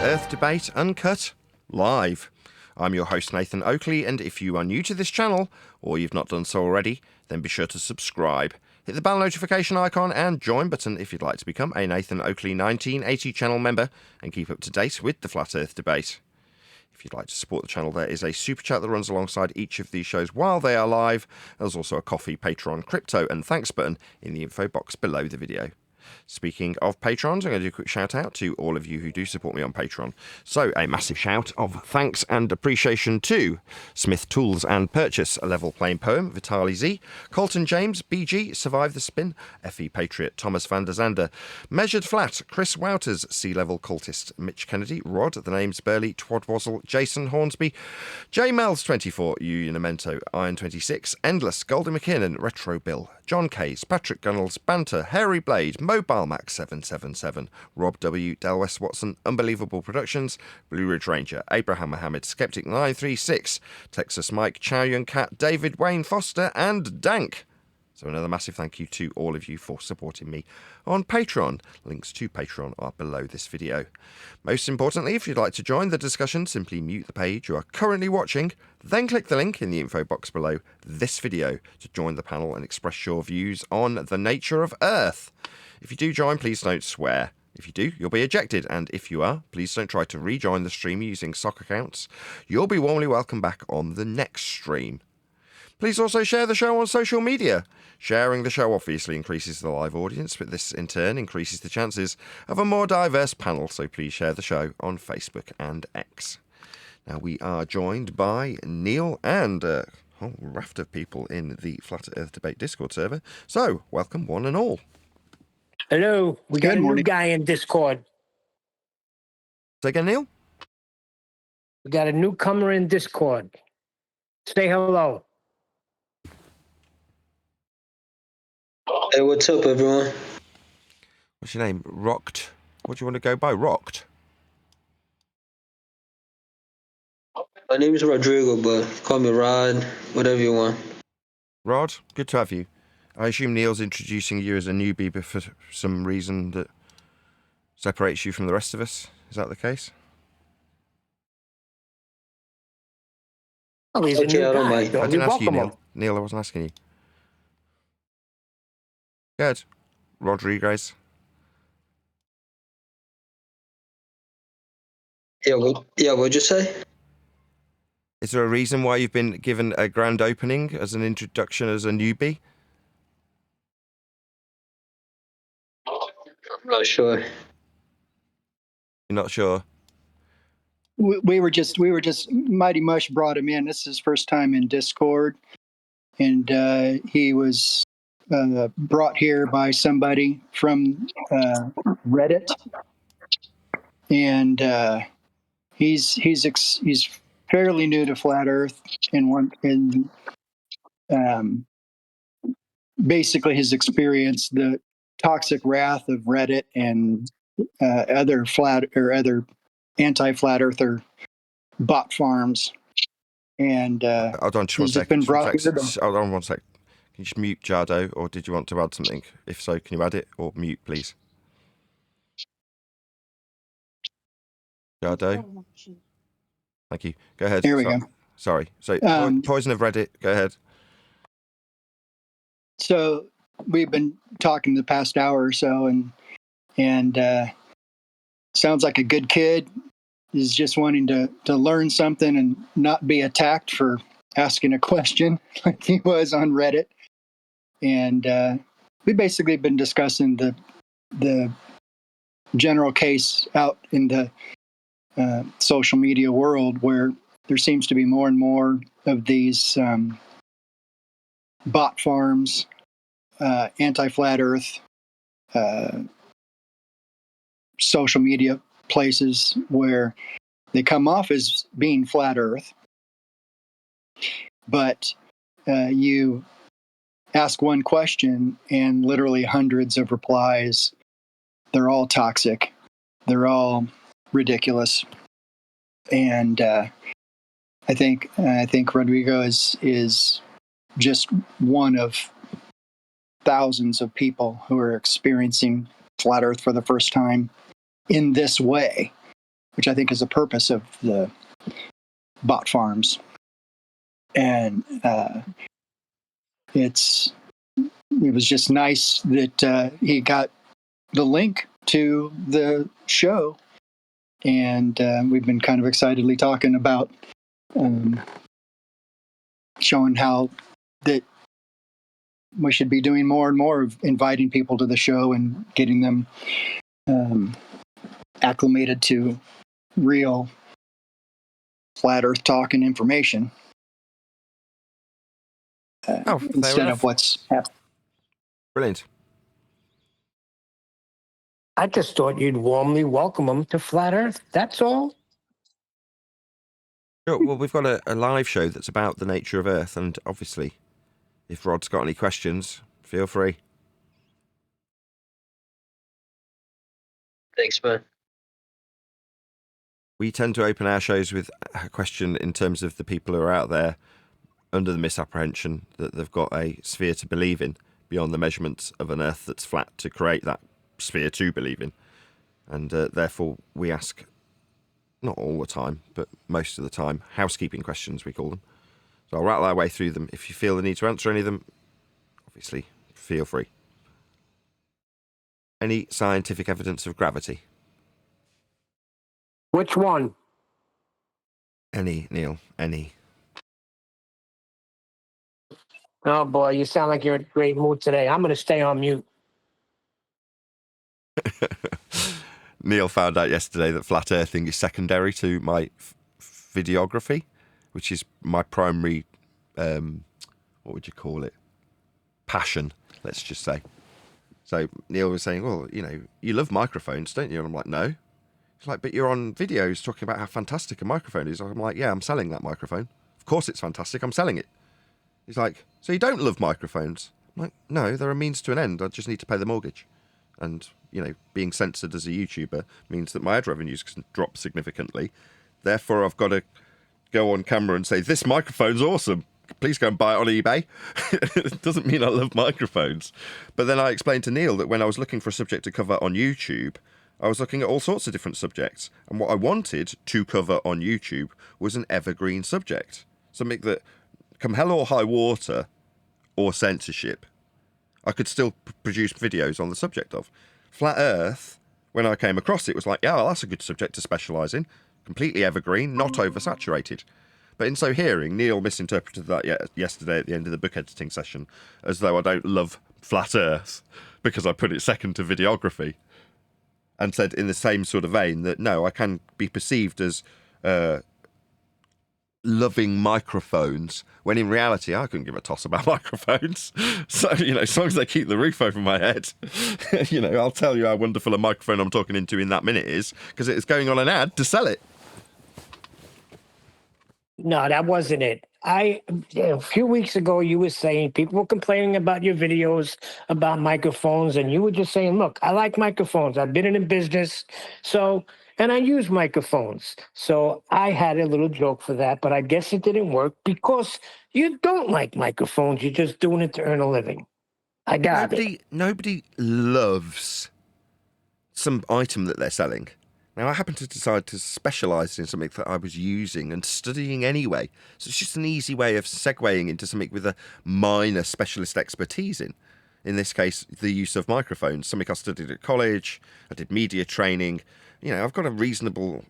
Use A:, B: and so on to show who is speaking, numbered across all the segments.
A: Earth Debate Uncut live. I'm your host Nathan Oakley, and if you are new to this channel, or you've not done so already, then be sure to subscribe. Hit the bell notification icon and join button if you'd like to become a Nathan Oakley 1980 channel member and keep up to date with the Flat Earth Debate. If you'd like to support the channel, there is a super chat that runs alongside each of these shows while they are live. There's also a coffee, Patreon, crypto and thanks button in the info box below the video. Speaking of patrons, I'm going to do a quick shout out to all of you who do support me on Patreon. So a massive shout of thanks and appreciation to Smith Tools and Purchase, A Level Plain Poem, Vitali Z, Colton James, BG, Survive the Spin, FE Patriot, Thomas van der Zander, Measured Flat, Chris Wouters, Sea Level Cultist, Mitch Kennedy, Rod, The Names Burley, Twadwazzle, Jason Hornsby, J Mel's 24, Unimento, Iron 26, Endless, Goldie McKinnon, Retro Bill, John Case, Patrick Gunnels, Banter, Hairy Blade, Mobile Max 777, Rob W, Del West Watson, Unbelievable Productions, Blue Ridge Ranger, Abraham Mohammed, Skeptic 936, Texas Mike, Chow Yun Cat, David Wayne Foster, and Dank. So another massive thank you to all of you for supporting me on Patreon. Links to Patreon are below this video. Most importantly, if you'd like to join the discussion, simply mute the page you are currently watching, then click the link in the info box below this video to join the panel and express your views on the nature of Earth. If you do join, please don't swear. If you do, you'll be ejected, and if you are, please don't try to rejoin the stream using sock accounts. You'll be warmly welcome back on the next stream. Please also share the show on social media. Sharing the show obviously increases the live audience, but this in turn increases the chances of a more diverse panel, so please share the show on Facebook and X. Now we are joined by Neil and a whole raft of people in the Flat Earth Debate Discord server. So, welcome one and all.
B: Hello, we got a new guy in Discord.
A: Say again, Neil?
B: We got a newcomer in Discord. Say hello.
C: Hey, what's up, everyone?
A: What's your name? Rocked? What do you want to go by? Rocked?
C: My name is Rodrigo, but call me Rod, whatever you want.
A: Rod, good to have you. I assume Neil's introducing you as a newbie, but for some reason that separates you from the rest of us. Is that the case?
B: Oh, he's a new
C: I don't
B: guy.
C: mind.
A: I didn't ask you,
B: Welcome him.
A: Neil. Neil, I wasn't asking you. Good. Rodriguez.
C: What'd you say?
A: Is there a reason why you've been given a grand opening as an introduction as a newbie?
C: I'm not sure.
A: You're not sure?
D: We were just Mighty Mush brought him in. This is his first time in Discord, and he was brought here by somebody from Reddit, and he's fairly new to Flat Earth, and basically his experience, the toxic wrath of Reddit and other anti-flat earther bot farms, and
A: Hold on, just one
D: he's
A: sec.
D: been brought here.
A: Hold on one sec. Can you just mute Jardo, or did you want to add something? If so, can you add it, or mute, please? Jardo? Thank you. Go ahead.
D: Here we go.
A: Sorry. So, Poison of Reddit, go ahead.
D: So we've been talking the past hour or so, and sounds like a good kid. Is just wanting to learn something and not be attacked for asking a question like he was on Reddit. And we basically been discussing the general case out in the social media world, where there seems to be more and more of these bot farms, anti-flat earth, social media places where they come off as being flat earth, but you ask one question and literally hundreds of replies. They're all toxic. They're all ridiculous. And I think Rodrigo is just one of thousands of people who are experiencing flat earth for the first time in this way. which I think is the purpose of the bot farms. And it was just nice that he got the link to the show, and we've been kind of excitedly talking about showing how that we should be doing more and more of inviting people to the show and getting them acclimated to real flat Earth talk and information instead of what's happening.
A: Brilliant.
B: I just thought you'd warmly welcome them to Flat Earth. That's all.
A: Sure, well, we've got a live show that's about the nature of Earth, and obviously, if Rod's got any questions, feel free.
C: Thanks, man.
A: We tend to open our shows with a question in terms of the people who are out there under the misapprehension that they've got a sphere to believe in beyond the measurements of an Earth that's flat to create that sphere to believe in. And therefore, we ask, not all the time, but most of the time, housekeeping questions, we call them. So I'll rattle our way through them. If you feel the need to answer any of them, obviously, feel free. Any scientific evidence of gravity?
B: Which one?
A: Any, Neil, any.
B: Oh, boy, you sound like you're in a great mood today. I'm going to stay on mute.
A: Neil found out yesterday that flat earthing is secondary to my videography, which is my primary, what would you call it? Passion, let's just say. So Neil was saying, well, you know, you love microphones, don't you? And I'm like, no. He's like, but you're on videos talking about how fantastic a microphone is. I'm like, yeah, I'm selling that microphone. Of course it's fantastic, I'm selling it. He's like, so you don't love microphones? I'm like, no, they're a means to an end. I just need to pay the mortgage. And, you know, being censored as a YouTuber means that my ad revenues can drop significantly. Therefore, I've got to go on camera and say, this microphone's awesome. Please go and buy it on eBay. It doesn't mean I love microphones. But then I explained to Neil that when I was looking for a subject to cover on YouTube, I was looking at all sorts of different subjects. And what I wanted to cover on YouTube was an evergreen subject. Something that, come hell or high water or censorship, I could still produce videos on the subject of. Flat Earth, when I came across it, was like, yeah, well, that's a good subject to specialise in. Completely evergreen, not oversaturated. But in so hearing, Neil misinterpreted that yesterday at the end of the book editing session as though I don't love Flat Earth because I put it second to videography, and said in the same sort of vein that, no, I can be perceived as loving microphones, when in reality I couldn't give a toss about microphones. So, you know, as long as they keep the roof over my head, you know, I'll tell you how wonderful a microphone I'm talking into in that minute is, because it's going on an ad to sell it.
B: No, that wasn't it. A few weeks ago, you were saying people were complaining about your videos about microphones, and you were just saying, look, I like microphones. I've been in the business, and I use microphones. So I had a little joke for that, but I guess it didn't work because you don't like microphones. You're just doing it to earn a living. I got it.
A: Nobody loves some item that they're selling. Now, I happen to decide to specialise in something that I was using and studying anyway. So it's just an easy way of segueing into something with a minor specialist expertise in. In this case, the use of microphones, something I studied at college. I did media training. You know, I've got a reasonable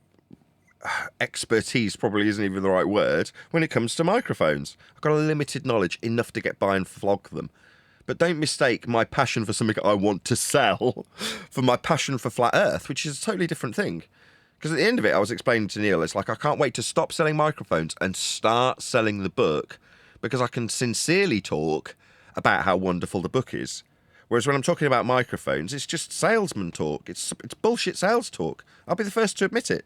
A: expertise, probably isn't even the right word, when it comes to microphones. I've got a limited knowledge, enough to get by and flog them. But don't mistake my passion for something I want to sell for my passion for Flat Earth, which is a totally different thing. Because at the end of it, I was explaining to Neil, it's like I can't wait to stop selling microphones and start selling the book, because I can sincerely talk about how wonderful the book is. Whereas when I'm talking about microphones, it's just salesman talk. It's bullshit sales talk. I'll be the first to admit it.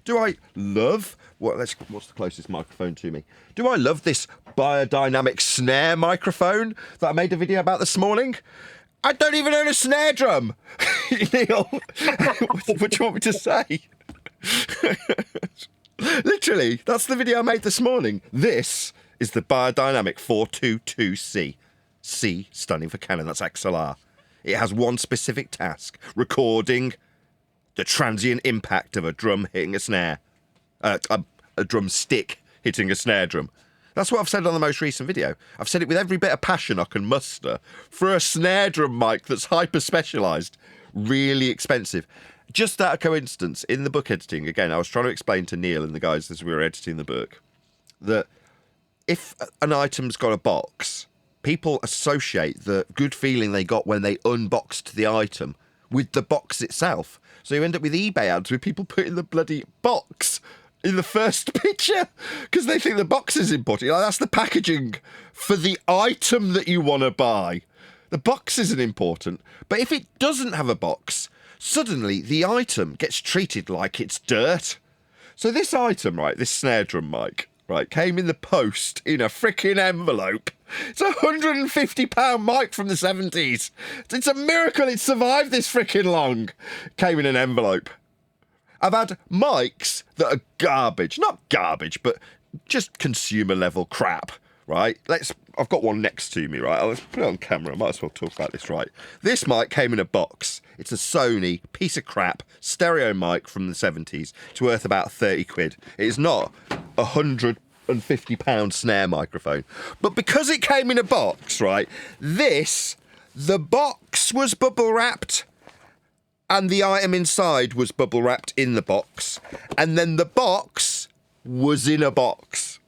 A: Do I love... What's the closest microphone to me? Do I love this biodynamic snare microphone that I made a video about this morning? I don't even own a snare drum! Neil, what do you want me to say? Literally, that's the video I made this morning. This is the Biodynamic 422C. C standing for Canon, that's XLR. It has one specific task: recording The transient impact of a drum hitting a snare. A drum stick hitting a snare drum. That's what I've said on the most recent video. I've said it with every bit of passion I can muster for a snare drum mic that's hyper-specialised, really expensive. Just that a coincidence, in the book editing, again, I was trying to explain to Neil and the guys as we were editing the book, that if an item's got a box, people associate the good feeling they got when they unboxed the item with the box itself. So you end up with eBay ads with people putting the bloody box in the first picture because they think the box is important. Like, that's the packaging for the item that you want to buy. The box isn't important. But if it doesn't have a box, suddenly the item gets treated like it's dirt. So this item, right, this snare drum mic, right, came in the post in a freaking envelope. It's a £150 mic from the 70s. It's a miracle it survived this freaking long. Came in an envelope. I've had mics that are garbage. Not garbage, but just consumer level crap, right? I've got one next to me, right? Let's put it on camera. I might as well talk about this, right? This mic came in a box. It's a Sony piece of crap stereo mic from the 70s. It's worth about 30 quid. It is not a £150 snare microphone. But because it came in a box, right? The box was bubble wrapped. And the item inside was bubble wrapped in the box. And then the box was in a box.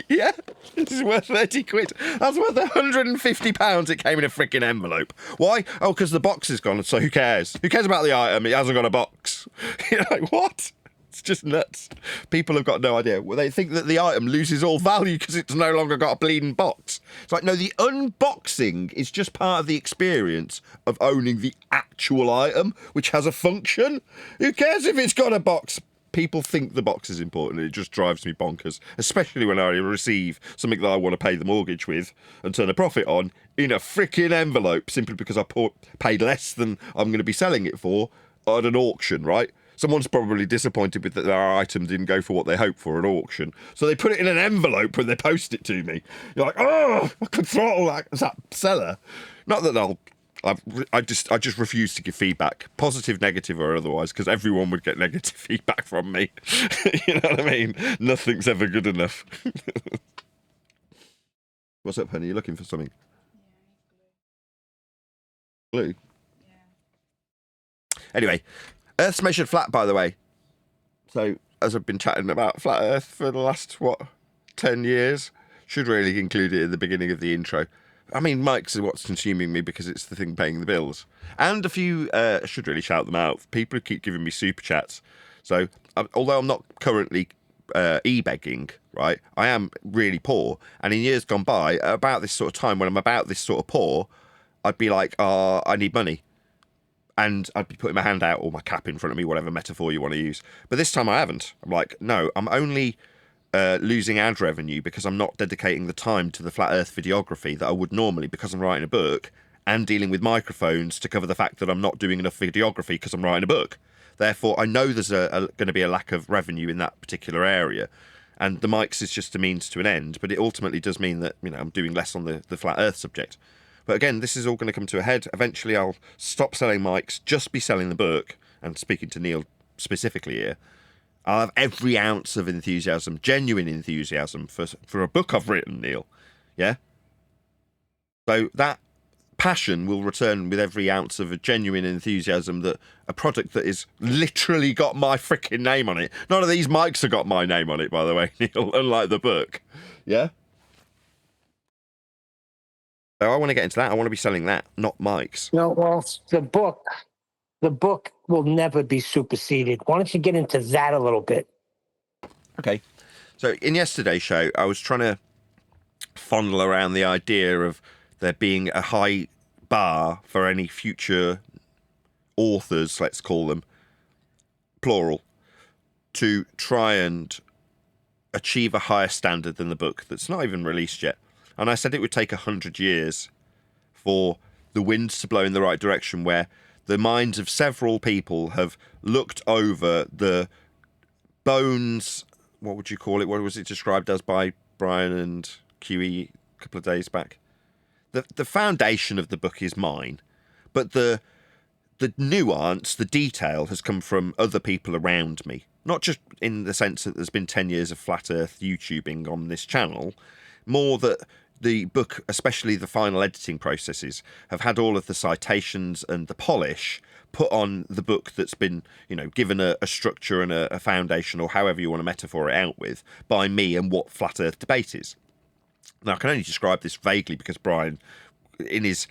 A: Yeah, this is worth 30 quid. That's worth £150. It came in a freaking envelope. Why? Oh, because the box is gone, so who cares? Who cares about the item? It hasn't got a box. You're like, what? It's just nuts. People have got no idea. Well, they think that the item loses all value because it's no longer got a bleeding box. It's like, no, the unboxing is just part of the experience of owning the actual item, which has a function. Who cares if it's got a box? People think the box is important, and it just drives me bonkers, especially when I receive something that I want to pay the mortgage with and turn a profit on in a freaking envelope simply because I paid less than I'm going to be selling it for at an auction, right? Someone's probably disappointed with that their item didn't go for what they hoped for at auction. So they put it in an envelope when they post it to me. You're like, oh, I could throttle that seller. Not that I just refuse to give feedback, positive, negative, or otherwise, because everyone would get negative feedback from me. You know what I mean? Nothing's ever good enough. What's up, honey? You looking for something? Glue? Yeah. Anyway, Earth's measured flat, by the way. So, as I've been chatting about flat Earth for the last, 10 years, should really include it in the beginning of the intro. I mean, mics are what's consuming me because it's the thing paying the bills. And a few, I should really shout them out, people who keep giving me super chats. So, although I'm not currently e-begging, right, I am really poor. And in years gone by, about this sort of time, when I'm about this sort of poor, I'd be like, I need money. And I'd be putting my hand out or my cap in front of me, whatever metaphor you want to use. But this time I haven't. I'm like, no, I'm only losing ad revenue because I'm not dedicating the time to the flat earth videography that I would normally because I'm writing a book and dealing with microphones to cover the fact that I'm not doing enough videography because I'm writing a book. Therefore, I know there's going to be a lack of revenue in that particular area. And the mics is just a means to an end, but it ultimately does mean that, I'm doing less on the flat earth subject. But again, this is all going to come to a head. Eventually, I'll stop selling mics, just be selling the book, and speaking to Neil specifically here. I'll have every ounce of enthusiasm, genuine enthusiasm for a book I've written, Neil. Yeah? So that passion will return with every ounce of a genuine enthusiasm that a product that is literally got my freaking name on it. None of these mics have got my name on it, by the way, Neil, unlike the book. Yeah? So I want to get into that. I want to be selling that, not mics.
B: No, well, the book will never be superseded. Why don't you get into that a little bit?
A: Okay. So in yesterday's show, I was trying to fondle around the idea of there being a high bar for any future authors, let's call them, plural, to try and achieve a higher standard than the book that's not even released yet. And I said it would take 100 years for the winds to blow in the right direction, where the minds of several people have looked over the bones, what would you call it? What was it described as by Brian and QE a couple of days back? The foundation of the book is mine, but the the nuance, the detail has come from other people around me. Not just in the sense that there's been 10 years of flat earth YouTubing on this channel, more that the book, especially the final editing processes, have had all of the citations and the polish put on the book that's been, given a structure and a foundation, or however you want to metaphor it out with, by me and what flat earth debate is. Now, I can only describe this vaguely because Brian, in his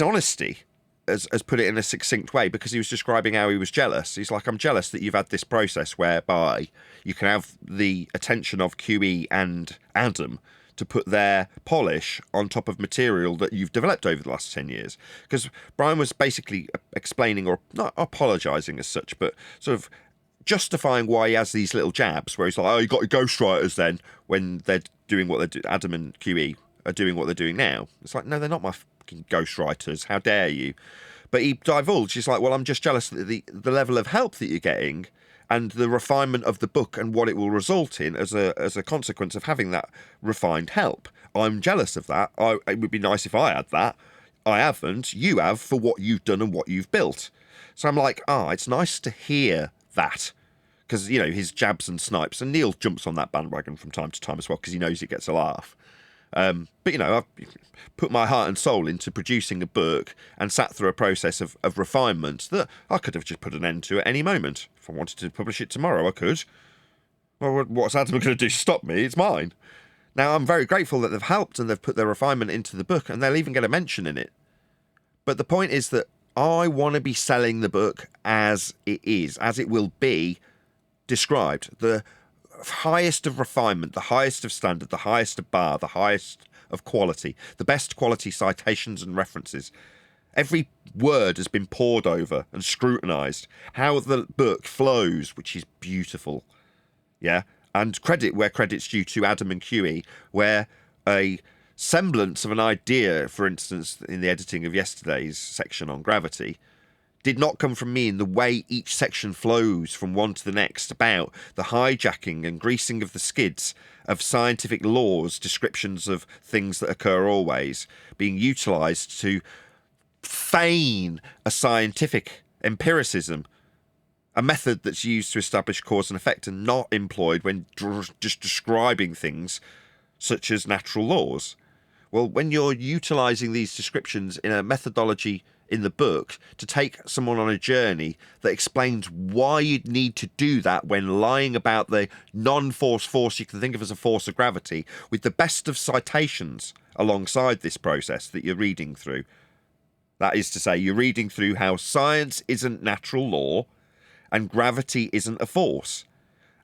A: honesty, has put it in a succinct way, because he was describing how he was jealous. He's like, I'm jealous that you've had this process whereby you can have the attention of QE and Adam to put their polish on top of material that you've developed over the last 10 years. Because Brian was basically explaining, or not apologising as such, but sort of justifying why he has these little jabs where he's like, oh, you got your ghostwriters then, when they're doing what they're doing. Adam and QE are doing what they're doing now. It's like, no, they're not my fucking ghostwriters. How dare you? But he divulged, he's like, well, I'm just jealous that the level of help that you're getting and the refinement of the book and what it will result in as a consequence of having that refined help. I'm jealous of that. It would be nice if I had that. I haven't. You have, for what you've done and what you've built. So I'm like, it's nice to hear that. Because, his jabs and snipes. And Neil jumps on that bandwagon from time to time as well, because he knows it gets a laugh. But, I've put my heart and soul into producing a book and sat through a process of refinement that I could have just put an end to at any moment. If I wanted to publish it tomorrow, I could. Well, what's Adam going to do to stop me? It's mine. Now, I'm very grateful that they've helped and they've put their refinement into the book, and they'll even get a mention in it. But the point is that I want to be selling the book as it is, as it will be described. The highest of refinement, the highest of standard, the highest of bar, the highest of quality, the best quality citations and references. Every word has been pored over and scrutinised. How the book flows, which is beautiful. Yeah? And credit where credit's due to Adam and QE, where a semblance of an idea, for instance, in the editing of yesterday's section on gravity, did not come from me in the way each section flows from one to the next, about the hijacking and greasing of the skids of scientific laws, descriptions of things that occur always, being utilised to feign a scientific empiricism, a method that's used to establish cause and effect and not employed when just describing things such as natural laws. Well, when you're utilising these descriptions in a methodology in the book to take someone on a journey that explains why you'd need to do that when lying about the non-force you can think of as a force of gravity, with the best of citations alongside this process that you're reading through. That is to say, you're reading through how science isn't natural law and gravity isn't a force,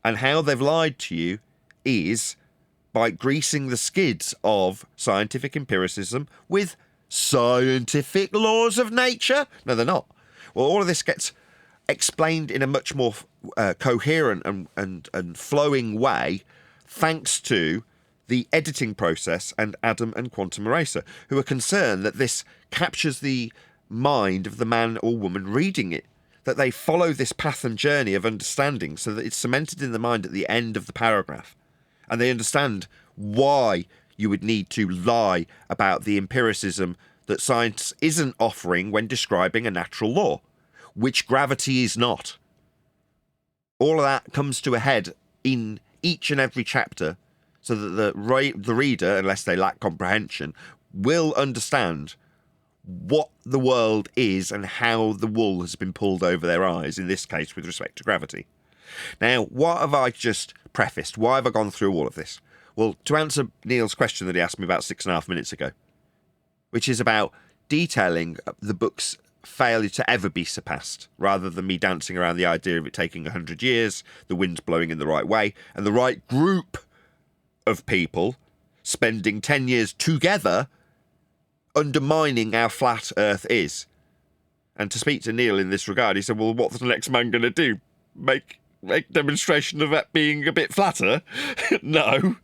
A: and how they've lied to you is by greasing the skids of scientific empiricism with scientific laws of nature. No, they're not. Well, all of this gets explained in a much more coherent and flowing way thanks to the editing process and Adam and Quantum Eraser, who are concerned that this captures the mind of the man or woman reading it, that they follow this path and journey of understanding so that it's cemented in the mind at the end of the paragraph, and they understand why you would need to lie about the empiricism that science isn't offering when describing a natural law, which gravity is not. All of that comes to a head in each and every chapter, so that the reader, unless they lack comprehension, will understand what the world is and how the wool has been pulled over their eyes, in this case with respect to gravity. Now, what have I just prefaced? Why have I gone through all of this? Well, to answer Neil's question that he asked me about 6.5 minutes ago, which is about detailing the book's failure to ever be surpassed, rather than me dancing around the idea of it taking 100 years, the wind's blowing in the right way, and the right group of people spending 10 years together undermining how flat Earth is. And to speak to Neil in this regard, he said, well, what's the next man going to do? Make demonstration of that being a bit flatter? No.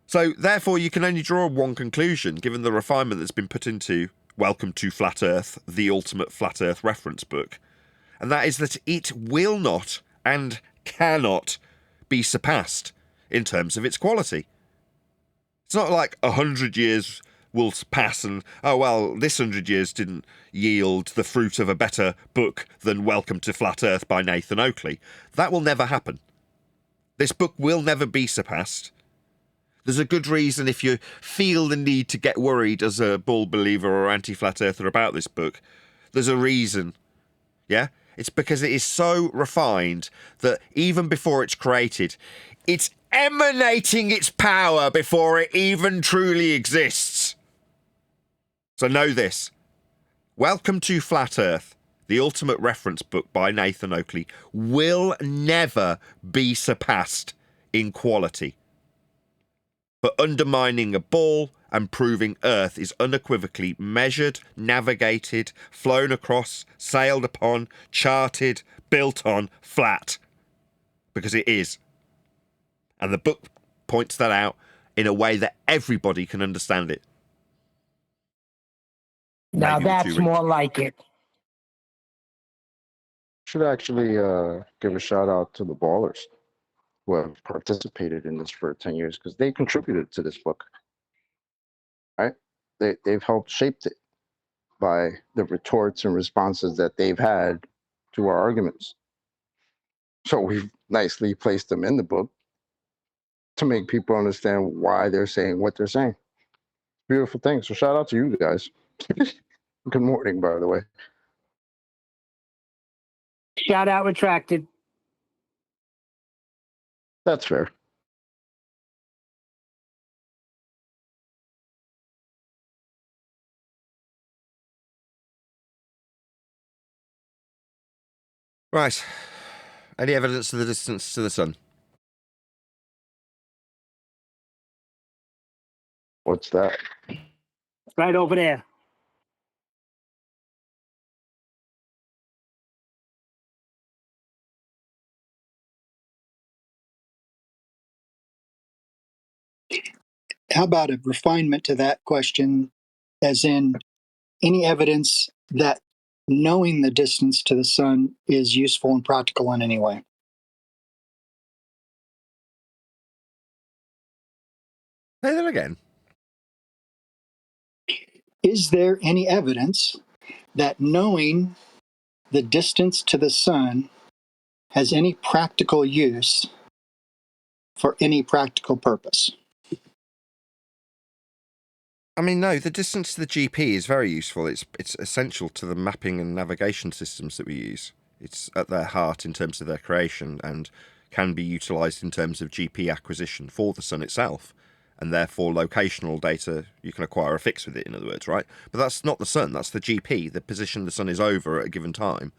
A: So, therefore, you can only draw one conclusion, given the refinement that's been put into Welcome to Flat Earth, the ultimate Flat Earth reference book. And that is that it will not and cannot be surpassed in terms of its quality. It's not like 100 years will pass and, oh, well, this 100 years didn't yield the fruit of a better book than Welcome to Flat Earth by Nathan Oakley. That will never happen. This book will never be surpassed. There's a good reason if you feel the need to get worried as a bull believer or anti-flat earther about this book. There's a reason. Yeah? It's because it is so refined that even before it's created, it's emanating its power before it even truly exists. So know this. Welcome to Flat Earth, the ultimate reference book by Nathan Oakley, will never be surpassed in quality. But undermining a ball and proving Earth is unequivocally measured, navigated, flown across, sailed upon, charted, built on, flat. Because it is. And the book points that out in a way that everybody can understand it.
B: Now
A: Maybe the
B: that's
A: two
B: more like it.
E: Should actually give a shout out to the ballers who have participated in this for 10 years because they contributed to this book. Right? They've helped shape it by the retorts and responses that they've had to our arguments. So we've nicely placed them in the book to make people understand why they're saying what they're saying. Beautiful thing. So shout out to you guys. Good morning, by the way.
B: Shout out retracted.
E: That's fair.
A: Right. Any evidence of the distance to the sun?
E: What's that?
B: Right over there.
D: How about a refinement to that question, as in any evidence that knowing the distance to the sun is useful and practical in any way?
A: Say that again.
D: Is there any evidence that knowing the distance to the sun has any practical use for any practical purpose?
A: I mean, no, the distance to the GP is very useful. It's essential to the mapping and navigation systems that we use. It's at their heart in terms of their creation and can be utilised in terms of GP acquisition for the sun itself. And therefore, locational data, you can acquire a fix with it, in other words, right? But that's not the sun, that's the GP, the position the sun is over at a given time.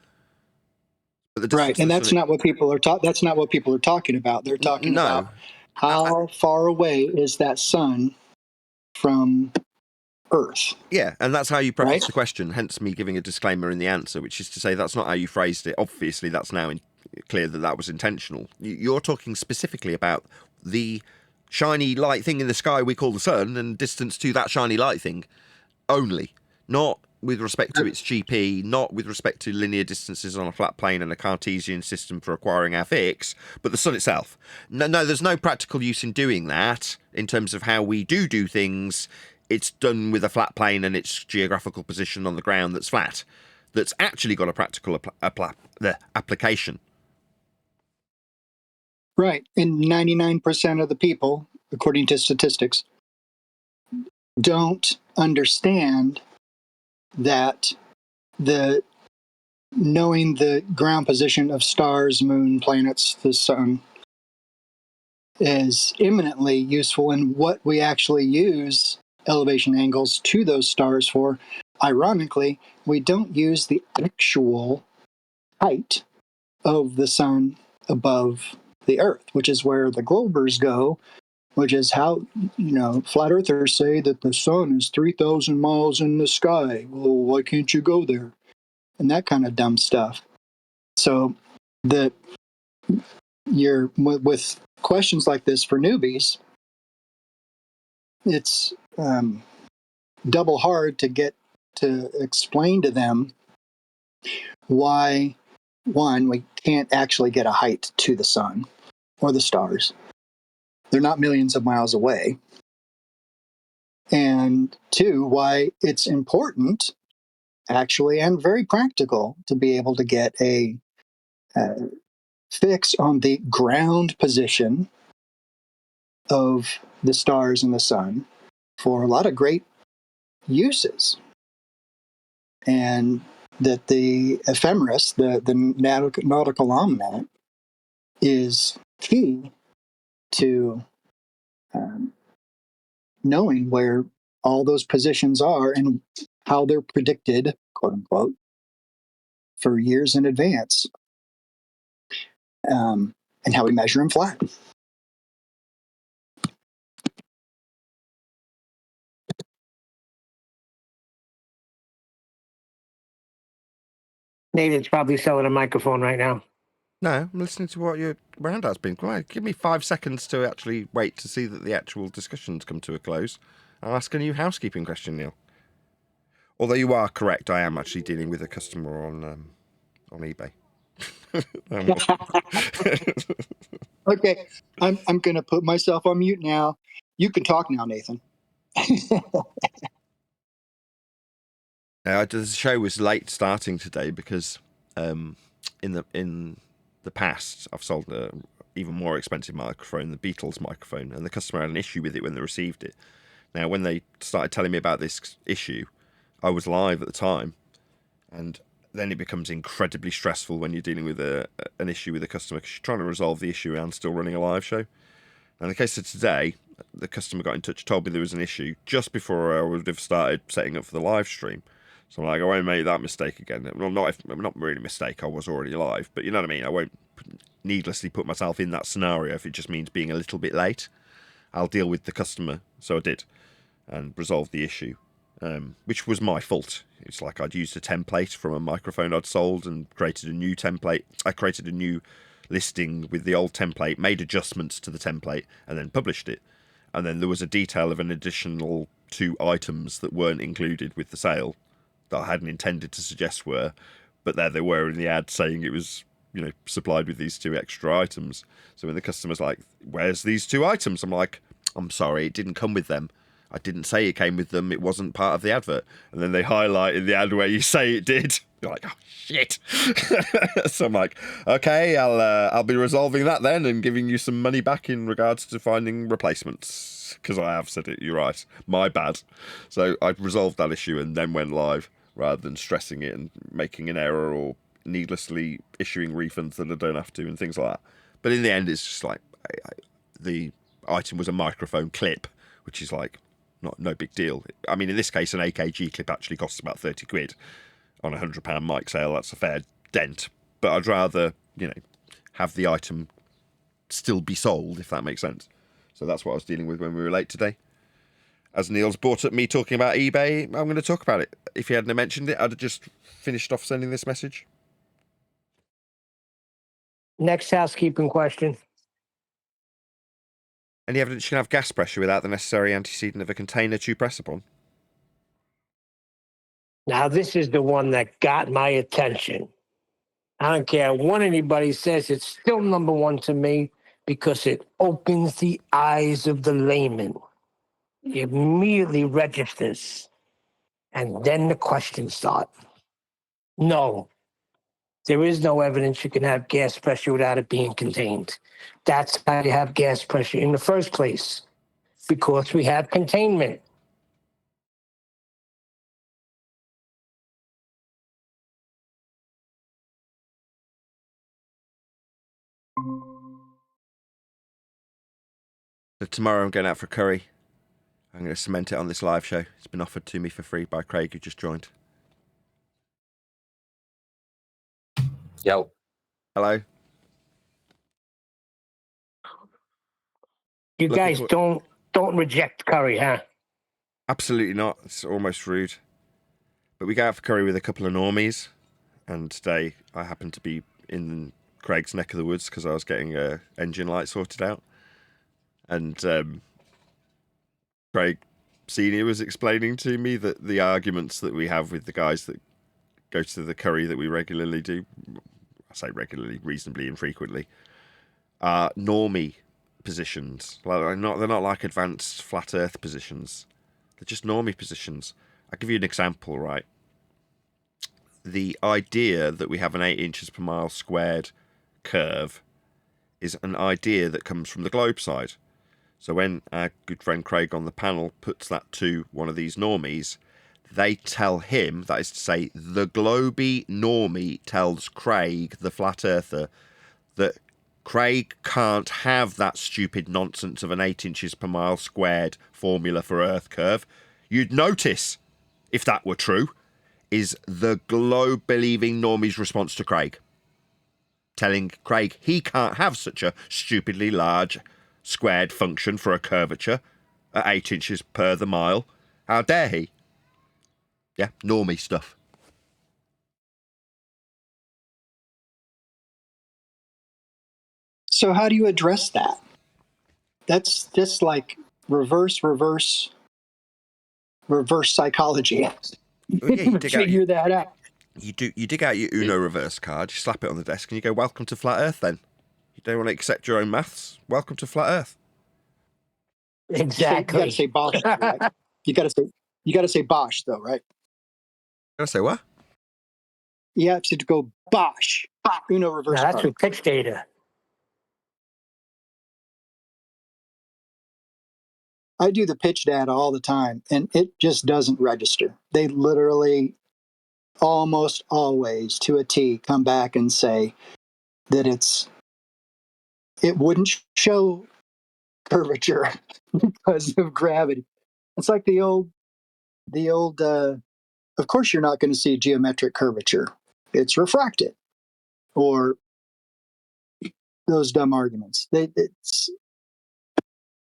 A: But the
D: Right, and that's not what people are That's not what people are talking about. They're talking about how far away is that sun from Earth.
A: Yeah, and that's how you preface
D: Right?
A: the question, hence me giving a disclaimer in the answer, which is to say that's not how you phrased it. Obviously, that's now clear that that was intentional. You're talking specifically about the shiny light thing in the sky we call the sun and distance to that shiny light thing only, not with respect to its GP, not with respect to linear distances on a flat plane and a Cartesian system for acquiring our fix, but the sun itself. No, there's no practical use in doing that in terms of how we do things. It's done with a flat plane and its geographical position on the ground that's flat, that's actually got a practical application.
D: Right, and 99% of the people, according to statistics, don't understand that the knowing the ground position of stars, moon, planets, the sun is eminently useful in what we actually use elevation angles to those stars for. Ironically, we don't use the actual height of the sun above the Earth, which is where the Globers go, which is how, flat earthers say that the sun is 3,000 miles in the sky. Well, why can't you go there? And that kind of dumb stuff. So with questions like this for newbies, it's double hard to get to explain to them why, one, we can't actually get a height to the sun or the stars. They're not millions of miles away. and two, why it's important, actually, and very practical to be able to get a fix on the ground position of the stars and the sun for a lot of great uses. And that the ephemeris, the nautical almanac, is key to knowing where all those positions are and how they're predicted, quote unquote, for years in advance, and how we measure them flat.
B: Nathan's probably selling a microphone right now.
A: No, I'm listening to what your roundout's been. Right, give me 5 seconds to actually wait to see that the actual discussion's come to a close. I'll ask a new housekeeping question, Neil. Although you are correct, I am actually dealing with a customer on eBay.
D: Okay, I'm going to put myself on mute now. You can talk now, Nathan.
A: The show was late starting today because in the past I've sold a even more expensive microphone, the Beatles microphone, and the customer had an issue with it when they received it. Now, when they started telling me about this issue, I was live at the time, and then it becomes incredibly stressful when you're dealing with an issue with a customer because you're trying to resolve the issue and still running a live show. And in the case of today, the customer got in touch, told me there was an issue just before I would have started setting up for the live stream. So I'm like, I won't make that mistake again. Well, not really a mistake. I was already live, but you know what I mean. I won't needlessly put myself in that scenario if it just means being a little bit late. I'll deal with the customer. So I did, and resolved the issue, which was my fault. It's like I'd used a template from a microphone I'd sold and created a new template. I created a new listing with the old template, made adjustments to the template, and then published it. And then there was a detail of an additional 2 items that weren't included with the sale that I hadn't intended to suggest were, but there they were in the ad saying it was, supplied with these 2 extra items. So when the customer's like, where's these 2 items? I'm like, I'm sorry, it didn't come with them. I didn't say it came with them. It wasn't part of the advert. And then they highlight in the ad where you say it did. You're like, oh, shit. So I'm like, okay, I'll be resolving that then and giving you some money back in regards to finding replacements. Because I have said it, you're right. My bad. So I resolved that issue and then went live rather than stressing it and making an error or needlessly issuing refunds that I don't have to and things like that. But in the end, it's just like the item was a microphone clip, which is like no big deal. I mean, in this case, an AKG clip actually costs about 30 quid on a £100 mic sale. That's a fair dent. But I'd rather, have the item still be sold, if that makes sense. So that's what I was dealing with when we were late today. As Neil's brought up me talking about eBay, I'm going to talk about it. If he hadn't mentioned it, I'd have just finished off sending this message.
B: Next housekeeping question.
A: Any evidence you can have gas pressure without the necessary antecedent of a container to press upon?
B: Now, this is the one that got my attention. I don't care what anybody says, it's still number 1 to me because it opens the eyes of the layman. It immediately registers. And then the questions start. No, there is no evidence you can have gas pressure without it being contained. That's how you have gas pressure in the first place, because we have containment.
A: So tomorrow I'm going out for a curry. I'm going to cement it on this live show. It's been offered to me for free by Craig, who just joined.
F: Yo.
A: Hello.
B: You guys don't reject curry, huh?
A: Absolutely not. It's almost rude. But we go out for curry with a couple of normies, and today I happened to be in Craig's neck of the woods because I was getting a engine light sorted out. And Craig Senior was explaining to me that the arguments that we have with the guys that go to the curry that we regularly do, I say regularly, reasonably infrequently, are normie positions. They're not like advanced flat earth positions. They're just normie positions. I'll give you an example, right? The idea that we have an 8 inches per mile squared curve is an idea that comes from the globe side. So when our good friend Craig on the panel puts that to one of these normies, they tell him, that is to say, the globey normie tells Craig, the flat earther, that Craig can't have that stupid nonsense of an 8 inches per mile squared formula for Earth curve. You'd notice, if that were true, is the globe-believing normie's response to Craig. Telling Craig he can't have such a stupidly large squared function for a curvature at 8 inches per the mile. How dare he? Yeah, normie stuff.
D: So how do you address that? That's just like reverse psychology.
A: Well, yeah, you dig out
D: Figure that out.
A: you dig out your Uno reverse card, you slap it on the desk, and you go, "Welcome to flat Earth." Then you don't want to accept your own maths. Welcome to flat Earth.
B: Exactly.
D: You got to say Bosch, right? You got to say Bosch, though, right?
A: Did I say what?
D: You have to go Bosch. Uno
B: Now,
D: reverse
B: that's
D: card.
B: with pitch data.
D: I do the pitch data all the time, and it just doesn't register. They literally almost always, to a T, come back and say that it wouldn't show curvature because of gravity. It's like the old. Of course, you're not going to see geometric curvature. It's refracted, or those dumb arguments.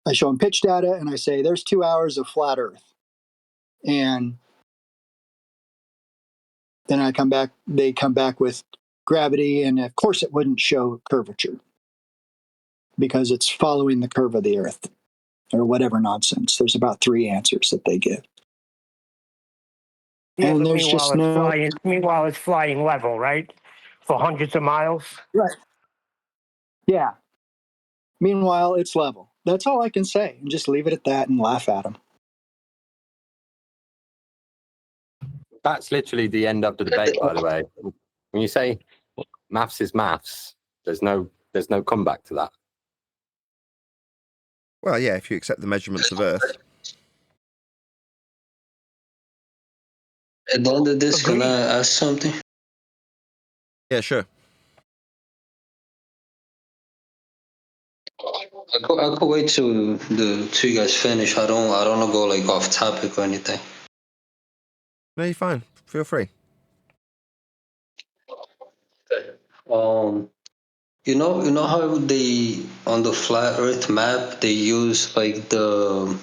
D: I show them pitch data, and I say there's 2 hours of flat Earth, and then I come back. They come back with gravity, and of course, it wouldn't show curvature because it's following the curve of the Earth, or whatever nonsense. There's about 3 answers that they give.
B: Yeah,
D: And
B: but
D: there's just
B: meanwhile it's flying level, right? For hundreds of miles.
D: right. Yeah. Meanwhile, it's level. That's all I can say, and just leave it at that and laugh at them.
F: That's literally the end of the debate, by the way. When you say maths is maths, there's no comeback to that.
A: Well, yeah, if you accept the measurements of Earth.
C: At the end of this, can
B: Agreed.
C: I ask something?
A: Yeah, sure.
C: I could wait till you guys finish. I don't want to go like off topic or anything.
A: No, you're fine. Feel free.
C: You know how they on the flat Earth map they use like the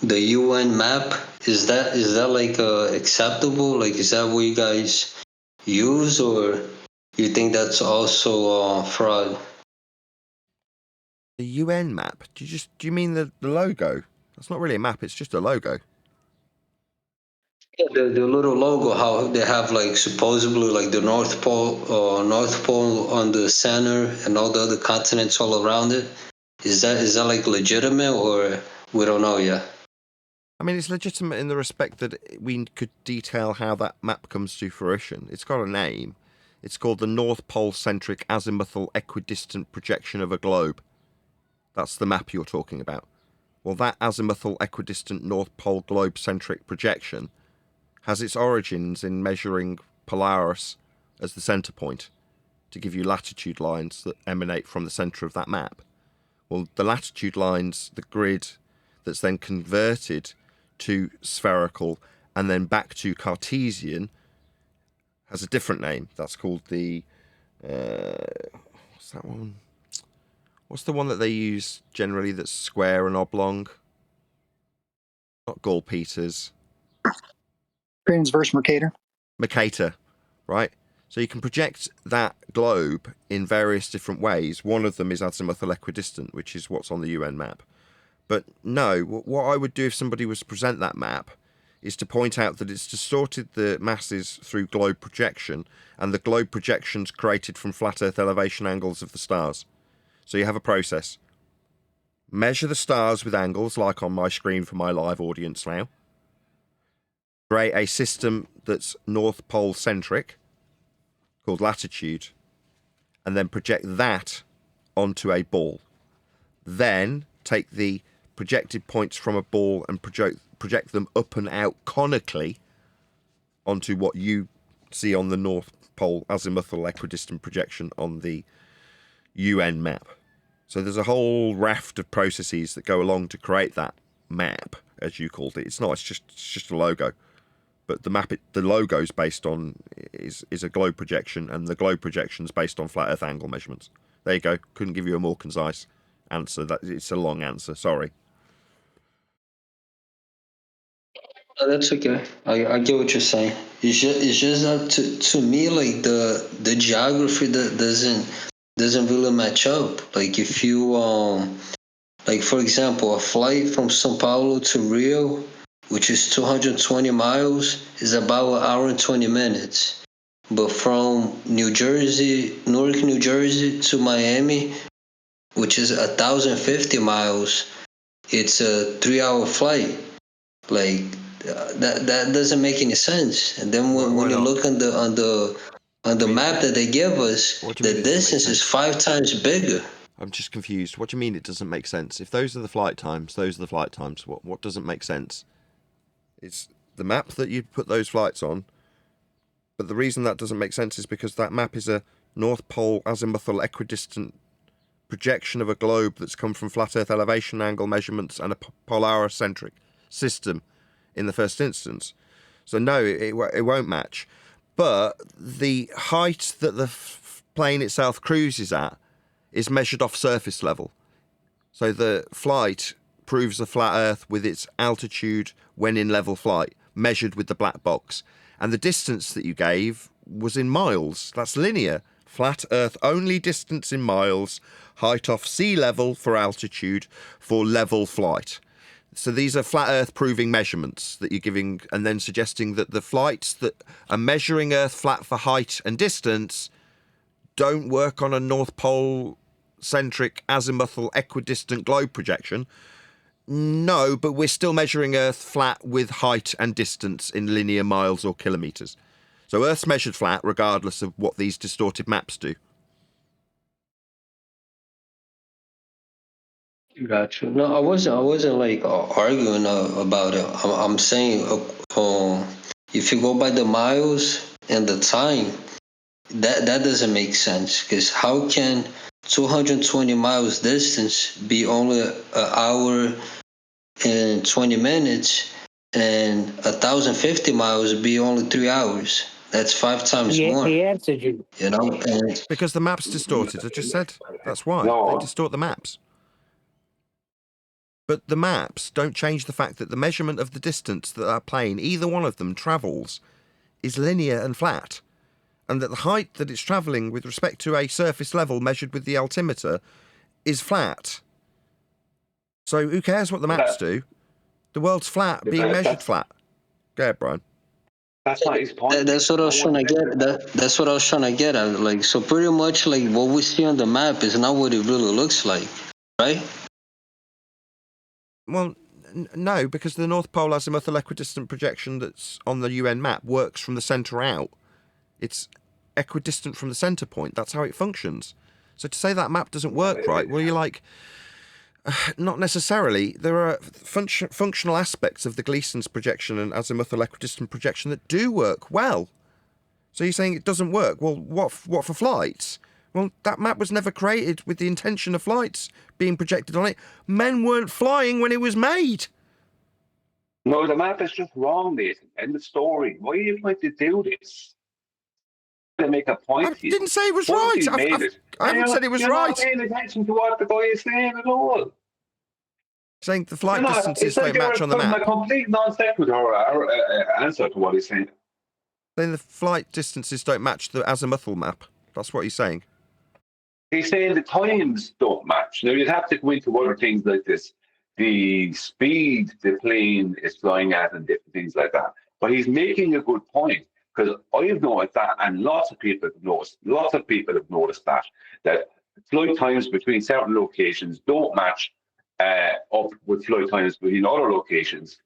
C: UN map. Is that like acceptable? Like, is that what you guys use, or you think that's also fraud?
A: The UN map. Do you mean the logo? That's not really a map. It's just a logo.
C: The little logo, how they have like supposedly like the North Pole on the center and all the other continents all around it. Is that like legitimate, or we don't know yet?
A: I mean, it's legitimate in the respect that we could detail how that map comes to fruition. It's got a name. It's called the North Pole-centric azimuthal equidistant projection of a globe. That's the map you're talking about. Well, that azimuthal equidistant North Pole globe-centric projection has its origins in measuring Polaris as the centre point to give you latitude lines that emanate from the centre of that map. Well, the latitude lines, the grid that's then converted to spherical and then back to Cartesian, has a different name. That's called the... what's that one? What's the one that they use generally that's square and oblong? Not Gall-Peters.
D: Transverse Mercator.
A: Mercator, right? So you can project that globe in various different ways. One of them is azimuthal equidistant, which is what's on the UN map. But no, what I would do if somebody was to present that map is to point out that it's distorted the masses through globe projection, and the globe projection's created from flat Earth elevation angles of the stars. So you have a process. Measure the stars with angles, like on my screen for my live audience now. create a system that's North Pole centric, called latitude, and then project that onto a ball. Then take the projected points from a ball and project them up and out conically onto what you see on the North Pole azimuthal equidistant projection on the UN map. So there's a whole raft of processes that go along to create that map, as you called it. It's not. It's just a logo. But the logo's based on is a globe projection, and the globe projection's based on flat Earth angle measurements. There you go. Couldn't give you a more concise answer. It's a long answer. Sorry.
C: Oh, that's okay. I get what you're saying. It's just that to me, like the geography that doesn't really match up. Like if you like for example, a flight from São Paulo to Rio, which is 220 miles, is about an hour and 20 minutes. But from Newark, New Jersey to Miami, which is 1,050 miles, it's a 3-hour flight. Like that doesn't make any sense. And then when you look on the map that they give us, the distance is 5 times bigger.
A: I'm just confused. What do you mean it doesn't make sense? If those are the flight times, those are the flight times. What doesn't make sense? It's the map that you put those flights on. But the reason that doesn't make sense is because that map is a North Pole azimuthal equidistant projection of a globe that's come from flat Earth elevation angle measurements and a polar-centric system in the first instance. So no, it won't match. But the height that the plane itself cruises at is measured off surface level. So the flight proves a flat Earth with its altitude when in level flight, measured with the black box. And the distance that you gave was in miles. That's linear. Flat Earth only distance in miles, height off sea level for altitude for level flight. So these are flat Earth proving measurements that you're giving, and then suggesting that the flights that are measuring Earth flat for height and distance don't work on a North Pole centric azimuthal equidistant globe projection. No, but we're still measuring Earth flat with height and distance in linear miles or kilometres. So Earth's measured flat regardless of what these distorted maps do.
C: Gotcha. No, I wasn't like arguing about it. I'm saying, if you go by the miles and the time, that doesn't make sense. Because how can 220 miles distance be only an hour and 20 minutes, and 1,050 miles be only 3 hours? That's 5 times more.
B: He answered you.
C: You know, and
A: Because the map's distorted, I just said. That's why. They distort the maps. But the maps don't change the fact that the measurement of the distance that that plane, either one of them, travels is linear and flat. And that the height that it's travelling with respect to a surface level measured with the altimeter is flat. So who cares what the maps do? The world's flat, being measured flat. Go ahead, Brian.
G: That's not his point.
C: that's what I was trying to get. That's what I was trying to get at. Like, so pretty much like what we see on the map is not what it really looks like, right?
A: Well, no, because the North Pole azimuthal equidistant projection that's on the UN map works from the centre out. It's equidistant from the centre point. That's how it functions. So to say that map doesn't work right, well, you're like, not necessarily. There are functional aspects of the Gleason's projection and azimuthal equidistant projection that do work well. So you're saying it doesn't work. Well, what for flights? Well, that map was never created with the intention of flights being projected on it. Men weren't flying when it was made.
G: No, the map is just wrong, Nathan. End of story. Why are you going to do this? To make a point.
A: I didn't say it was right. I haven't said it was right.
G: You're not paying attention to what the guy is saying at all.
A: Saying the flight distances don't match on the map.
G: It's a complete non sequitur answer to what he's saying.
A: Saying the flight distances don't match the azimuthal map. That's what he's saying.
G: He's saying the times don't match. Now, you'd have to go into other things like this. The speed the plane is flying at and different things like that. But he's making a good point, because I've noticed that, and lots of people have noticed that flight times between certain locations don't match up with flight times between other locations.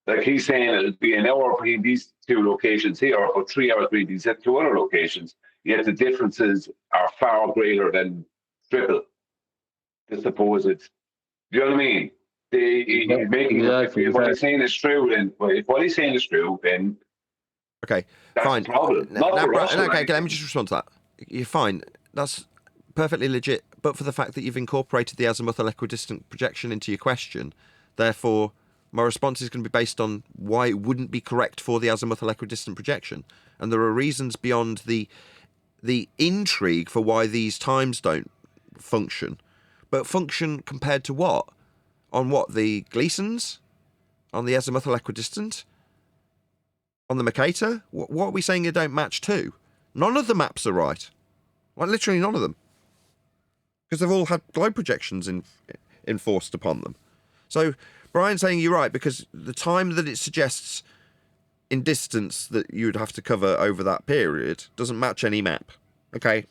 G: Like he's saying it'll be an hour between these two locations here, or 3 hours between these two other locations. Yet the differences are far greater than triple the supposed. Do you know what I mean? He's making if what he's saying is true, then if what he's saying is true, then
A: Okay,
G: that's
A: fine.
G: the problem. Not for us.
A: Okay, let me just respond to that. You're fine. That's perfectly legit, but for the fact that you've incorporated the azimuthal equidistant projection into your question, therefore my response is going to be based on why it wouldn't be correct for the azimuthal equidistant projection. And there are reasons beyond the intrigue for why these times don't function. But function compared to what? On what? The Gleasons? On the azimuthal equidistant? On the Mercator? What are we saying they don't match to? None of the maps are right. Like, literally none of them. Because they've all had globe projections enforced upon them. So, Brian's saying you're right, because the time that it suggests in distance that you would have to cover over that period doesn't match any map. Okay.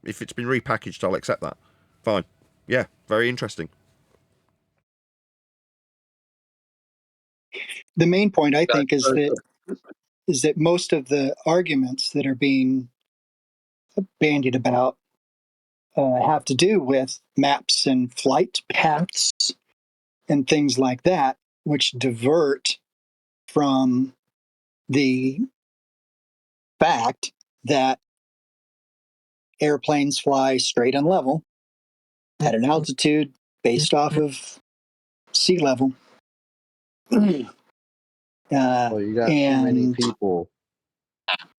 A: If it's been repackaged, I'll accept that. Fine. Yeah, very interesting.
D: The main point, I think, is that most of the arguments that are being bandied about have to do with maps and flight paths and things like that, which divert from the fact that airplanes fly straight and level at an altitude based off of sea level.
E: Well, you got too many people.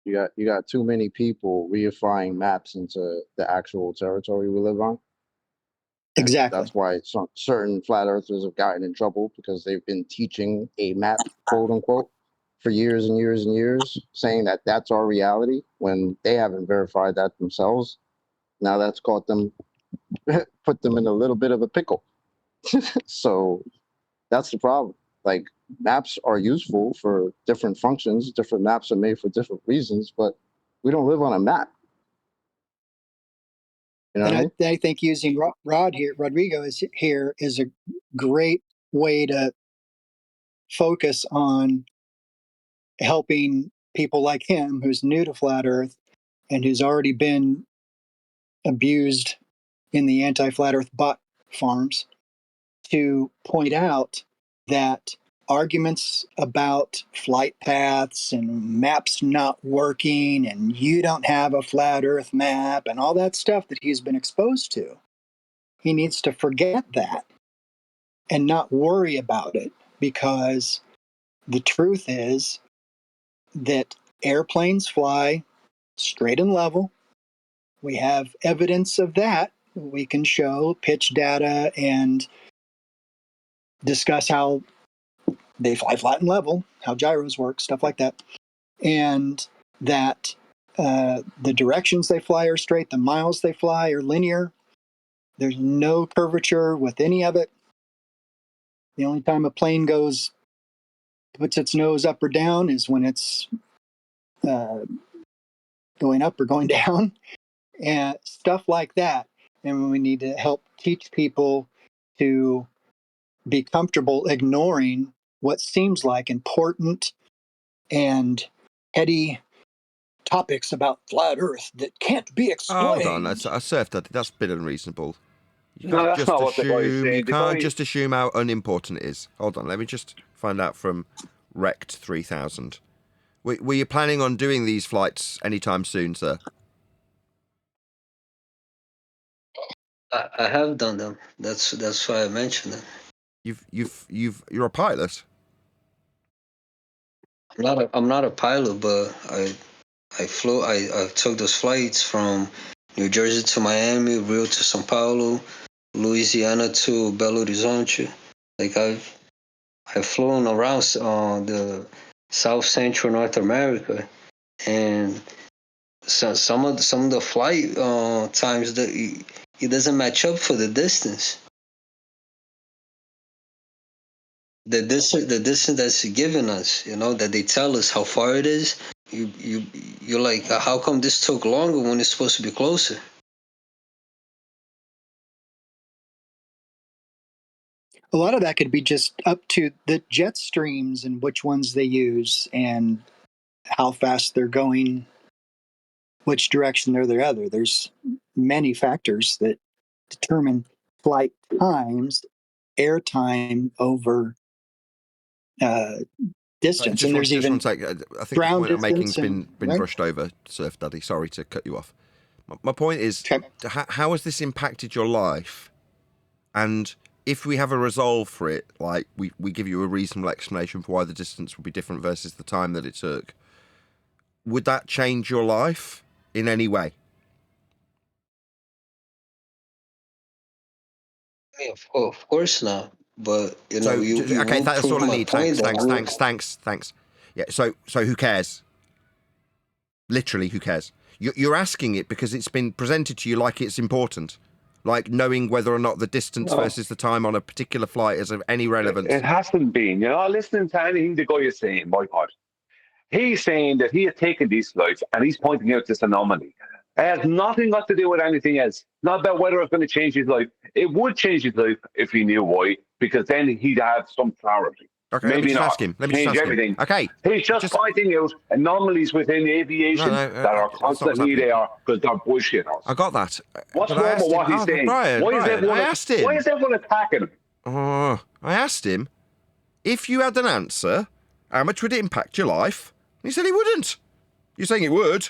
E: You got too many people reifying maps into the actual territory we live on. And
D: exactly.
E: that's why certain flat earthers have gotten in trouble, because they've been teaching a map, quote unquote, for years and years and years, saying that that's our reality when they haven't verified that themselves. Now that's caught them, put them in a little bit of a pickle. So that's the problem. Like, maps are useful for different functions. Different maps are made for different reasons, but we don't live on a map. You know what I mean?
D: I think using Rodrigo is a great way to focus on helping people like him, who's new to flat Earth and who's already been abused in the anti-flat Earth bot farms, to point out that arguments about flight paths and maps not working and you don't have a flat Earth map and all that stuff that he's been exposed to, he needs to forget that and not worry about it, because the truth is that airplanes fly straight and level. We have evidence of that. We can show pitch data and discuss how they fly flat and level, how gyros work, stuff like that. And that the directions they fly are straight, the miles they fly are linear. There's no curvature with any of it. The only time a plane puts its nose up or down is when it's going up or going down, and stuff like that. And we need to help teach people to be comfortable ignoring what seems like important and heady topics about flat Earth that can't be explained.
A: Hold on, I surfed that. That's a bit unreasonable. You
G: No,
A: can't
G: that's
A: just
G: not what the guy is saying.
A: You can't just assume how unimportant it is. Hold on, let me just find out from Rect 3000. Were you planning on doing these flights anytime soon, sir?
C: I have done them. That's why I mentioned it.
A: You're a pilot.
C: I'm not a pilot, but I flew. I took those flights from New Jersey to Miami, Rio to São Paulo, Louisiana to Belo Horizonte. Like I've flown around the South Central North America, and some of the flight times that it doesn't match up for the distance. The distance that's given us, that they tell us how far it is. You're like, how come this took longer when it's supposed to be closer?
D: A lot of that could be just up to the jet streams and which ones they use and how fast they're going, which direction they're the other. There's many factors that determine flight times, air time over distance. And there's even
A: I think the
D: ground
A: point I'm making has
D: distance
A: been
D: right?
A: brushed over, Surf Daddy. Sorry to cut you off. My point is,
D: Okay.
A: how has this impacted your life? And if we have a resolve for it, like we give you a reasonable explanation for why the distance would be different versus the time that it took, would that change your life in any way?
C: Of course not. But you know, you
A: okay,
C: will
A: that's
C: prove
A: all I
C: my
A: need.
C: point.
A: Thanks. Yeah. So who cares? Literally, who cares? You're asking it because it's been presented to you like it's important, like knowing whether or not the distance versus the time on a particular flight is of any relevance.
G: It hasn't been. You're not listening to anything the guy is saying, my God. He's saying that he has taken these flights and he's pointing out this anomaly. It has nothing got to do with anything else. Not about whether it's going to change his life. It would change his life if he knew why, because then he'd have some clarity.
A: Okay,
G: Maybe
A: let me just
G: not
A: ask him.
G: change everything.
A: Okay.
G: He's just pointing out anomalies within aviation that are constantly there because they're bullshitters.
A: I got that.
G: What's wrong with what he's saying?
A: Brian, I asked him.
G: Why is everyone attacking him?
A: I asked him, if you had an answer, how much would it impact your life? He said he wouldn't. You're saying it would?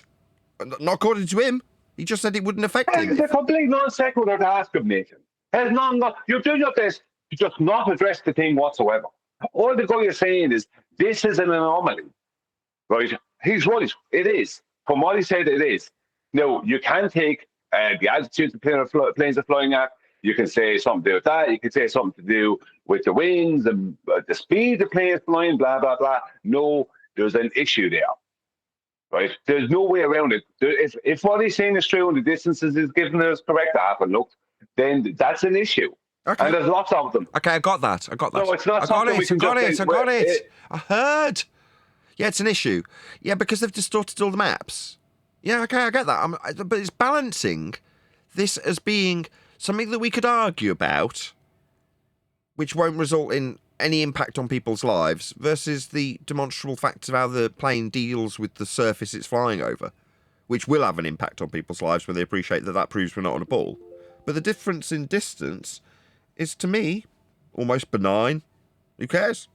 A: Not according to him. He just said it wouldn't affect him.
G: It's a complete non sequitur to ask him, Nathan. You're doing your best to just not address the thing whatsoever. All the guy is saying is, this is an anomaly, right? He's right. It is. From what he said, it is. Now, you can take the altitude the planes are flying at. You can say something to do with that. You can say something to do with the winds and the speed the plane is flying, blah, blah, blah. No, there's an issue there, right? There's no way around it. If what he's saying is true and the distances is given us correct to happen, look, then that's an issue. Okay. And there's lots of them.
A: Okay, I got that.
G: So it's not something we can
A: I got it. I heard. Yeah, it's an issue. Yeah, because they've distorted all the maps. Yeah, okay, I get that. But it's balancing this as being something that we could argue about, which won't result in any impact on people's lives, versus the demonstrable facts of how the plane deals with the surface it's flying over, which will have an impact on people's lives when they appreciate that proves we're not on a ball. But the difference in distance is, to me, almost benign. Who cares?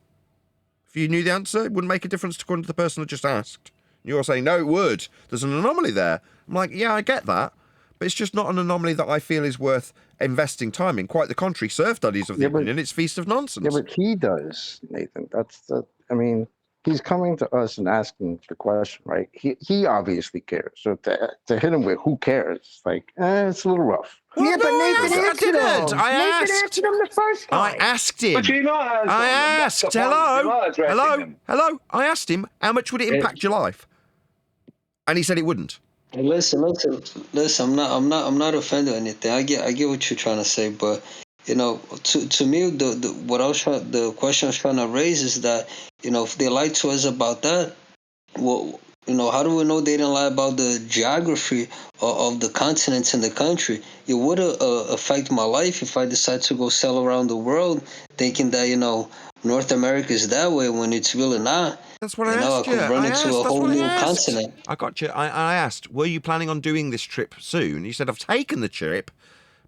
A: If you knew the answer, it wouldn't make a difference according to the person that just asked. You're saying, no, it would. There's an anomaly there. I'm like, yeah, I get that. But it's just not an anomaly that I feel is worth investing time in. Quite the contrary. Surf Daddy's of the opinion it's feast of nonsense.
E: Yeah, but he does, Nathan. He's coming to us and asking the question, right? He obviously cares. So to hit him with who cares, it's a little rough.
B: Well, yeah, but Nathan answered him.
A: Nathan
B: answered him the first time.
A: I asked him.
G: But you know,
A: I asked. Hello. I asked him, how much would it impact your life? And he said it wouldn't.
C: Listen. I'm not offended or anything. I get what you're trying to say, but you know, to me, the question I was trying to raise is that, you know, if they lied to us about that, well, you know, how do we know they didn't lie about the geography of the continents in the country? It would affect my life if I decide to go sail around the world thinking that, you know, North America is that way when it's really not.
A: That's what I asked you.
C: I could run into a whole new continent.
A: I got you. I asked, were you planning on doing this trip soon? You said, I've taken the trip.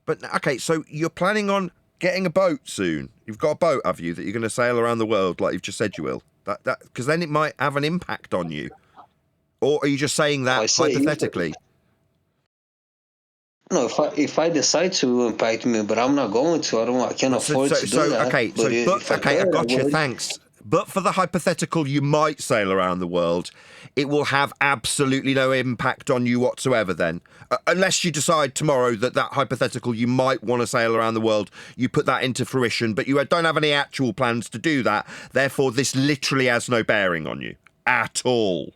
A: But, okay, so you're planning on getting a boat soon. You've got a boat, have you, that you're going to sail around the world like you've just said you will? Because then it might have an impact on you. Or are you just saying that hypothetically?
C: No, if I decide to impact me, but I'm not going to. I can't afford to do that.
A: Okay, I got you. Thanks. But for the hypothetical, you might sail around the world. It will have absolutely no impact on you whatsoever. Then, unless you decide tomorrow that hypothetical, you might want to sail around the world. You put that into fruition, but you don't have any actual plans to do that. Therefore, this literally has no bearing on you at all.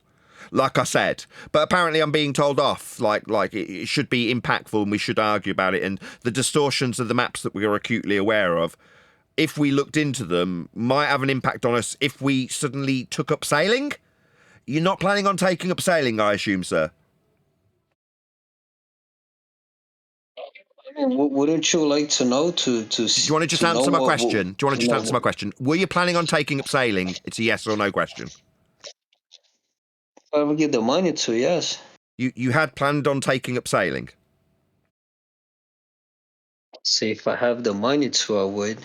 A: Like I said, but apparently I'm being told off, like it should be impactful and we should argue about it, and the distortions of the maps that we are acutely aware of, if we looked into them, might have an impact on us if we suddenly took up sailing. You're not planning on taking up sailing, I assume, sir?
C: Wouldn't you like to know to
A: Do you want to just answer my question? Do you want to just answer my question? Were you planning on taking up sailing? It's a yes or no question.
C: If I ever get the money to, yes.
A: You had planned on taking up sailing?
C: See, if I have the money to, I would.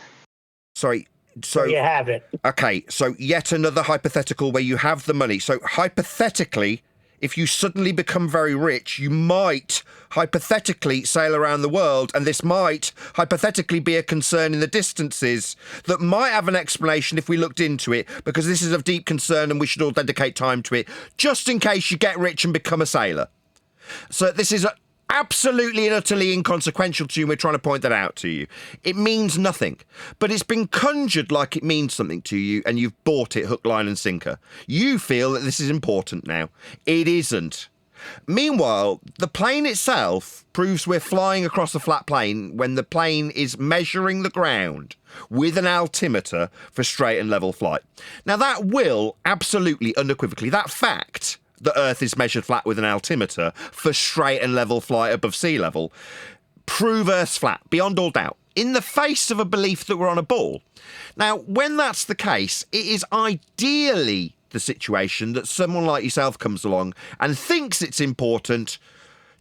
A: Sorry.
B: So you have it.
A: Okay, so yet another hypothetical where you have the money. So hypothetically, if you suddenly become very rich, you might hypothetically sail around the world, and this might hypothetically be a concern in the distances that might have an explanation if we looked into it, because this is of deep concern and we should all dedicate time to it, just in case you get rich and become a sailor. So this is absolutely and utterly inconsequential to you. We're trying to point that out to you. It means nothing, but it's been conjured like it means something to you, and you've bought it hook, line and sinker. You feel that this is important now. It isn't. Meanwhile, the plane itself proves we're flying across a flat plane when the plane is measuring the ground with an altimeter for straight and level flight. Now that will absolutely, unequivocally, that fact the Earth is measured flat with an altimeter for straight and level flight above sea level, prove Earth's flat, beyond all doubt, in the face of a belief that we're on a ball. Now, when that's the case, it is ideally the situation that someone like yourself comes along and thinks it's important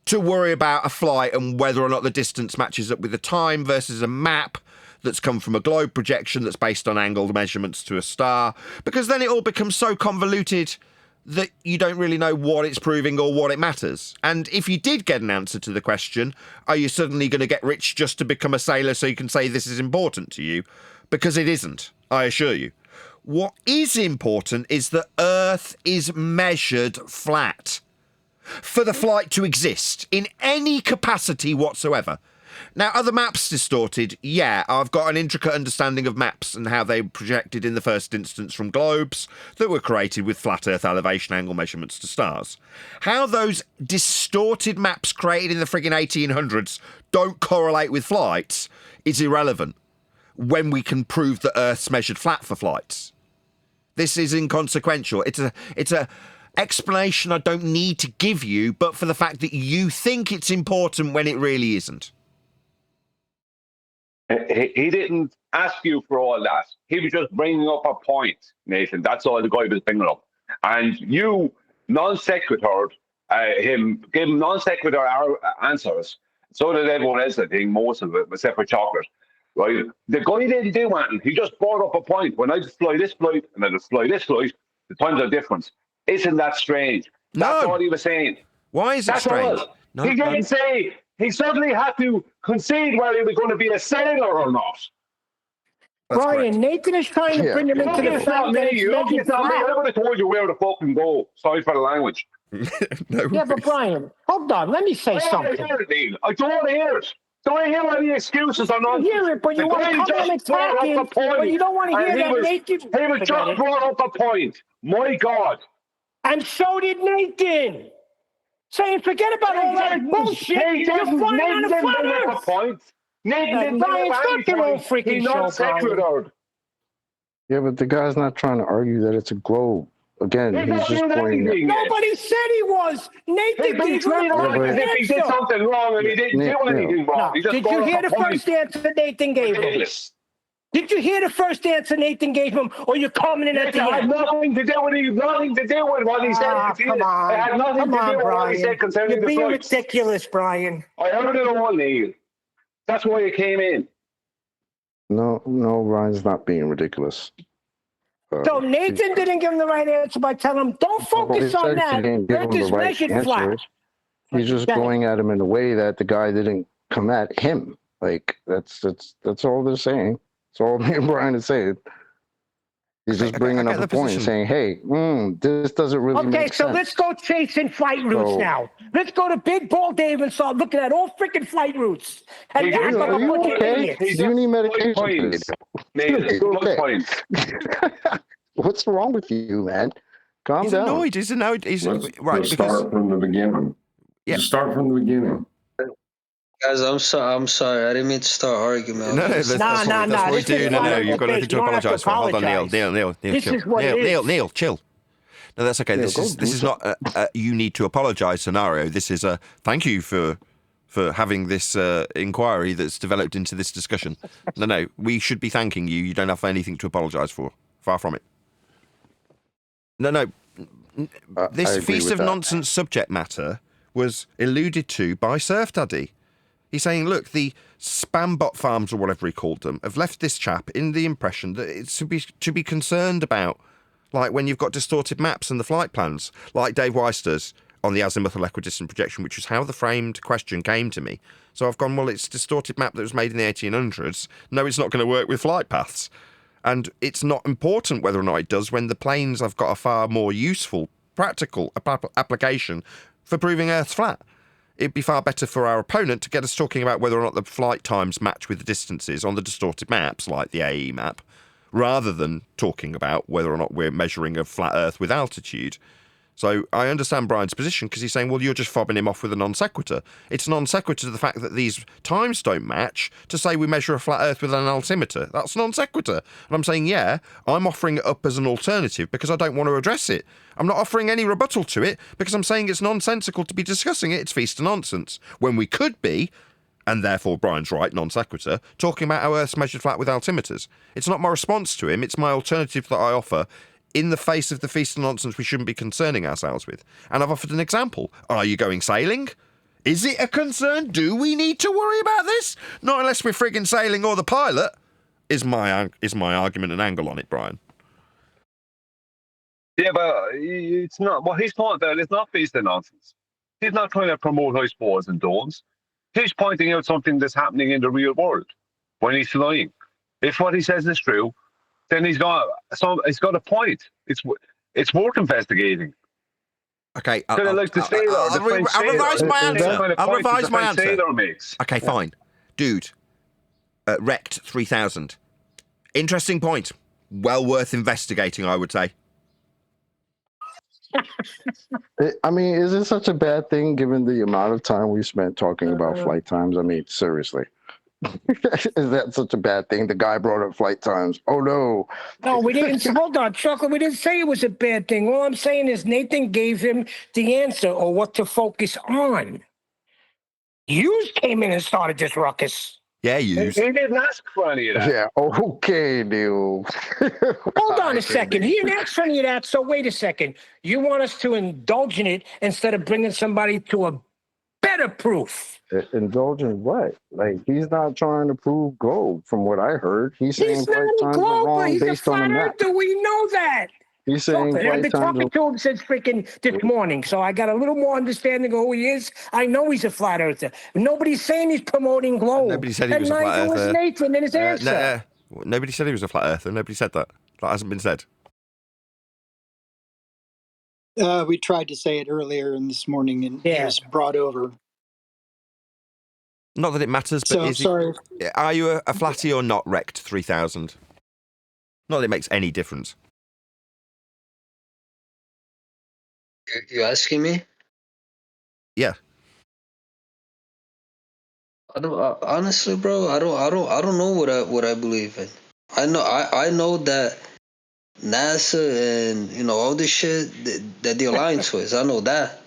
A: to worry about a flight and whether or not the distance matches up with the time versus a map that's come from a globe projection that's based on angled measurements to a star, because then it all becomes so convoluted that you don't really know what it's proving or what it matters. And if you did get an answer to the question, are you suddenly going to get rich just to become a sailor so you can say this is important to you? Because it isn't, I assure you. What is important is that Earth is measured flat for the flight to exist in any capacity whatsoever. Now, are the maps distorted? Yeah, I've got an intricate understanding of maps and how they projected in the first instance from globes that were created with flat Earth elevation angle measurements to stars. How those distorted maps created in the friggin' 1800s don't correlate with flights is irrelevant when we can prove that Earth's measured flat for flights. This is inconsequential. It's a explanation I don't need to give you, but for the fact that you think it's important when it really isn't.
G: He didn't ask you for all that. He was just bringing up a point, Nathan. That's all the guy was bringing up. And you non sequitur him, gave him non sequitur answers. So did everyone else, I think, most of it, except for Chocolate. Right? The guy didn't do anything. He just brought up a point. When I just fly this flight and I just fly this flight, the times are different. Isn't that strange? That's all he was saying.
A: Why is it strange?
G: No, he didn't say he suddenly had to concede whether he was going to be a sailor or not.
A: That's
B: Brian,
A: correct.
B: Nathan is trying to bring him into the fact that it's measured
G: I
B: flat.
G: would have told you where to fucking go. Sorry for the language.
A: No.
B: Yeah, but Brian, hold on. Let me say something.
G: I don't want to hear it. Don't want to hear any excuses or not.
B: You hear it, but you want to come and attack him, but you don't want to hear that Nathan.
G: He was just brought up a point. My God.
B: And so did Nathan. Saying, forget about all that bullshit. You're flying on a flat Earth.
G: Nathan,
B: Brian, stop your own freaking show, Brian.
E: Yeah, but the guy's not trying to argue that it's a globe. Again, he's just pointing out.
B: Nobody said he was. Nathan gave you
G: as if he did something wrong and he didn't do anything wrong.
B: No. Did you hear the first answer Nathan gave him? Did you hear the first answer Nathan gave him, or you're coming in at the end?
G: It had nothing to do with what he said.
B: Come on.
G: It had nothing to do with what he said concerning the flights.
B: You're being ridiculous, Brian.
G: I heard it all, Neil. That's why it came in.
E: No, Ryan's not being ridiculous.
B: So Nathan didn't give him the right answer by telling him, don't focus on that. Earth is measured flat.
E: He's just going at him in a way that the guy didn't come at him. Like, that's all they're saying. That's all me and Brian is saying. He's just bringing up a point and saying, hey, this doesn't really make sense.
B: Okay, so let's go chasing flight routes now. Let's go to Big Ball Dave and start looking at all freaking flight routes. And
E: are you okay? Do you need medication? What's wrong with you, man? Calm down.
A: Annoyed. He's annoyed.
H: Let's start from the beginning.
A: Yeah.
H: Start from the beginning.
C: Guys, I'm sorry. I didn't mean to start arguing.
A: No, that's what we do. No, you've got nothing to apologise for. Hold on, Neil, chill. Neil, chill. No, that's okay. This is not a you need to apologise scenario. This is a thank you for for having this inquiry that's developed into this discussion. No, we should be thanking you. You don't have anything to apologise for. Far from it. No. This Feast of Nonsense subject matter was alluded to by Surf Daddy. He's saying, look, the spam bot farms, or whatever he called them, have left this chap in the impression that it's to be concerned about, like when you've got distorted maps and the flight plans, like Dave Weiss does on the azimuthal equidistant projection, which was how the framed question came to me. So I've gone, well, it's a distorted map that was made in the 1800s. No, it's not going to work with flight paths. And it's not important whether or not it does when the planes have got a far more useful, practical application for proving Earth's flat. It'd be far better for our opponent to get us talking about whether or not the flight times match with the distances on the distorted maps, like the AE map, rather than talking about whether or not we're measuring a flat Earth with altitude. So I understand Brian's position because he's saying, well, you're just fobbing him off with a non sequitur. It's non sequitur to the fact that these times don't match to say we measure a flat Earth with an altimeter. That's non sequitur. And I'm saying, yeah, I'm offering it up as an alternative because I don't want to address it. I'm not offering any rebuttal to it because I'm saying it's nonsensical to be discussing it. It's feast of nonsense. When we could be, and therefore Brian's right, non sequitur, talking about how Earth's measured flat with altimeters. It's not my response to him. It's my alternative that I offer in the face of the feast of nonsense we shouldn't be concerning ourselves with. And I've offered an example. Are you going sailing? Is it a concern? Do we need to worry about this? Not unless we're frigging sailing or the pilot, is my argument and angle on it, Brian.
G: Yeah, but it's not. What he's talking about is not feast of nonsense. He's not trying to promote high sports and don'ts. He's pointing out something that's happening in the real world when he's flying. If what he says is true, then he's got a point. It's worth investigating.
A: Okay,
G: I'll
A: revise my answer. I'll revise my answer. Okay, fine. Dude, Rect 3000. Interesting point. Well worth investigating, I would say.
E: I mean, is it such a bad thing given the amount of time we spent talking about flight times? I mean, seriously. Is that such a bad thing? The guy brought up flight times. Oh, no.
B: No, we didn't. Hold on, Chocolate. We didn't say it was a bad thing. All I'm saying is Nathan gave him the answer or what to focus on. You came in and started this ruckus.
A: Yeah, you.
G: He didn't ask for any of that.
E: Yeah, okay, dude.
B: Hold on a second. He didn't ask for any of that, so wait a second. You want us to indulge in it instead of bringing somebody to a better proof.
E: Indulge in what? Like, he's not trying to prove gold, from what I heard. He's saying flight times are wrong
B: he's
E: based on the map.
B: We know that.
E: He's saying
B: I've been talking to him since freaking this morning, so I got a little more understanding of who he is. I know he's a flat earther. Nobody's saying he's promoting globe.
A: Nobody said he was a flat earther.
B: Was Nathan in his answer.
A: Nobody said he was a flat earther. Nobody said that. That hasn't been said.
D: We tried to say it earlier in this morning, and it was brought over.
A: Not that it matters, but are you a flatty or not, Rect 3000? Not that it makes any difference.
C: You asking me?
A: Yeah.
C: I don't honestly, bro. I don't know what I believe in. I know that NASA and all this shit that the alliance was. I know that.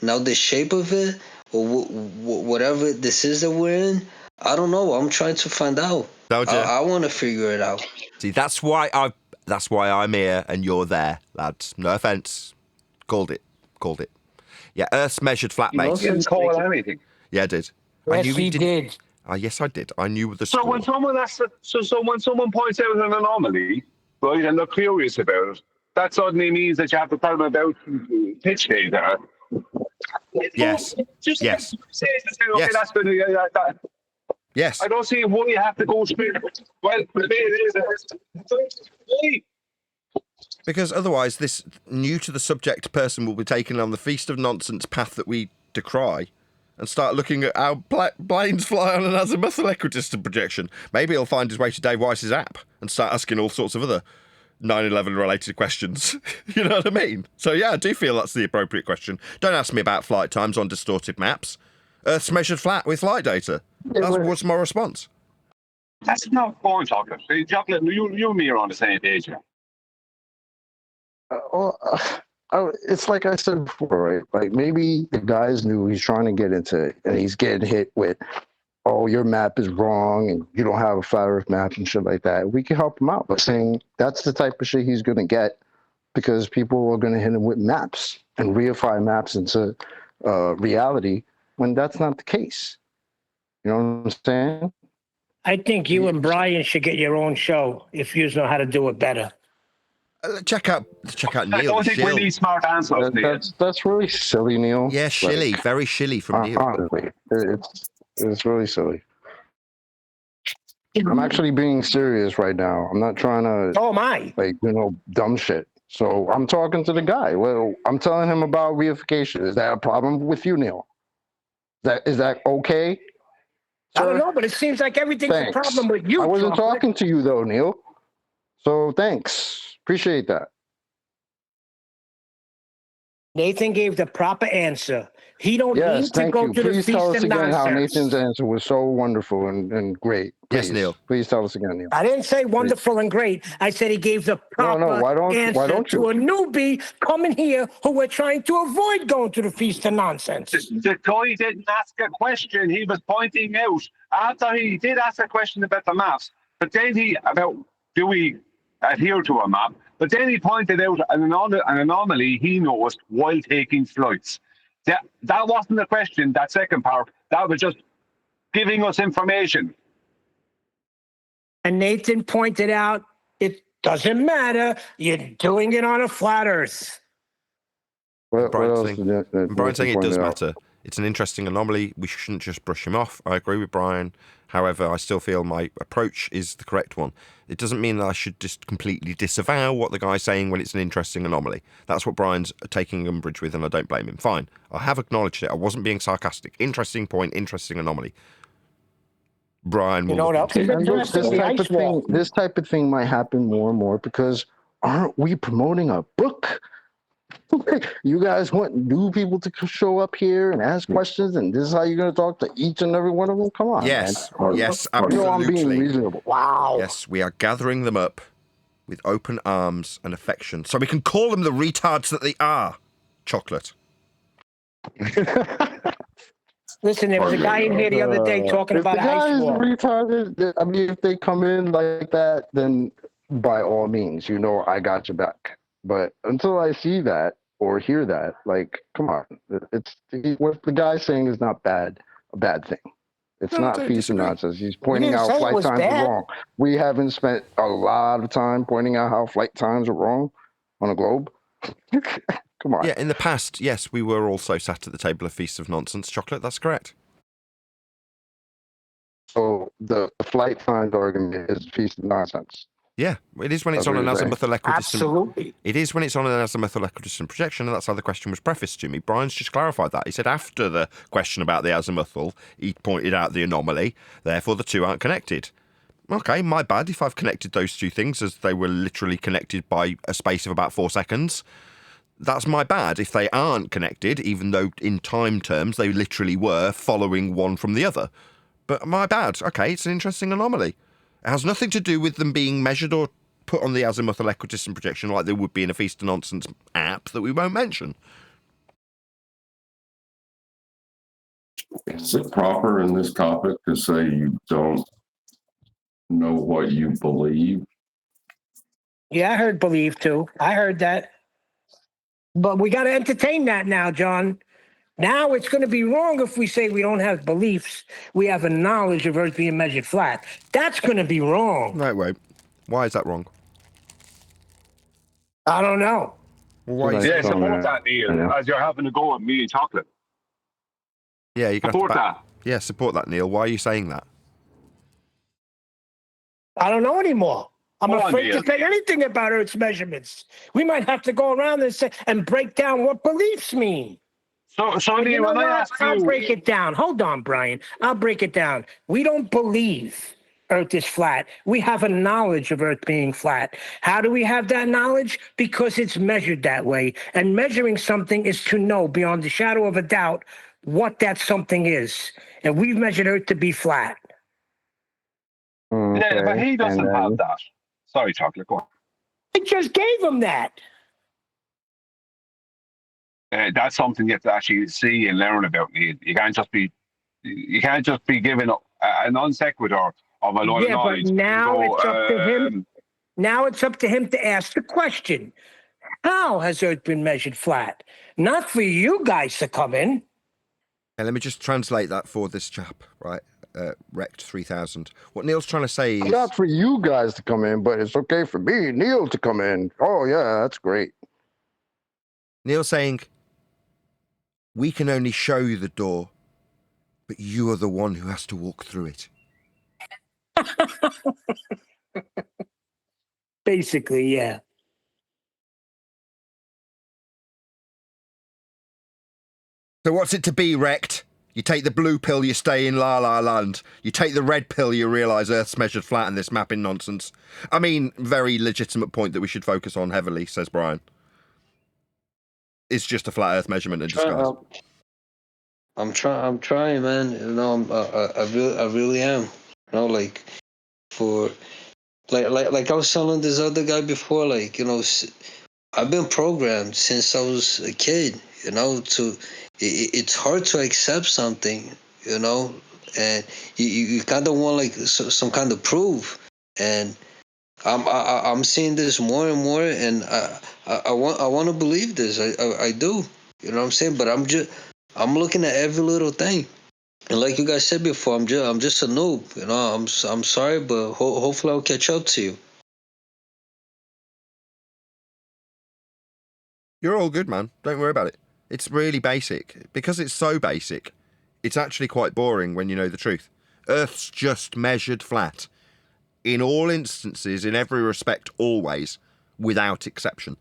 C: Now the shape of it or whatever this is that we're in, I don't know. I'm trying to find out. I want to figure it out.
A: See, that's why I'm here and you're there, lads. No offense. Called it. Yeah, Earth's measured flat base.
G: You didn't call anything.
A: Yeah, I did.
B: Yes, he did.
A: Yes, I did. I knew the
G: score. So when someone points out an anomaly, right, and they're curious about it, that suddenly means that you have to tell them about pitch data.
A: Yes. Yes. Yes.
G: I don't see why you have to go straight. Well, it is.
A: Because otherwise, this new to the subject person will be taken on the feast of nonsense path that we decry and start looking at how planes fly on an azimuthal equidistant projection. Maybe he'll find his way to Dave Weiss's app and start asking all sorts of other 9/11 related questions. You know what I mean? So yeah, I do feel that's the appropriate question. Don't ask me about flight times on distorted maps. Earth's measured flat with flight data. What's my response?
G: That's not fine, Chocolate. You and me are on the same page here.
E: it's like I said before, right? Like maybe the guys knew he's trying to get into it, and he's getting hit with, "Oh, your map is wrong, and you don't have a flat Earth map and shit like that." We can help him out by saying that's the type of shit he's gonna get because people are gonna hit him with maps and reify maps into reality when that's not the case. You know what I'm saying?
B: I think you and Brian should get your own show if you know how to do it better.
A: Check out
G: I
A: Neil.
G: don't think we
A: Shill.
G: need smart answers, Neil.
E: That's really silly, Neil.
A: Yeah, shilly,
E: Like,
A: very shilly from Neil.
E: honestly, it's really silly. I'm actually being serious right now. I'm not trying to
B: Oh my!
E: dumb shit. So I'm talking to the guy. Well, I'm telling him about reification. Is that a problem with you, Neil? Is that okay?
B: I don't
E: Sir?
B: know, but it seems like everything's
E: Thanks.
B: a problem with you.
E: I wasn't
B: Chocolate.
E: talking to you though, Neil. So thanks. Appreciate that.
B: Nathan gave the proper answer. He don't
E: Yes,
B: need to
E: thank
B: go
E: you.
B: to the
E: Please tell
B: feast
E: us
B: of
E: again how
B: nonsense.
E: Nathan's answer was so wonderful and great.
A: Yes,
E: Please.
A: Neil.
E: Please tell us again, Neil.
B: I didn't say wonderful and great. I said he gave the proper
E: Why don't
B: answer
E: you?
B: to a newbie coming here who we're trying to avoid going to the feast of nonsense.
G: The guy didn't ask a question. He was pointing out after he did ask a question about the maps, but then do we adhere to a map? But then he pointed out an anomaly he noticed while taking flights. That wasn't the question. That second part, that was just giving us information.
B: And Nathan pointed out it doesn't matter. You're doing it on a flat Earth.
E: What else?
A: Brian's saying it does matter. It's an interesting anomaly. We shouldn't just brush him off. I agree with Brian. However, I still feel my approach is the correct one. It doesn't mean that I should just completely disavow what the guy's saying when it's an interesting anomaly. That's what Brian's taking umbrage with, and I don't blame him. Fine. I have acknowledged it. I wasn't being sarcastic. Interesting point, interesting anomaly. Brian will look into it.
E: This type of thing might happen more and more because aren't we promoting a book? You guys want new people to show up here and ask questions, and this is how you're going to talk to each and every one of them? Come on,
A: yes,
E: man.
A: Yes,
E: absolutely.
A: absolutely.
E: I'm being reasonable.
B: Wow.
A: Yes, we are gathering them up with open arms and affection, so we can call them the retards that they are. Chocolate.
B: Listen, there was a guy in here the other day talking about
E: if the guy
B: ice
E: is
B: wall.
E: retarded, I mean, if they come in like that, then by all means, I got your back. But until I see that or hear that, like, come on, what the guy's saying is not a bad thing. It's not feast of nonsense. He's pointing out flight times are wrong. We haven't spent a lot of time pointing out how flight times are wrong on a globe. Come on.
A: Yeah, in the past, yes, we were also sat at the table of Feasts of Nonsense, Chocolate. That's correct.
E: So the flight times argument is feast of nonsense.
A: Yeah, it is when it's on an azimuthal equidistant.
B: Absolutely.
A: It is when it's on an azimuthal equidistant projection, and that's how the question was prefaced to me. Brian's just clarified that. He said after the question about the azimuthal, he pointed out the anomaly, therefore the two aren't connected. Okay, my bad if I've connected those two things as they were literally connected by a space of about 4 seconds. That's my bad if they aren't connected, even though in time terms they literally were following one from the other. But my bad. Okay, it's an interesting anomaly. It has nothing to do with them being measured or put on the azimuthal equidistant projection like they would be in a Feast of Nonsense app that we won't mention.
H: Is it proper in this topic to say you don't know what you believe?
B: Yeah, I heard believe too. I heard that. But we got to entertain that now, John. Now it's going to be wrong if we say we don't have beliefs. We have a knowledge of Earth being measured flat. That's going to be wrong.
A: No, it won't. Why is that wrong?
B: I don't know.
A: Well, why is it?
G: Support that, Neil, as you're having a go at me and Chocolate.
A: Yeah, you can
G: support that.
A: Yeah, support that, Neil. Why are you saying that?
B: I don't know anymore. I'm
G: Come on,
B: afraid
G: Neil.
B: to say anything about Earth's measurements. We might have to go around and break down what beliefs mean.
G: So Neil, when I ask you...
B: I'll break it down. Hold on, Brian. I'll break it down. We don't believe Earth is flat. We have a knowledge of Earth being flat. How do we have that knowledge? Because it's measured that way. And measuring something is to know beyond the shadow of a doubt what that something is. And we've measured Earth to be flat.
G: Yeah, but he doesn't have that. Sorry, Chocolate, go on.
B: I just gave him that.
G: That's something you have to actually see and learn about. You can't just be given a non sequitur of a lot of
B: Yeah, but
G: knowledge and
B: now
G: go.
B: it's up to him. Now it's up to him to ask the question: how has Earth been measured flat? Not for you guys to come in.
A: And let me just translate that for this chap, right? Rect 3000. What Neil's trying to say is...
E: Not for you guys to come in, but it's okay for me, Neil, to come in. Oh, yeah, that's great.
A: Neil's saying, we can only show you the door, but you are the one who has to walk through it.
B: Basically, yeah.
A: So what's it to be, Rect? You take the blue pill, you stay in La La Land. You take the red pill, you realise Earth's measured flat and this mapping nonsense. I mean, very legitimate point that we should focus on heavily, says Brian. It's just a flat Earth measurement in disguise.
C: I'm trying, man. You know, I really am. You know, like like I was telling this other guy before, like, you know, I've been programmed since I was a kid. You know, it's hard to accept something. You know, and you kind of want like some kind of proof, and I'm seeing this more and more, and I want to believe this. I do. You know what I'm saying? But I'm looking at every little thing. And like you guys said before, I'm just a noob. You know, I'm sorry, but hopefully I'll catch up to you.
A: You're all good, man. Don't worry about it. It's really basic. Because it's so basic, it's actually quite boring when you know the truth. Earth's just measured flat. In all instances, in every respect, always, without exception.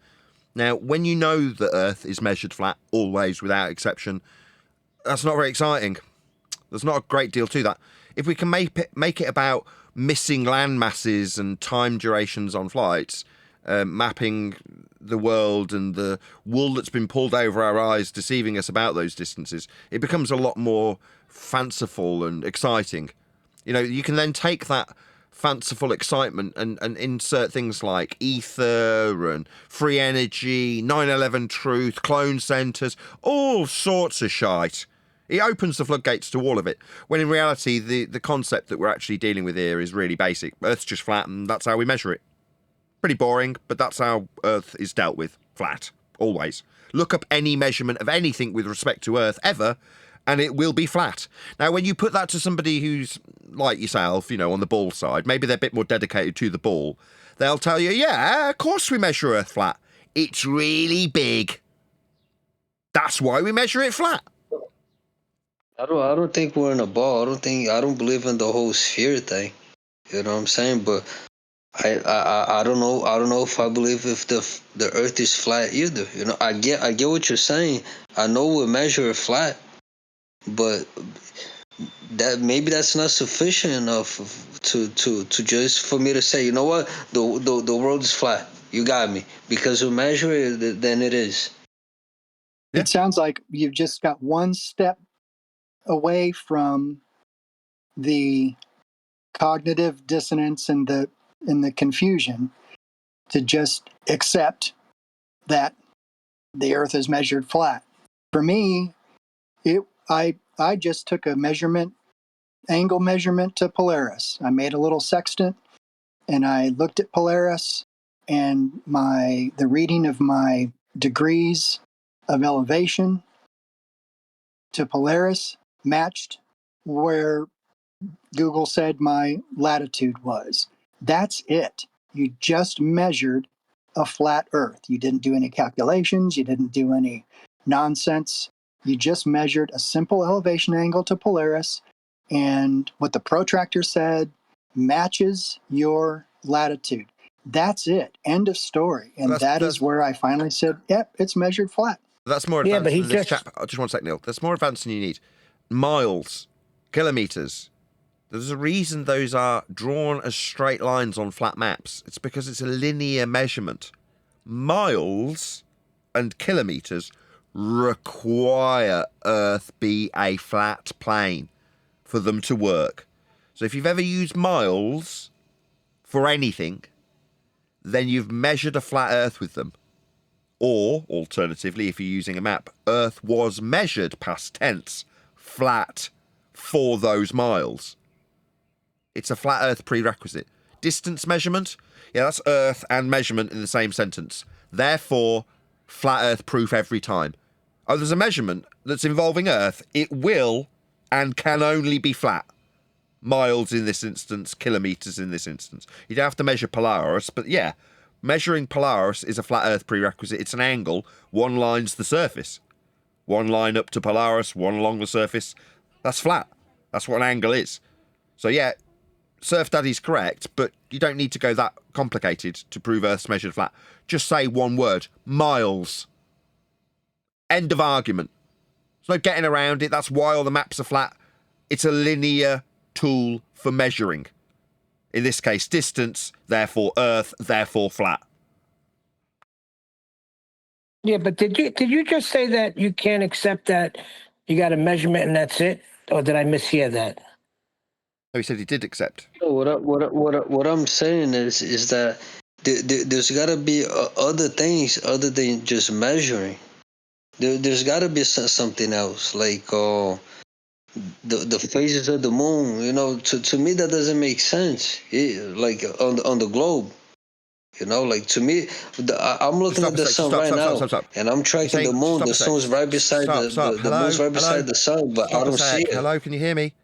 A: Now, when you know that Earth is measured flat, always, without exception, that's not very exciting. There's not a great deal to that. If we can make it about missing land masses and time durations on flights, mapping the world and the wool that's been pulled over our eyes, deceiving us about those distances, it becomes a lot more fanciful and exciting. You know, you can then take that fanciful excitement and insert things like ether and free energy, 9/11 truth, clone centres, all sorts of shite. It opens the floodgates to all of it, when in reality the concept that we're actually dealing with here is really basic. Earth's just flat and that's how we measure it. Pretty boring, but that's how Earth is dealt with. Flat. Always. Look up any measurement of anything with respect to Earth ever, and it will be flat. Now, when you put that to somebody who's like yourself, you know, on the ball side, maybe they're a bit more dedicated to the ball, they'll tell you, yeah, of course we measure Earth flat. It's really big. That's why we measure it flat.
C: I don't think we're in a ball. I don't believe in the whole sphere thing. You know what I'm saying? But I don't know. I don't know if I believe if the Earth is flat either. You know, I get what you're saying. I know we measure it flat, but that's not sufficient enough to just for me to say, you know what, the world is flat. You got me, because we measure it, then it is.
A: Yeah.
D: It sounds like you've just got one step away from the cognitive dissonance and the confusion to just accept that the Earth is measured flat. For me, I just took a angle measurement to Polaris. I made a little sextant and I looked at Polaris, and the reading of my degrees of elevation to Polaris matched where Google said my latitude was. That's it. You just measured a flat Earth. You didn't do any calculations. You didn't do any nonsense. You just measured a simple elevation angle to Polaris, and what the protractor said matches your latitude. That's it. End of story. And that is where I finally said, yep, it's measured flat.
A: That's more advanced than this chap. Just one sec, Neil. That's more advanced than you need. Miles, kilometres. There's a reason those are drawn as straight lines on flat maps. It's because it's a linear measurement. Miles and kilometres require Earth be a flat plane for them to work. So if you've ever used miles for anything, then you've measured a flat Earth with them. Or, alternatively, if you're using a map, Earth was measured, past tense, flat for those miles. It's a flat Earth prerequisite. Distance measurement, yeah, that's Earth and measurement in the same sentence. Therefore, flat Earth proof every time. Oh, there's a measurement that's involving Earth. It will and can only be flat. Miles in this instance, kilometres in this instance. You don't have to measure Polaris, but yeah, measuring Polaris is a flat Earth prerequisite. It's an angle. One line's the surface. One line up to Polaris, one along the surface. That's flat. That's what an angle is. So yeah, Surf Daddy's correct, but you don't need to go that complicated to prove Earth's measured flat. Just say one word. Miles. End of argument. There's no getting around it. That's why all the maps are flat. It's a linear tool for measuring. In this case, distance, therefore Earth, therefore flat.
B: Yeah, but did you just say that you can't accept that you got a measurement and that's it? Or did I mishear that?
A: No, he said he did accept.
C: What I'm saying is that there's got to be other things other than just measuring. There's got to be something else, like the phases of the moon. You know, to me that doesn't make sense. Like on the globe. You know, like to me, I'm looking at the sun right now, and I'm tracking the moon. The sun's right beside the moon's right beside the sun, but I don't see it.
A: Hello, can you hear me?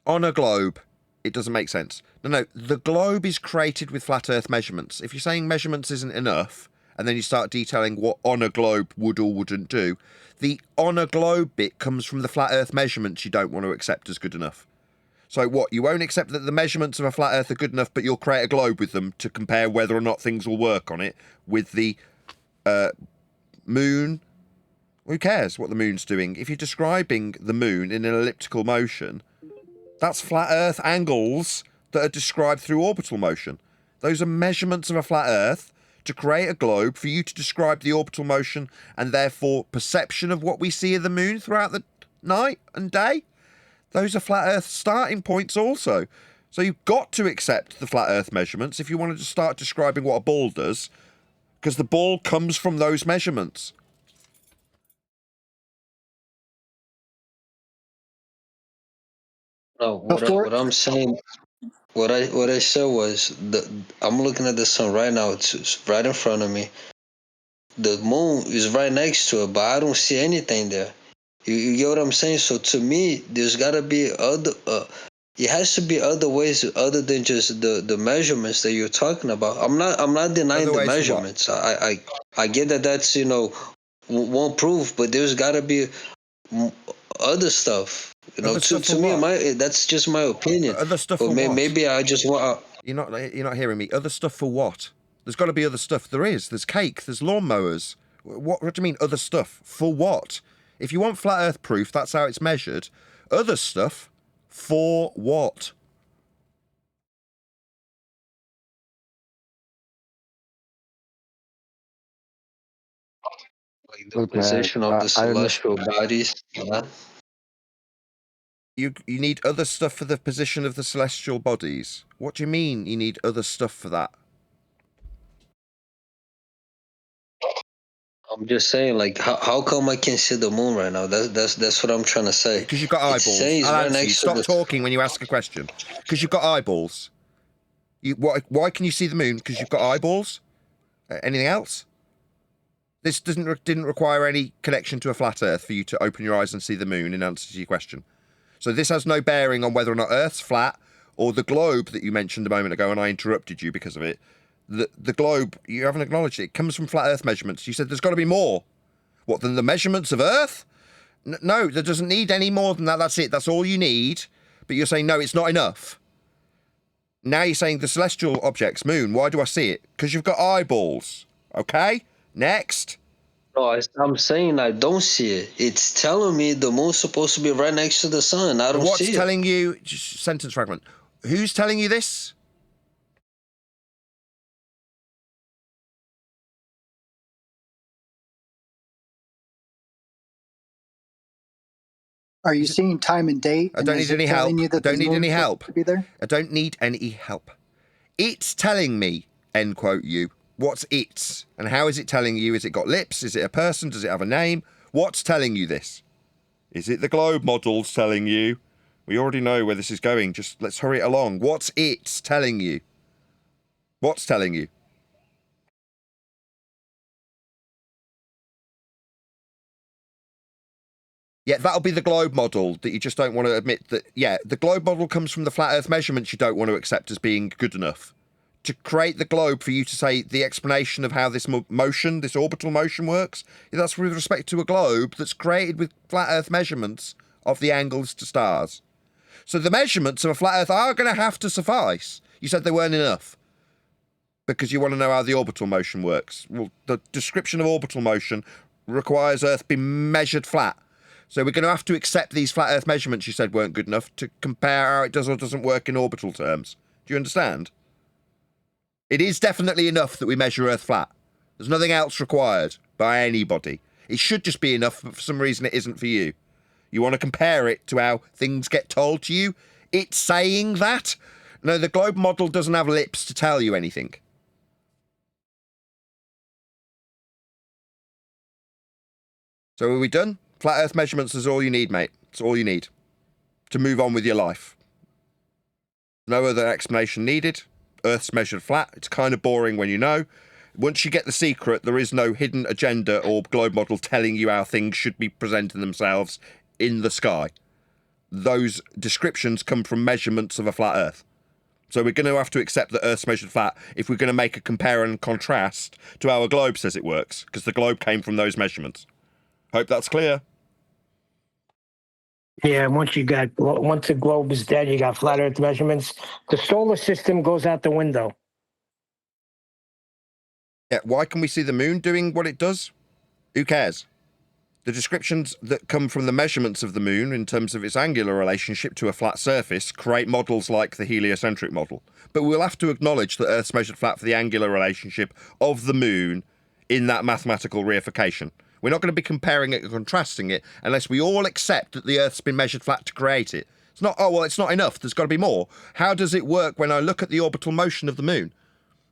A: On a globe, it doesn't make sense. No, the globe is created with flat Earth measurements. If you're saying measurements isn't enough, and then you start detailing what on a globe would or wouldn't do, the on a globe bit comes from the flat Earth measurements you don't want to accept as good enough. So what, you won't accept that the measurements of a flat Earth are good enough, but you'll create a globe with them to compare whether or not things will work on it with the moon? Who cares what the moon's doing? If you're describing the moon in an elliptical motion, that's flat Earth angles that are described through orbital motion. Those are measurements of a flat Earth to create a globe for you to describe the orbital motion and therefore perception of what we see of the moon throughout the night and day. Those are flat Earth starting points also. So you've got to accept the flat Earth measurements if you wanted to start describing what a ball does, because the ball comes from those measurements.
C: No, what I'm saying, what I said was I'm looking at the sun right now. It's right in front of me. The moon is right next to it, but I don't see anything there. You get what I'm saying? So to me, there's got to be other. It has to be other ways other than just the measurements that you're talking about. I'm not denying the measurements. I get that that's one proof, but there's got to be other stuff. You know, to me, that's just my opinion.
A: Other stuff
C: but
A: for what?
C: Maybe I just want.
A: You're not hearing me. Other stuff for what? There's got to be other stuff. There is. There's cake. There's lawnmowers. What do you mean other stuff? For what? If you want flat Earth proof, that's how it's measured. Other stuff for what?
C: Like the position of the celestial bodies.
A: You need other stuff for the position of the celestial bodies. What do you mean you need other stuff for that?
C: I'm just saying, like, how come I can't see the moon right now? That's what I'm trying to say.
A: Because you've got eyeballs. I'll answer you. Stop talking when you ask a question. Because you've got eyeballs. Why can you see the moon? Because you've got eyeballs? Anything else? This didn't require any connection to a flat Earth for you to open your eyes and see the moon in answer to your question. So this has no bearing on whether or not Earth's flat or the globe that you mentioned a moment ago, and I interrupted you because of it. The globe, you haven't acknowledged it. It comes from flat Earth measurements. You said there's got to be more. What, than the measurements of Earth? No, there doesn't need any more than that. That's it. That's all you need. But you're saying, no, it's not enough. Now you're saying the celestial objects, moon, why do I see it? Because you've got eyeballs. Okay? Next.
C: No, I'm saying I don't see it. It's telling me the moon's supposed to be right next to the sun. I don't see it.
A: What's telling you? Just sentence fragment. Who's telling you this?
D: Are you seeing time and date?
A: I don't need any help. I don't need any help. I don't need any help. It's telling me, end quote you, What's it? And how is it telling you? Is it got lips? Is it a person? Does it have a name? What's telling you this? Is it the globe models telling you? We already know where this is going. Just let's hurry it along. What's it telling you? What's telling you? Yeah, that'll be the globe model that you just don't want to admit that. Yeah, the globe model comes from the flat Earth measurements you don't want to accept as being good enough. To create the globe for you to say the explanation of how this motion, this orbital motion works, that's with respect to a globe that's created with flat Earth measurements of the angles to stars. So the measurements of a flat Earth are going to have to suffice. You said they weren't enough because you want to know how the orbital motion works. Well, the description of orbital motion requires Earth be measured flat. So we're going to have to accept these flat Earth measurements you said weren't good enough to compare how it does or doesn't work in orbital terms. Do you understand? It is definitely enough that we measure Earth flat. There's nothing else required by anybody. It should just be enough, but for some reason it isn't for you. You want to compare it to how things get told to you? It's saying that? No, the globe model doesn't have lips to tell you anything. So are we done? Flat Earth measurements is all you need, mate. It's all you need to move on with your life. No other explanation needed. Earth's measured flat. It's kind of boring when you know. Once you get the secret, there is no hidden agenda or globe model telling you how things should be presenting themselves in the sky. Those descriptions come from measurements of a flat Earth. So we're going to have to accept that Earth's measured flat if we're going to make a compare and contrast to how a globe says it works, because the globe came from those measurements. Hope that's clear.
B: Yeah, once the globe is dead, you got flat Earth measurements. The solar system goes out the window.
A: Yeah, why can we see the moon doing what it does? Who cares? The descriptions that come from the measurements of the moon in terms of its angular relationship to a flat surface create models like the heliocentric model. But we'll have to acknowledge that Earth's measured flat for the angular relationship of the moon in that mathematical reification. We're not going to be comparing it and contrasting it unless we all accept that the Earth's been measured flat to create it. It's not, oh, well, it's not enough. There's got to be more. How does it work when I look at the orbital motion of the moon?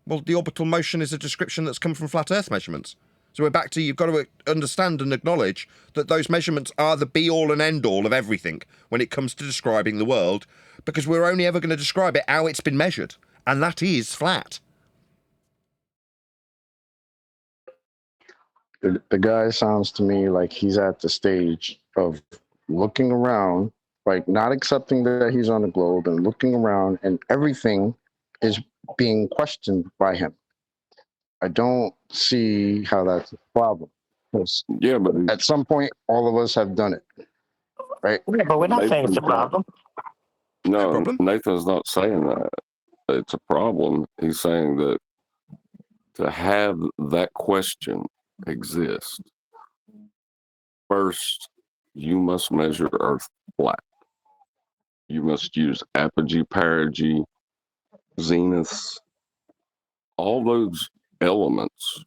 A: Well, the orbital motion is a description that's come from flat Earth measurements. So we're back to you've got to understand and acknowledge that those measurements are the be-all and end-all of everything when it comes to describing the world, because we're only ever going to describe it how it's been measured, and that is flat.
E: The guy sounds to me like he's at the stage of looking around, like not accepting that he's on the globe and looking around, and everything is being questioned by him. I don't see how that's a problem.
H: Yeah, but
E: At some point, all of us have done it, right?
B: Yeah, but we're not saying it's a problem.
H: no,
A: Problem?
H: Nathan's not saying that it's a problem. He's saying that to have that question exist, first, you must measure Earth flat. You must use apogee, perigee, zenith. All those elements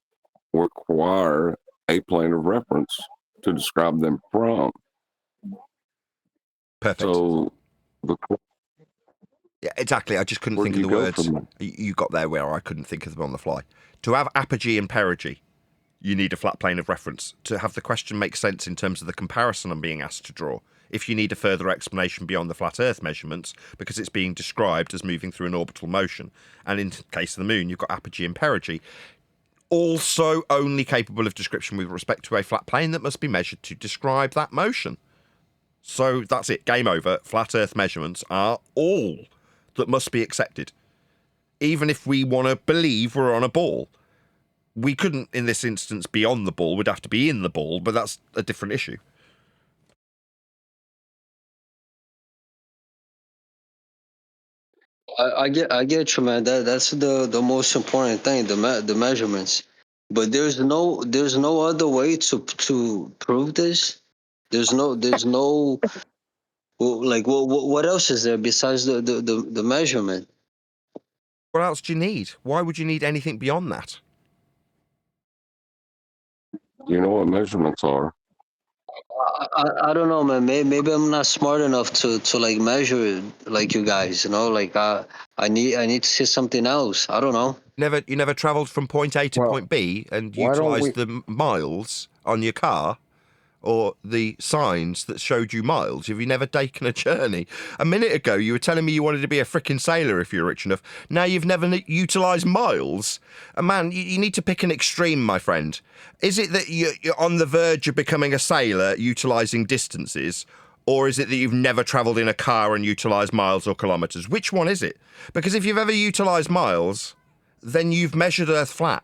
H: require a plane of reference to describe them from.
A: Perfect.
H: So,
A: Yeah, exactly. I just couldn't
H: where
A: think
H: do
A: of the
H: you go
A: words.
H: from there?
A: You got there where I couldn't think of them on the fly. To have apogee and perigee, you need a flat plane of reference. To have the question make sense in terms of the comparison I'm being asked to draw, if you need a further explanation beyond the flat Earth measurements, because it's being described as moving through an orbital motion. And in the case of the moon, you've got apogee and perigee. Also only capable of description with respect to a flat plane that must be measured to describe that motion. So that's it. Game over. Flat Earth measurements are all that must be accepted. Even if we want to believe we're on a ball. We couldn't, in this instance, be on the ball. We'd have to be in the ball, but that's a different issue.
C: I get you, man. That's the most important thing, the measurements. But there's no other way to prove this. There's no well, like what else is there besides the measurement?
A: What else do you need? Why would you need anything beyond that?
H: You know what measurements are?
C: I don't know, man. Maybe I'm not smart enough to like measure it like you guys. You know, like I need to see something else. I don't know.
A: You never travelled from point A to
E: Well,
A: point B and
E: why don't
A: utilised
E: we?
A: the miles on your car or the signs that showed you miles? Have you never taken a journey? A minute ago, you were telling me you wanted to be a frickin' sailor if you're rich enough. Now you've never utilised miles. Man, you need to pick an extreme, my friend. Is it that you're on the verge of becoming a sailor utilising distances? Or is it that you've never travelled in a car and utilised miles or kilometres? Which one is it? Because if you've ever utilised miles, then you've measured Earth flat.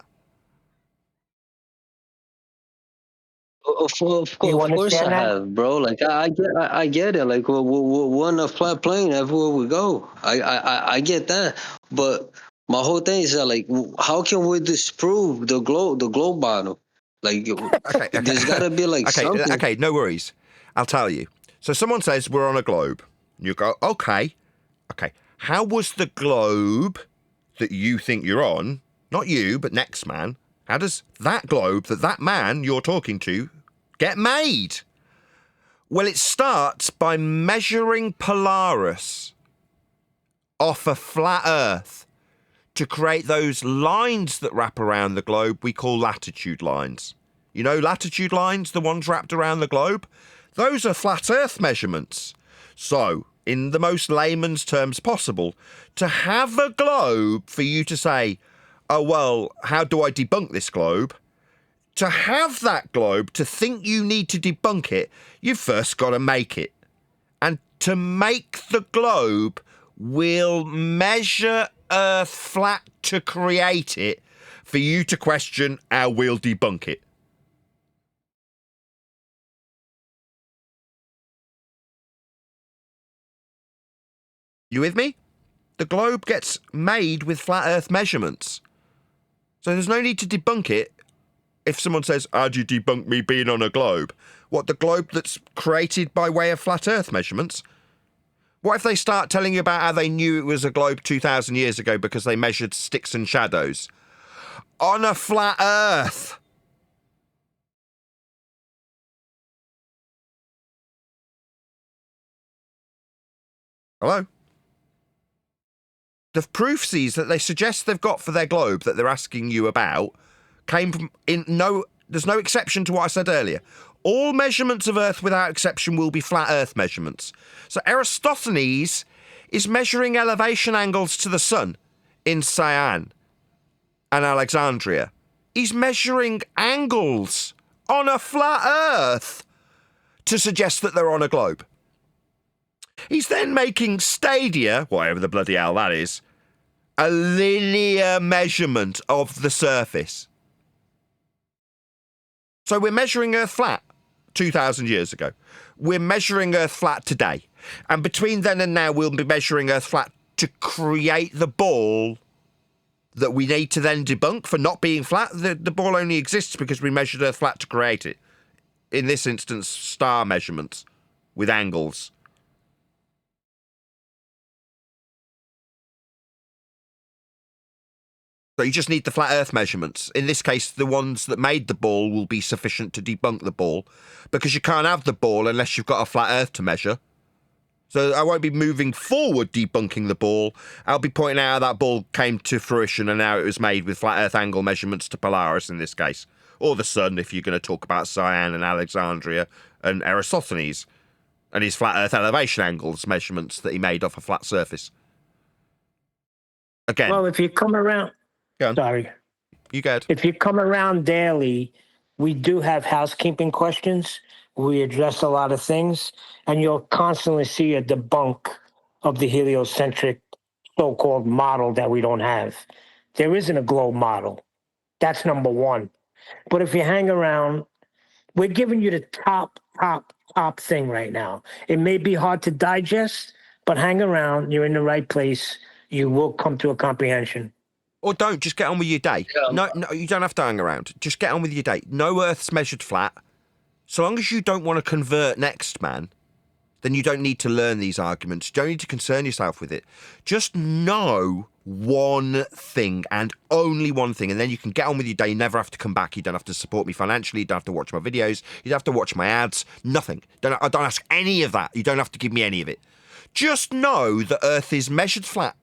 B: You
C: Of course I
B: understand that?
C: have, bro. Like I get it. Like we're on a flat plane everywhere we go. I get that. But my whole thing is that, like, how can we disprove the globe model? Like,
A: Okay,
C: there's got to be like something.
A: okay, no worries. I'll tell you. So someone says we're on a globe. You go, okay. How was the globe that you think you're on, not you, but next man, how does that globe that man you're talking to get made? Well, it starts by measuring Polaris off a flat Earth to create those lines that wrap around the globe we call latitude lines. You know latitude lines, the ones wrapped around the globe? Those are flat Earth measurements. So, in the most layman's terms possible, to have a globe for you to say, oh, well, how do I debunk this globe? To have that globe, to think you need to debunk it, you've first got to make it. And to make the globe, we'll measure Earth flat to create it for you to question how we'll debunk it. You with me? The globe gets made with flat Earth measurements. So there's no need to debunk it if someone says, how do you debunk me being on a globe? What, the globe that's created by way of flat Earth measurements? What if they start telling you about how they knew it was a globe 2,000 years ago because they measured sticks and shadows? On a flat Earth! Hello? The proofsies that they suggest they've got for their globe that they're asking you about came from there's no exception to what I said earlier. All measurements of Earth without exception will be flat Earth measurements. So Eratosthenes is measuring elevation angles to the sun in Cyan and Alexandria. He's measuring angles on a flat Earth to suggest that they're on a globe. He's then making stadia, whatever the bloody hell that is, a linear measurement of the surface. So we're measuring Earth flat 2,000 years ago. We're measuring Earth flat today. And between then and now, we'll be measuring Earth flat to create the ball that we need to then debunk for not being flat. The ball only exists because we measured Earth flat to create it. In this instance, star measurements with angles. So you just need the flat Earth measurements. In this case, the ones that made the ball will be sufficient to debunk the ball, because you can't have the ball unless you've got a flat Earth to measure. So I won't be moving forward debunking the ball. I'll be pointing out how that ball came to fruition and how it was made with flat Earth angle measurements to Polaris in this case. Or the sun, if you're going to talk about Cyan and Alexandria and Eratosthenes and his flat Earth elevation angles measurements that he made off a flat surface. Again.
B: Well, if you come around,
A: Go on.
B: sorry.
A: You good?
B: If you come around daily, we do have housekeeping questions. We address a lot of things, and you'll constantly see a debunk of the heliocentric so-called model that we don't have. There isn't a globe model. That's number one. But if you hang around, we're giving you the top thing right now. It may be hard to digest, but hang around. You're in the right place. You will come to a comprehension.
A: Or don't, just get on with your day. No, you don't have to hang around. Just get on with your day. No Earth's measured flat. So long as you don't want to convert next man, then you don't need to learn these arguments. You don't need to concern yourself with it. Just know one thing and only one thing, and then you can get on with your day. You never have to come back. You don't have to support me financially. You don't have to watch my videos. You don't have to watch my ads. Nothing. I don't ask any of that. You don't have to give me any of it. Just know that Earth is measured flat.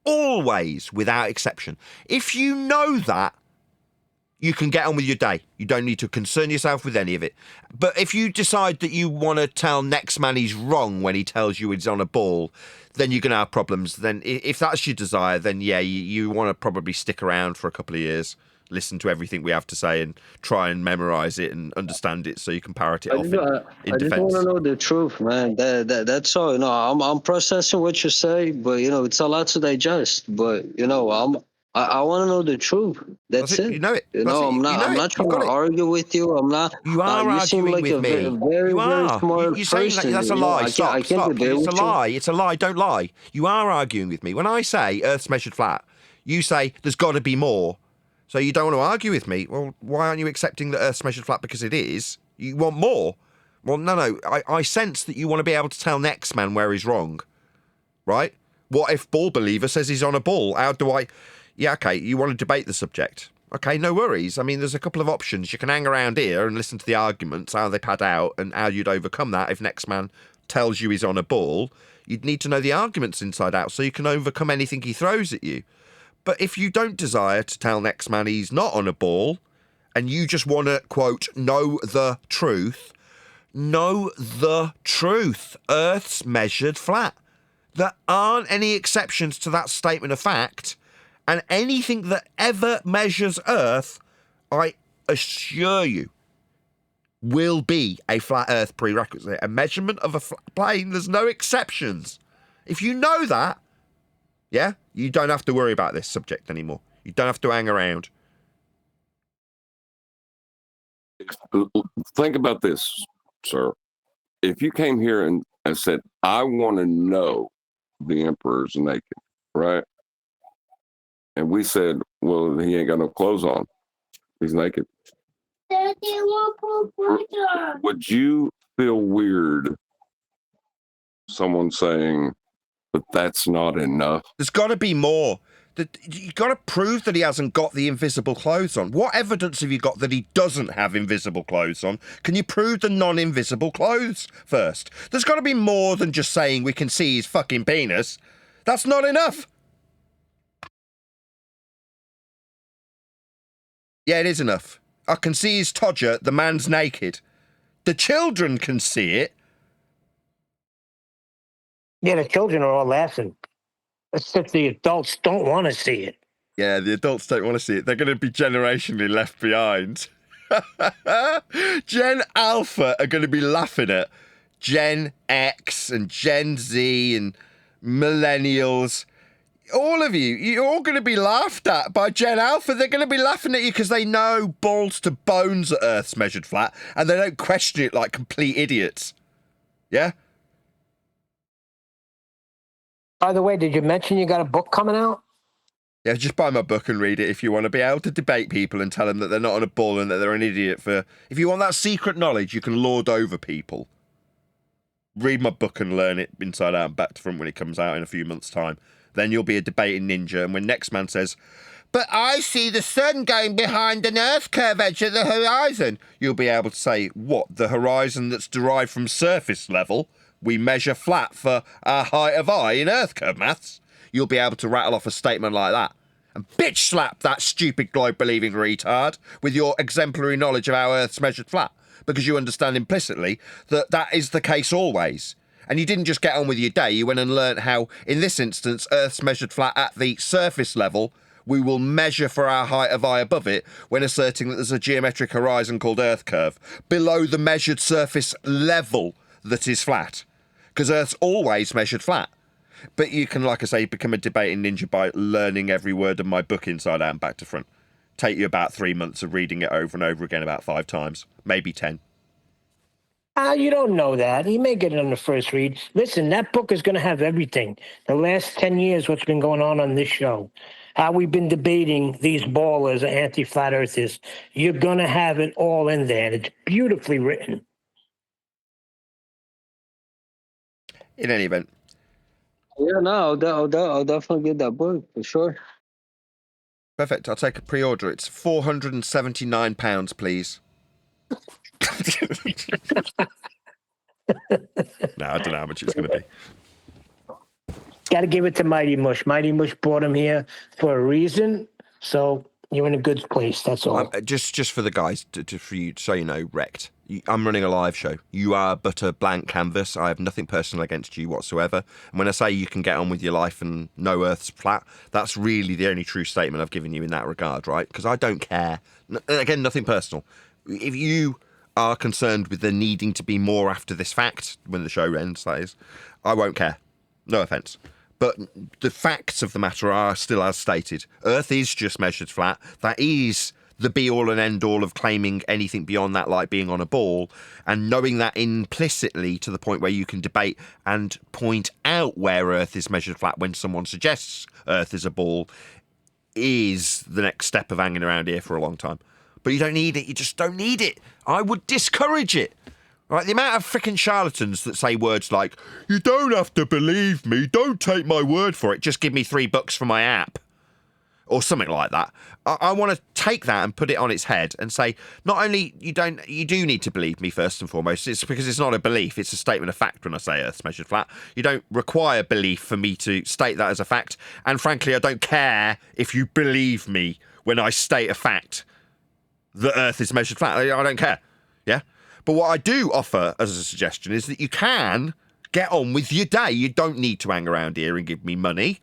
A: Always, without exception. If you know that, you can get on with your day. You don't need to concern yourself with any of it. But if you decide that you want to tell next man he's wrong when he tells you he's on a ball, then you're going to have problems. Then if that's your desire, then yeah, you want to probably stick around for a couple of years, listen to everything we have to say and try and memorize it and understand it so you can parrot it off in
C: I just want to know the truth, man. That's all. You know, I'm processing what you say, but you know, it's a lot to digest. But you know, I want to know the truth. That's it.
A: You know it.
C: You know, I'm not trying to argue with you. I'm not.
A: You are
C: you seem
A: arguing
C: like
A: with
C: a
A: me.
C: very,
A: You
C: very
A: are.
C: smart
A: You're saying
C: person.
A: that's a lie. Stop.
C: I can't debate
A: It's
C: with
A: a lie. It's a lie. Don't lie. You are arguing with me. When I say Earth's measured flat, you say there's got to be more. So you don't want to argue with me. Well, why aren't you accepting that Earth's measured flat because it is? You want more. Well, no. I sense that you want to be able to tell next man where he's wrong. Right? What if Ball Believer says he's on a ball? How do I... Yeah, okay, you want to debate the subject. Okay, no worries. I mean, there's a couple of options. You can hang around here and listen to the arguments, how they pad out, and how you'd overcome that if next man tells you he's on a ball. You'd need to know the arguments inside out so you can overcome anything he throws at you. But if you don't desire to tell next man he's not on a ball, and you just want to, quote, know the truth, Earth's measured flat. There aren't any exceptions to that statement of fact. And anything that ever measures Earth, I assure you, will be a flat Earth prerequisite. A measurement of a flat plane, there's no exceptions. If you know that, yeah, you don't have to worry about this subject anymore. You don't have to hang around.
H: Think about this, sir. If you came here and said, I want to know the emperor's naked, right? And we said, well, he ain't got no clothes on. He's naked. Would you feel weird, someone saying, but that's not enough?
A: There's got to be more. You've got to prove that he hasn't got the invisible clothes on. What evidence have you got that he doesn't have invisible clothes on? Can you prove the non-invisible clothes first? There's got to be more than just saying we can see his fucking penis. That's not enough. Yeah, it is enough. I can see his todger. The man's naked. The children can see it.
B: Yeah, the children are all laughing. It's that the adults don't want to see it.
A: Yeah, the adults don't want to see it. They're going to be generationally left behind. Gen Alpha are going to be laughing at Gen X and Gen Z and millennials. All of you, you're all going to be laughed at by Gen Alpha. They're going to be laughing at you because they know balls to bones that Earth's measured flat and they don't question it like complete idiots. Yeah?
B: By the way, did you mention you got a book coming out?
A: Yeah, just buy my book and read it if you want to be able to debate people and tell them that they're not on a ball and that they're an idiot for... If you want that secret knowledge, you can lord over people. Read my book and learn it inside out and back to front when it comes out in a few months' time. Then you'll be a debating ninja, and when next man says, but I see the sun going behind an Earth curve edge at the horizon, you'll be able to say, what, the horizon that's derived from surface level? We measure flat for our height of eye in Earth curve maths. You'll be able to rattle off a statement like that. And bitch slap that stupid globe-believing retard with your exemplary knowledge of how Earth's measured flat, because you understand implicitly that that is the case always. And you didn't just get on with your day, you went and learnt how, in this instance, Earth's measured flat at the surface level. We will measure for our height of eye above it when asserting that there's a geometric horizon called Earth curve below the measured surface level that is flat. Because Earth's always measured flat. But you can, like I say, become a debating ninja by learning every word of my book inside out and back to front. Take you about 3 months of reading it over and over again about 5 times, maybe 10.
B: You don't know that. You may get it on the first read. Listen, that book is going to have everything. The last 10 years, what's been going on this show, how we've been debating these ballers, anti-flat earthers. You're going to have it all in there. And it's beautifully written.
A: In any event,
C: Yeah, no, I'll definitely get that book for sure.
A: Perfect. I'll take a pre-order. It's £479, please. No, I don't know how much it's going to be.
B: Got to give it to Mighty Mush. Mighty Mush brought him here for a reason. So you're in a good place. That's all.
A: Just for the guys, for you, so you know, Wrecked. I'm running a live show. You are but a blank canvas. I have nothing personal against you whatsoever. And when I say you can get on with your life and no Earth's flat, that's really the only true statement I've given you in that regard, right? Because I don't care. Again, nothing personal. If you are concerned with there needing to be more after this fact, when the show ends, that is, I won't care. No offence. But the facts of the matter are still as stated. Earth is just measured flat. That is the be-all and end-all of claiming anything beyond that, like being on a ball, and knowing that implicitly to the point where you can debate and point out where Earth is measured flat when someone suggests Earth is a ball is the next step of hanging around here for a long time. But you don't need it. You just don't need it. I would discourage it. Right, the amount of freaking charlatans that say words like, you don't have to believe me, don't take my word for it, just give me $3 for my app. Or something like that. I want to take that and put it on its head and say, not only you do need to believe me first and foremost, it's because it's not a belief, it's a statement of fact when I say Earth's measured flat. You don't require belief for me to state that as a fact. And frankly, I don't care if you believe me when I state a fact that Earth is measured flat. I don't care. Yeah? But what I do offer as a suggestion is that you can get on with your day. You don't need to hang around here and give me money.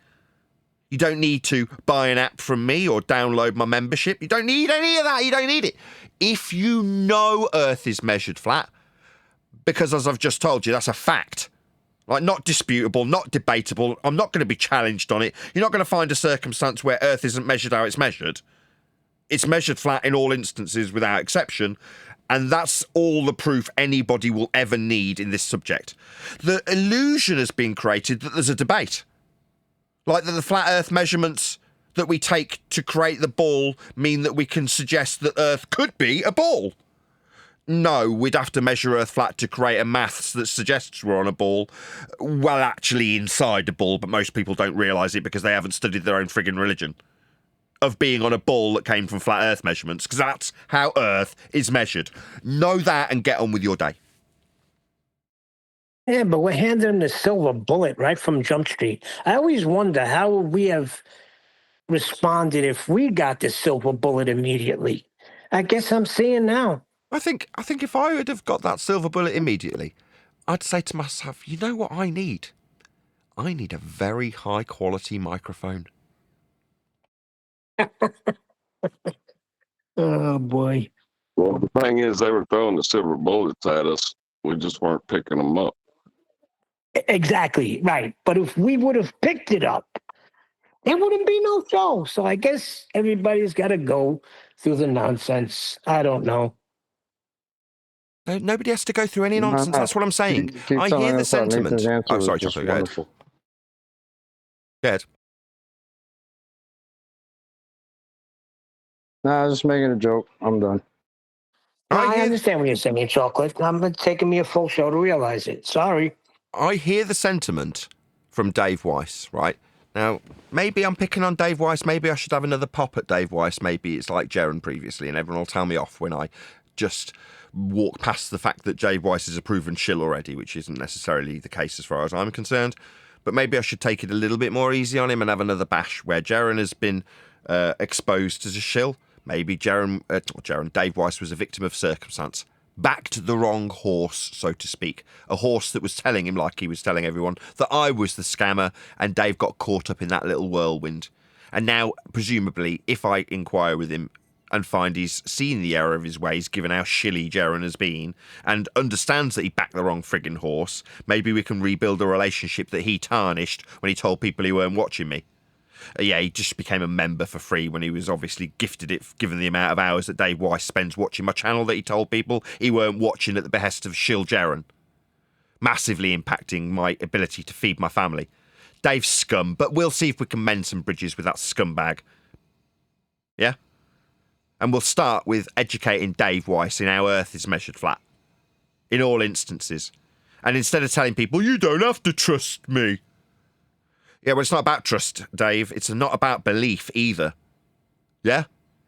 A: You don't need to buy an app from me or download my membership. You don't need any of that. You don't need it. If you know Earth is measured flat, because as I've just told you, that's a fact. Like, not disputable, not debatable. I'm not going to be challenged on it. You're not going to find a circumstance where Earth isn't measured how it's measured. It's measured flat in all instances without exception. And that's all the proof anybody will ever need in this subject. The illusion has been created that there's a debate. Like that the flat Earth measurements that we take to create the ball mean that we can suggest that Earth could be a ball. No, we'd have to measure Earth flat to create a maths that suggests we're on a ball. Well, actually inside a ball, but most people don't realise it because they haven't studied their own friggin' religion of being on a ball that came from flat Earth measurements, because that's how Earth is measured. Know that and get on with your day.
B: Yeah, but we're handing them the silver bullet right from Jump Street. I always wonder how would we have responded if we got the silver bullet immediately. I guess I'm seeing now.
A: I think if I would have got that silver bullet immediately, I'd say to myself, you know what I need? I need a very high quality microphone.
B: Oh, boy.
H: Well, the thing is, they were throwing the silver bullets at us. We just weren't picking them up.
B: Exactly, right. But if we would have picked it up, there wouldn't be no show. So I guess everybody's got to go through the nonsense. I don't know.
A: Nobody has to go through any
E: No,
A: nonsense.
E: no.
A: That's what I'm saying.
E: Keep
A: I
E: telling
A: hear the
E: us that
A: sentiment.
E: Nathan's answer
A: Oh, sorry,
E: was just
A: Chocolate, go ahead.
E: wonderful.
A: Go ahead.
E: Nah, I was just making a joke. I'm done.
B: No,
A: I
B: I
A: hear-
B: understand what you're saying, Chocolate. It's taking me a full show to realize it. Sorry.
A: I hear the sentiment from Dave Weiss, right? Now, maybe I'm picking on Dave Weiss. Maybe I should have another pop at Dave Weiss. Maybe it's like Jaron previously, and everyone will tell me off when I just walk past the fact that Dave Weiss is a proven shill already, which isn't necessarily the case as far as I'm concerned. But maybe I should take it a little bit more easy on him and have another bash where Jaron has been exposed as a shill. Maybe Dave Weiss was a victim of circumstance. Backed the wrong horse, so to speak. A horse that was telling him, like he was telling everyone, that I was the scammer, and Dave got caught up in that little whirlwind. And now, presumably, if I inquire with him and find he's seen the error of his ways, given how shilly Jaron has been, and understands that he backed the wrong friggin' horse, maybe we can rebuild a relationship that he tarnished when he told people he weren't watching me. Yeah, he just became a member for free when he was obviously gifted it, given the amount of hours that Dave Weiss spends watching my channel, that he told people he weren't watching at the behest of Shill Jaron. Massively impacting my ability to feed my family. Dave's scum, but we'll see if we can mend some bridges with that scumbag. Yeah? And we'll start with educating Dave Weiss in how Earth is measured flat. In all instances. And instead of telling people, you don't have to trust me, Yeah, well, it's not about trust, Dave. It's not about belief either. Yeah?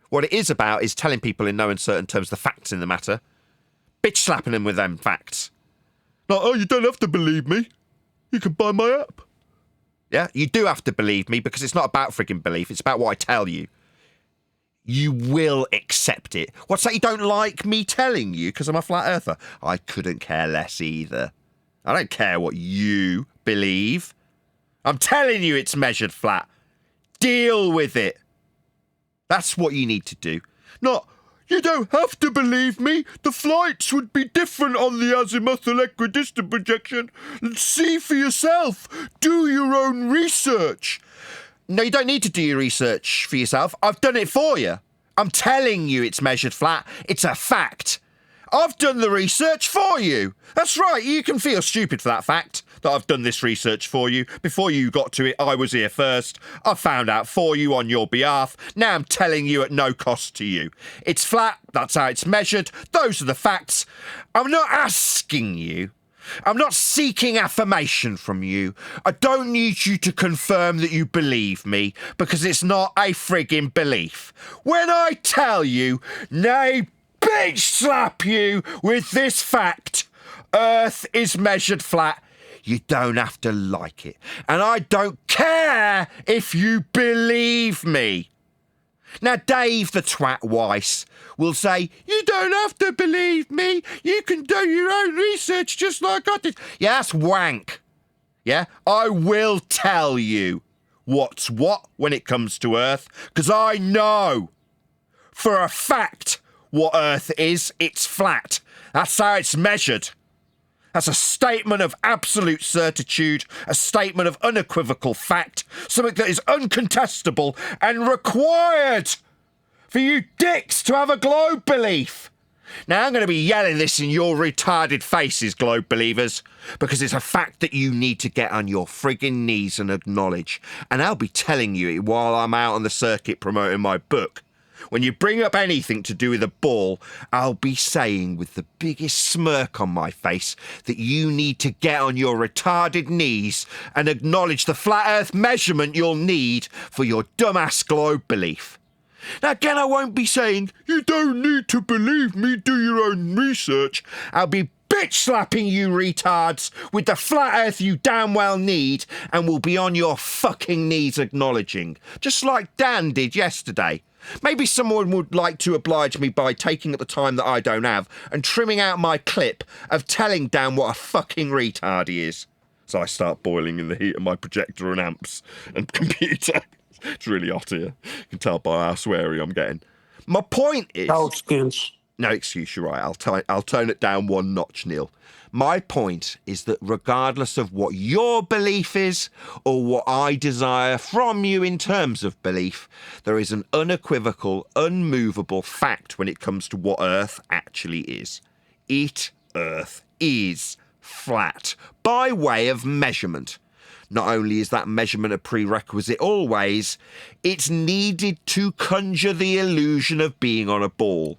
A: What it is about is telling people in no uncertain terms the facts in the matter. Bitch slapping them with them facts. Like, oh, you don't have to believe me. You can buy my app. Yeah, you do have to believe me because it's not about frigging belief. It's about what I tell you. You will accept it. What's that you don't like me telling you because I'm a flat earther? I couldn't care less either. I don't care what you believe. I'm telling you it's measured flat. Deal with it. That's what you need to do. Not, you don't have to believe me. The flights would be different on the azimuthal equidistant projection. See for yourself. Do your own research. No, you don't need to do your research for yourself. I've done it for you. I'm telling you it's measured flat. It's a fact. I've done the research for you. That's right. You can feel stupid for that fact that I've done this research for you. Before you got to it, I was here first. I found out for you on your behalf. Now I'm telling you at no cost to you. It's flat. That's how it's measured. Those are the facts. I'm not asking you. I'm not seeking affirmation from you. I don't need you to confirm that you believe me because it's not a frigging belief. When I tell you, nay, bitch slap you with this fact, Earth is measured flat, you don't have to like it. And I don't care if you believe me. Now, Dave the Twat Weiss will say, you don't have to believe me. You can do your own research just like I did. Yeah, that's wank. Yeah, I will tell you what's what when it comes to Earth, because I know for a fact what Earth is. It's flat. That's how it's measured. That's a statement of absolute certitude, a statement of unequivocal fact, something that is uncontestable and required for you dicks to have a globe belief. Now, I'm going to be yelling this in your retarded faces, globe believers, because it's a fact that you need to get on your friggin' knees and acknowledge. And I'll be telling you it while I'm out on the circuit promoting my book. When you bring up anything to do with a ball, I'll be saying with the biggest smirk on my face that you need to get on your retarded knees and acknowledge the flat earth measurement you'll need for your dumbass globe belief. Now again, I won't be saying, you don't need to believe me, do your own research. I'll be bitch slapping you retards with the flat earth you damn well need and will be on your fucking knees acknowledging. Just like Dan did yesterday. Maybe someone would like to oblige me by taking up the time that I don't have and trimming out my clip of telling Dan what a fucking retard he is. So I start boiling in the heat of my projector and amps and computer. It's really hot here. You can tell by how sweary I'm getting. My point is...
B: No excuse.
A: No excuse, you're right. I'll tone it down one notch, Neil. My point is that regardless of what your belief is or what I desire from you in terms of belief, there is an unequivocal, unmovable fact when it comes to what Earth actually is. Earth is flat by way of measurement. Not only is that measurement a prerequisite always, it's needed to conjure the illusion of being on a ball.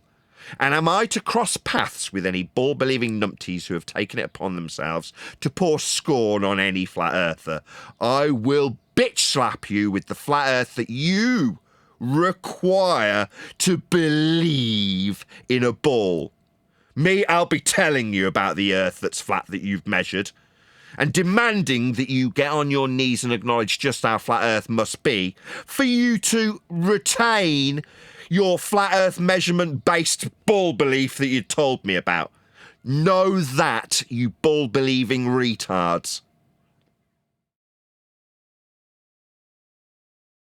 A: And am I to cross paths with any ball-believing numpties who have taken it upon themselves to pour scorn on any flat earther, I will bitch slap you with the flat earth that you require to believe in a ball. Me, I'll be telling you about the earth that's flat that you've measured and demanding that you get on your knees and acknowledge just how flat earth must be for you to retain your flat earth measurement-based ball belief that you told me about. Know that, you ball-believing retards.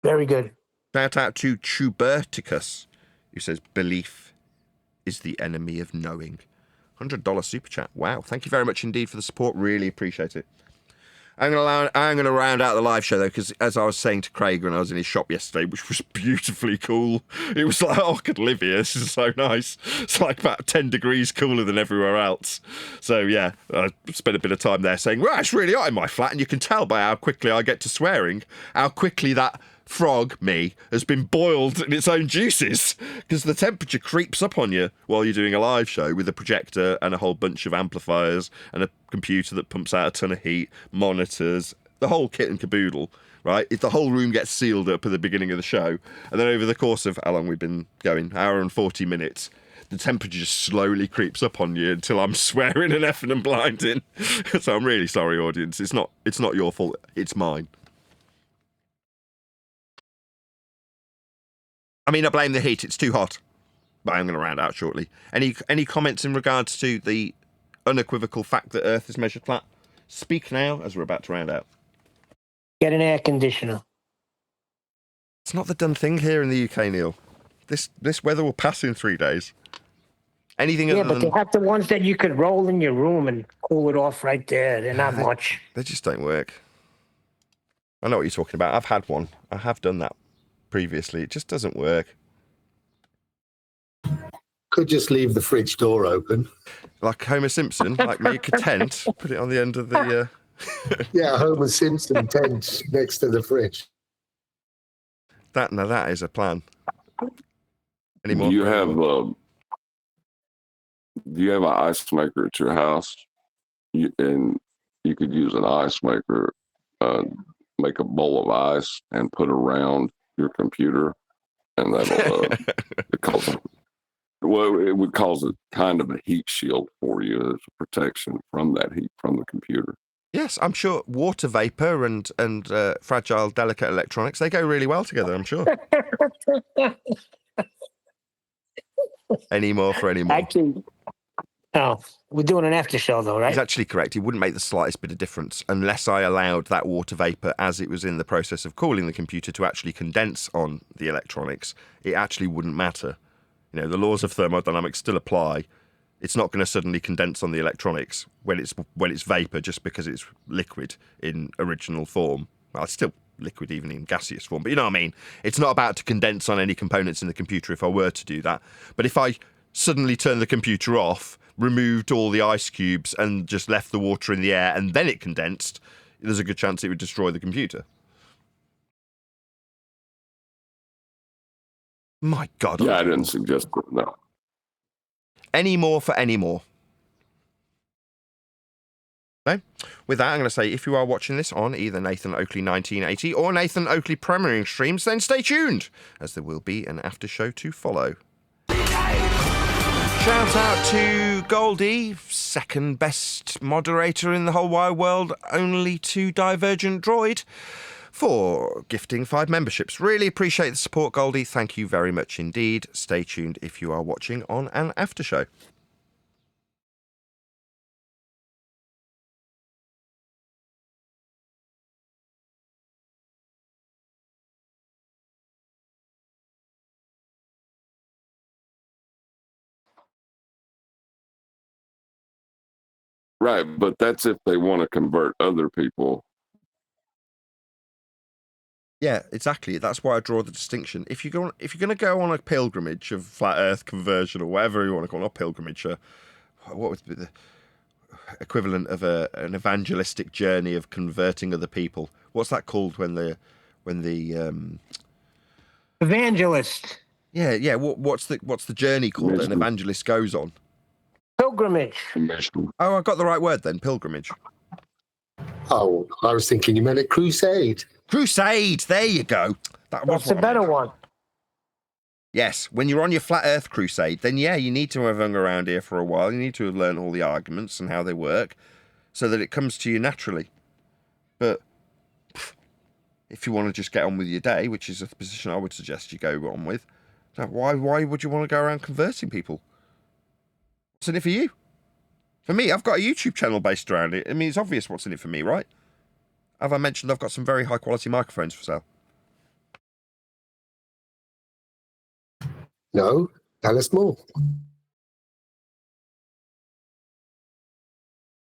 B: Very good.
A: Shout out to Chuberticus, who says, belief is the enemy of knowing. $100 super chat. Wow, thank you very much indeed for the support. Really appreciate it. I'm going to round out the live show, though, because as I was saying to Craig when I was in his shop yesterday, which was beautifully cool, it was like, oh, I could live here. This is so nice. It's like about 10 degrees cooler than everywhere else. So, yeah, I spent a bit of time there saying, well, it's really hot in my flat, and you can tell by how quickly I get to swearing, how quickly that frog, me, has been boiled in its own juices, because the temperature creeps up on you while you're doing a live show with a projector and a whole bunch of amplifiers and a computer that pumps out a ton of heat, monitors, the whole kit and caboodle, right? If the whole room gets sealed up at the beginning of the show, and then over the course of how long we've been going, hour and 40 minutes, the temperature just slowly creeps up on you until I'm swearing and effing and blinding. So I'm really sorry, audience. It's not your fault. It's mine. I mean, I blame the heat. It's too hot. But I'm going to round out shortly. Any comments in regards to the unequivocal fact that Earth is measured flat? Speak now, as we're about to round out.
B: Get an air conditioner.
A: It's not the done thing here in the UK, Neil. This weather will pass in 3 days. Anything
B: Yeah,
A: other
B: but
A: than...
B: they have the ones that you could roll in your room and cool it off right there. They're not much.
A: They just don't work. I know what you're talking about. I've had one. I have done that previously. It just doesn't work.
I: Could just leave the fridge door open.
A: Like Homer Simpson, like make a tent, put it on the end of the...
I: Yeah, Homer Simpson tent next to the fridge.
A: That is a plan. Any more?
H: Do you have an ice maker at your house? And you could use an ice maker, make a bowl of ice and put around your computer, and that'll it would cause a kind of a heat shield for you as a protection from that heat from the computer.
A: Yes, I'm sure water vapor and fragile, delicate electronics, they go really well together, I'm sure. Any more for any more?
B: Actually, oh, we're doing an after show though, right?
A: He's actually correct. It wouldn't make the slightest bit of difference unless I allowed that water vapor, as it was in the process of cooling the computer, to actually condense on the electronics. It actually wouldn't matter. You know, the laws of thermodynamics still apply. It's not going to suddenly condense on the electronics when it's vapor just because it's liquid in original form. Well, it's still liquid even in gaseous form, but you know what I mean? It's not about to condense on any components in the computer if I were to do that. But if I suddenly turned the computer off, removed all the ice cubes and just left the water in the air and then it condensed, there's a good chance it would destroy the computer. My God.
H: Yeah, I didn't suggest that, no.
A: Any more for any more? No? With that, I'm going to say, if you are watching this on either Nathan Oakley 1980 or Nathan Oakley premiering streams, then stay tuned, as there will be an after show to follow. Shout out to Goldie, second best moderator in the whole wide world, only to Divergent Droid, for gifting 5 memberships. Really appreciate the support, Goldie. Thank you very much indeed. Stay tuned if you are watching on an after show.
H: Right, but that's if they want to convert other people.
A: Yeah, exactly. That's why I draw the distinction. If you're going to go on a pilgrimage of flat Earth conversion or whatever you want to call it, not pilgrimage, what would be the equivalent of an evangelistic journey of converting other people? What's that called when the
B: Evangelist.
A: Yeah. What's the journey called that an evangelist goes on?
B: Pilgrimage.
A: Oh, I got the right word then. Pilgrimage.
I: Oh, I was thinking you meant a crusade.
A: Crusade. There you go.
B: That's a better one.
A: Yes, when you're on your flat Earth crusade, then yeah, you need to have hung around here for a while. You need to have learned all the arguments and how they work, so that it comes to you naturally. But if you want to just get on with your day, which is a position I would suggest you go on with, why would you want to go around converting people? What's in it for you? For me, I've got a YouTube channel based around it. I mean, it's obvious what's in it for me, right? Have I mentioned I've got some very high quality microphones for sale?
I: No, tell us more.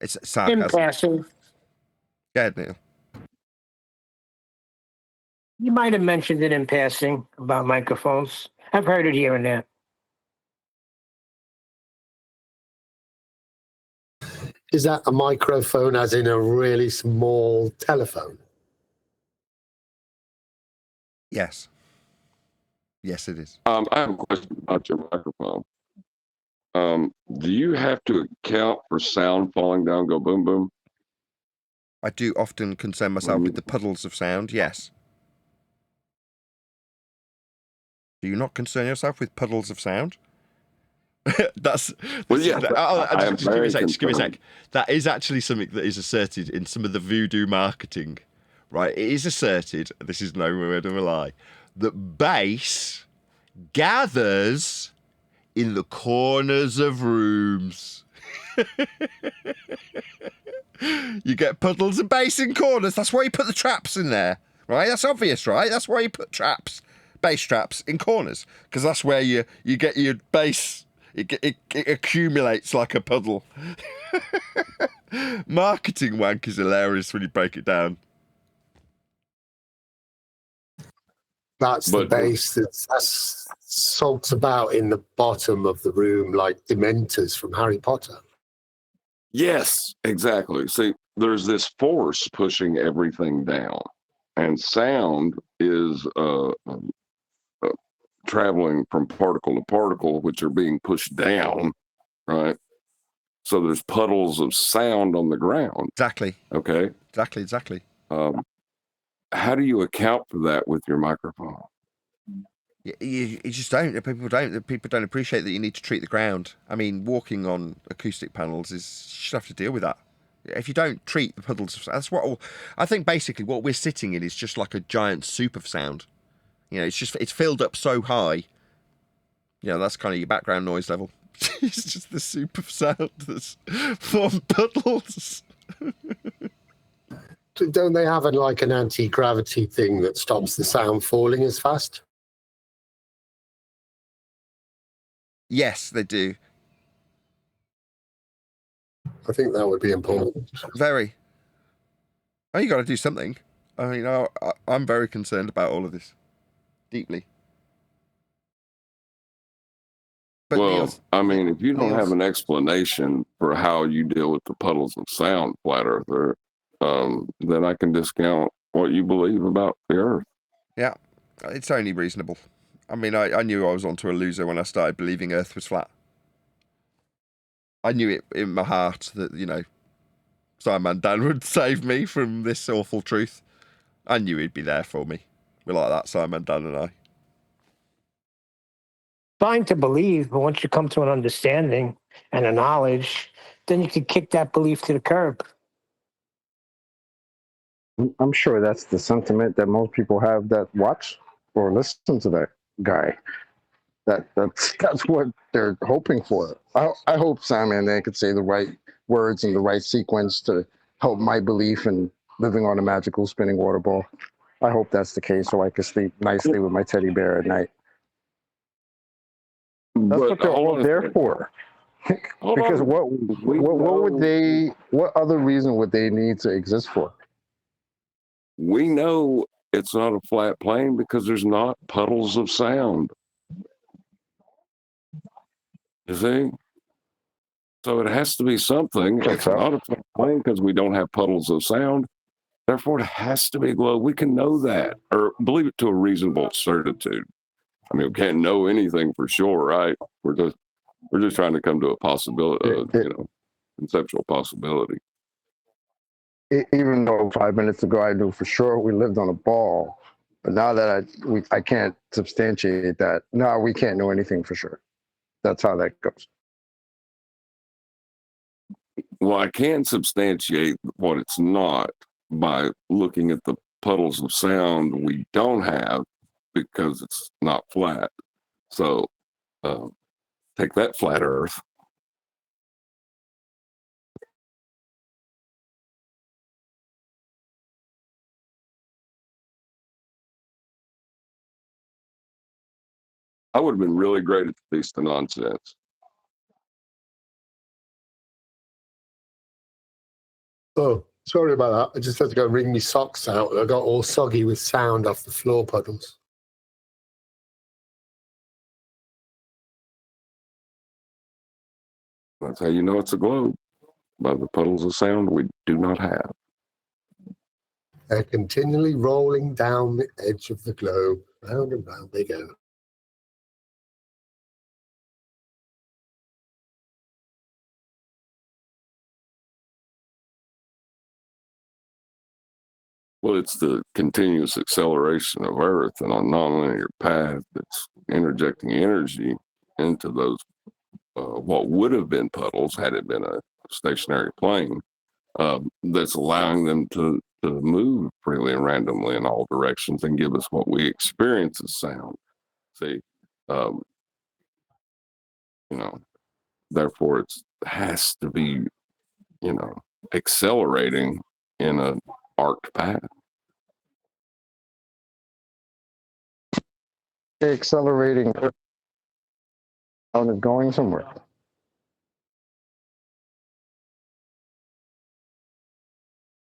A: It's sarcasm.
B: In passing.
A: Go ahead, Neil.
B: You might have mentioned it in passing about microphones. I've heard it here and there.
I: Is that a microphone as in a really small telephone?
A: Yes. Yes, it is.
H: I have a question about your microphone. Do you have to account for sound falling down, go boom, boom?
A: I do often concern myself with the puddles of sound, yes. Do you not concern yourself with puddles of sound? That's
H: Well, yeah, I am
A: just give me a
H: very
A: sec. Just give me a
H: concerned.
A: sec. That is actually something that is asserted in some of the voodoo marketing, right? It is asserted. This is no word of a lie. That bass gathers in the corners of rooms. You get puddles of bass in corners. That's why you put the traps in there, right? That's obvious, right? That's why you put traps, bass traps in corners, because that's where you get your bass. It accumulates like a puddle. Marketing wank is hilarious when you break it down.
I: That's the
H: But
I: base that's salts about in the bottom of the room like Dementors from Harry Potter.
H: yes, exactly. See, there's this force pushing everything down, and sound is traveling from particle to particle, which are being pushed down, right? So there's puddles of sound on the ground.
A: Exactly.
H: Okay.
A: Exactly.
H: How do you account for that with your microphone?
A: You just don't. People don't appreciate that you need to treat the ground. I mean, walking on acoustic panels is you should have to deal with that. If you don't treat the puddles, that's what I think. Basically, what we're sitting in is just like a giant soup of sound. You know, it's filled up so high. You know, that's kind of your background noise level. It's just the soup of sound that's formed puddles.
I: Don't they have like an anti-gravity thing that stops the sound falling as fast?
A: Yes, they do.
I: I think that would be important.
A: Very. Oh, you got to do something. I mean, I'm very concerned about all of this, deeply. But
H: Well,
A: Neil's,
H: I mean, if you don't have
A: Neil's,
H: an explanation for how you deal with the puddles of sound, flat earther, then I can discount what you believe about the earth.
A: yeah, it's only reasonable. I mean, I knew I was onto a loser when I started believing Earth was flat. I knew it in my heart that, you know, Simon Dan would save me from this awful truth. I knew he'd be there for me. We're like that, Simon Dan and I.
B: Fine to believe, but once you come to an understanding and a knowledge, then you can kick that belief to the curb.
E: I'm sure that's the sentiment that most people have that watch or listen to that guy. That's what they're hoping for. I hope Simon Dan could say the right words in the right sequence to help my belief in living on a magical spinning water ball. I hope that's the case, so I can sleep nicely with my teddy bear at night. That's
H: But
E: what they're all there for. Because what other reason would they need to exist for?
H: We know it's not a flat plane because there's not puddles of sound. You see? So it has to be something. It's not a flat plane because we don't have puddles of sound. Therefore, it has to be a globe. We can know that or believe it to a reasonable certitude. I mean, we can't know anything for sure, right? We're just trying to come to a possibility, conceptual possibility.
E: Even though 5 minutes ago I knew for sure we lived on a ball, but now that I can't substantiate that. No, we can't know anything for sure. That's how that goes.
H: Well, I can substantiate what it's not by looking at the puddles of sound we don't have because it's not flat. So take that, flat Earth. I would have been really great at these the nonsense.
I: Oh, sorry about that. I just had to go wring my socks out. I got all soggy with sound off the floor puddles.
H: That's how you know it's a globe, by the puddles of sound we do not have.
I: They're continually rolling down the edge of the globe. Round and round they go.
H: Well, it's the continuous acceleration of Earth in a nonlinear path that's interjecting energy into those what would have been puddles had it been a stationary plane. That's allowing them to move freely and randomly in all directions and give us what we experience as sound. See, um, you know, therefore it has to be, accelerating in an arced path.
E: Accelerating out of going somewhere.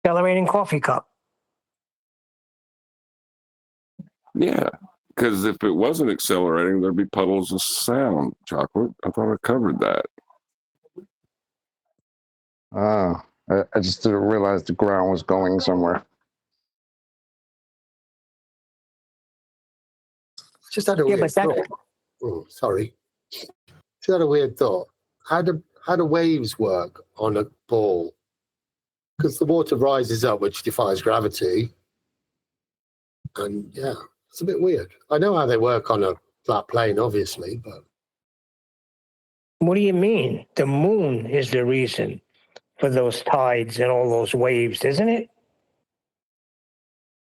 B: Accelerating coffee cup.
H: Yeah, because if it wasn't accelerating, there'd be puddles of sound. Chocolate. I thought I covered that.
E: I just didn't realize the ground was going somewhere.
I: Just had a
B: Yeah,
I: weird
B: but that,
I: thought. Oh, sorry. Just had a weird thought. How do waves work on a ball? Because the water rises up, which defies gravity. And yeah, it's a bit weird. I know how they work on a flat plane, obviously, but
B: what do you mean? The moon is the reason for those tides and all those waves, isn't it?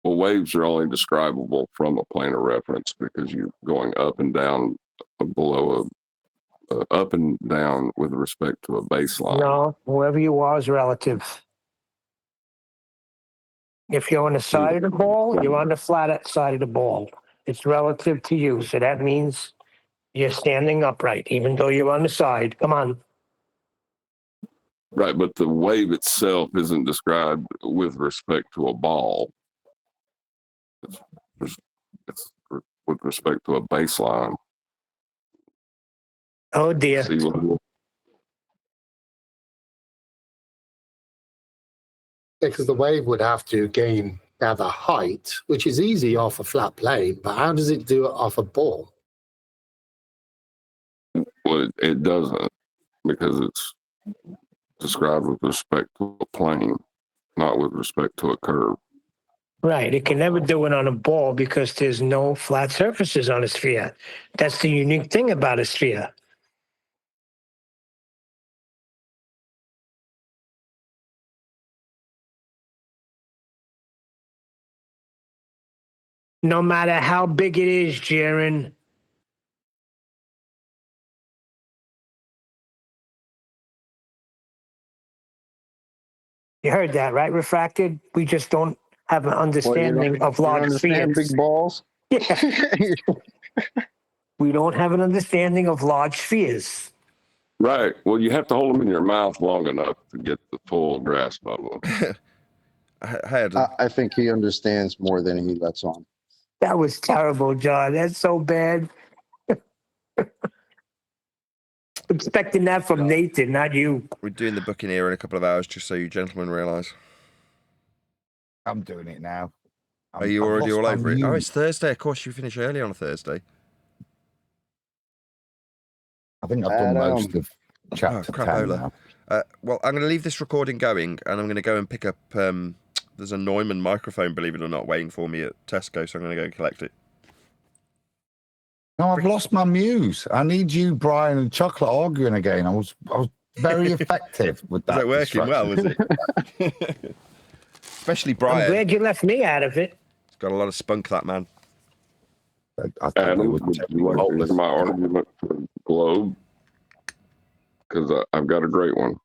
H: Well, waves are only describable from a plane of reference because you're going up and down below up and down with respect to a baseline.
B: No, whoever you are is relative. If you're on the side of the ball, you're on the flat side of the ball. It's relative to you. So that means you're standing upright, even though you're on the side. Come on.
H: Right, but the wave itself isn't described with respect to a ball. It's with respect to a baseline.
B: Oh, dear.
H: See what
I: because the wave would have to gather height, which is easy off a flat plane, but how does it do it off a ball?
H: well, it doesn't, because it's described with respect to a plane, not with respect to a curve.
B: Right. It can never do it on a ball because there's no flat surfaces on a sphere. That's the unique thing about a sphere. No matter how big it is, Jaron. You heard that, right? Refracted. We just don't have an understanding of large
E: understand
B: spheres.
E: big balls?
B: Yeah. We don't have an understanding of large spheres.
H: Right. Well, you have to hold them in your mouth long enough to get the full grasp of them.
E: I think he understands more than he lets on.
B: That was terrible, John. That's so bad. Expecting that from Nathan, not you.
A: We're doing the booking here in a couple of hours, just so you gentlemen realise.
J: I'm doing it now.
A: Are you already all over it? Oh, it's Thursday. Of course, you finish early on a Thursday.
J: I think I've done most of chapter 10 now.
A: Well, I'm going to leave this recording going, and I'm going to go and pick up... there's a Neumann microphone, believe it or not, waiting for me at Tesco, so I'm going to go and collect it.
J: No, I've lost my muse. I need you, Brian, and Chocolate arguing again. I was very effective with that.
A: Is that working well, was it? Especially Brian.
B: I'm glad you left me out of it.
A: He's got a lot of spunk, that man.
H: Adam, would you like to hear my argument for Globe? Because I've got a great one.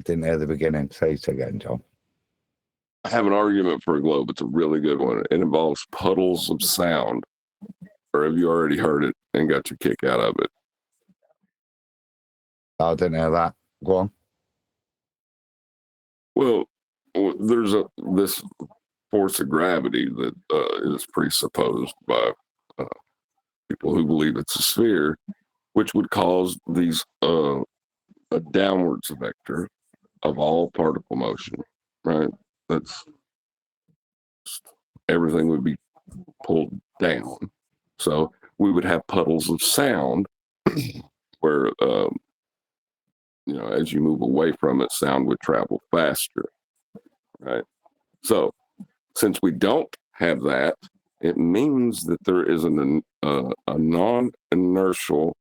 J: Didn't hear the beginning. Say it again, John.
H: I have an argument for a globe. It's a really good one. It involves puddles of sound. Or have you already heard it and got your kick out of it?
J: I didn't hear that. Go on.
H: Well, there's this force of gravity that is presupposed by people who believe it's a sphere, which would cause these a downwards vector of all particle motion, right? That's everything would be pulled down. So we would have puddles of sound where as you move away from it, sound would travel faster, right? So since we don't have that, it means that there is a non-inertial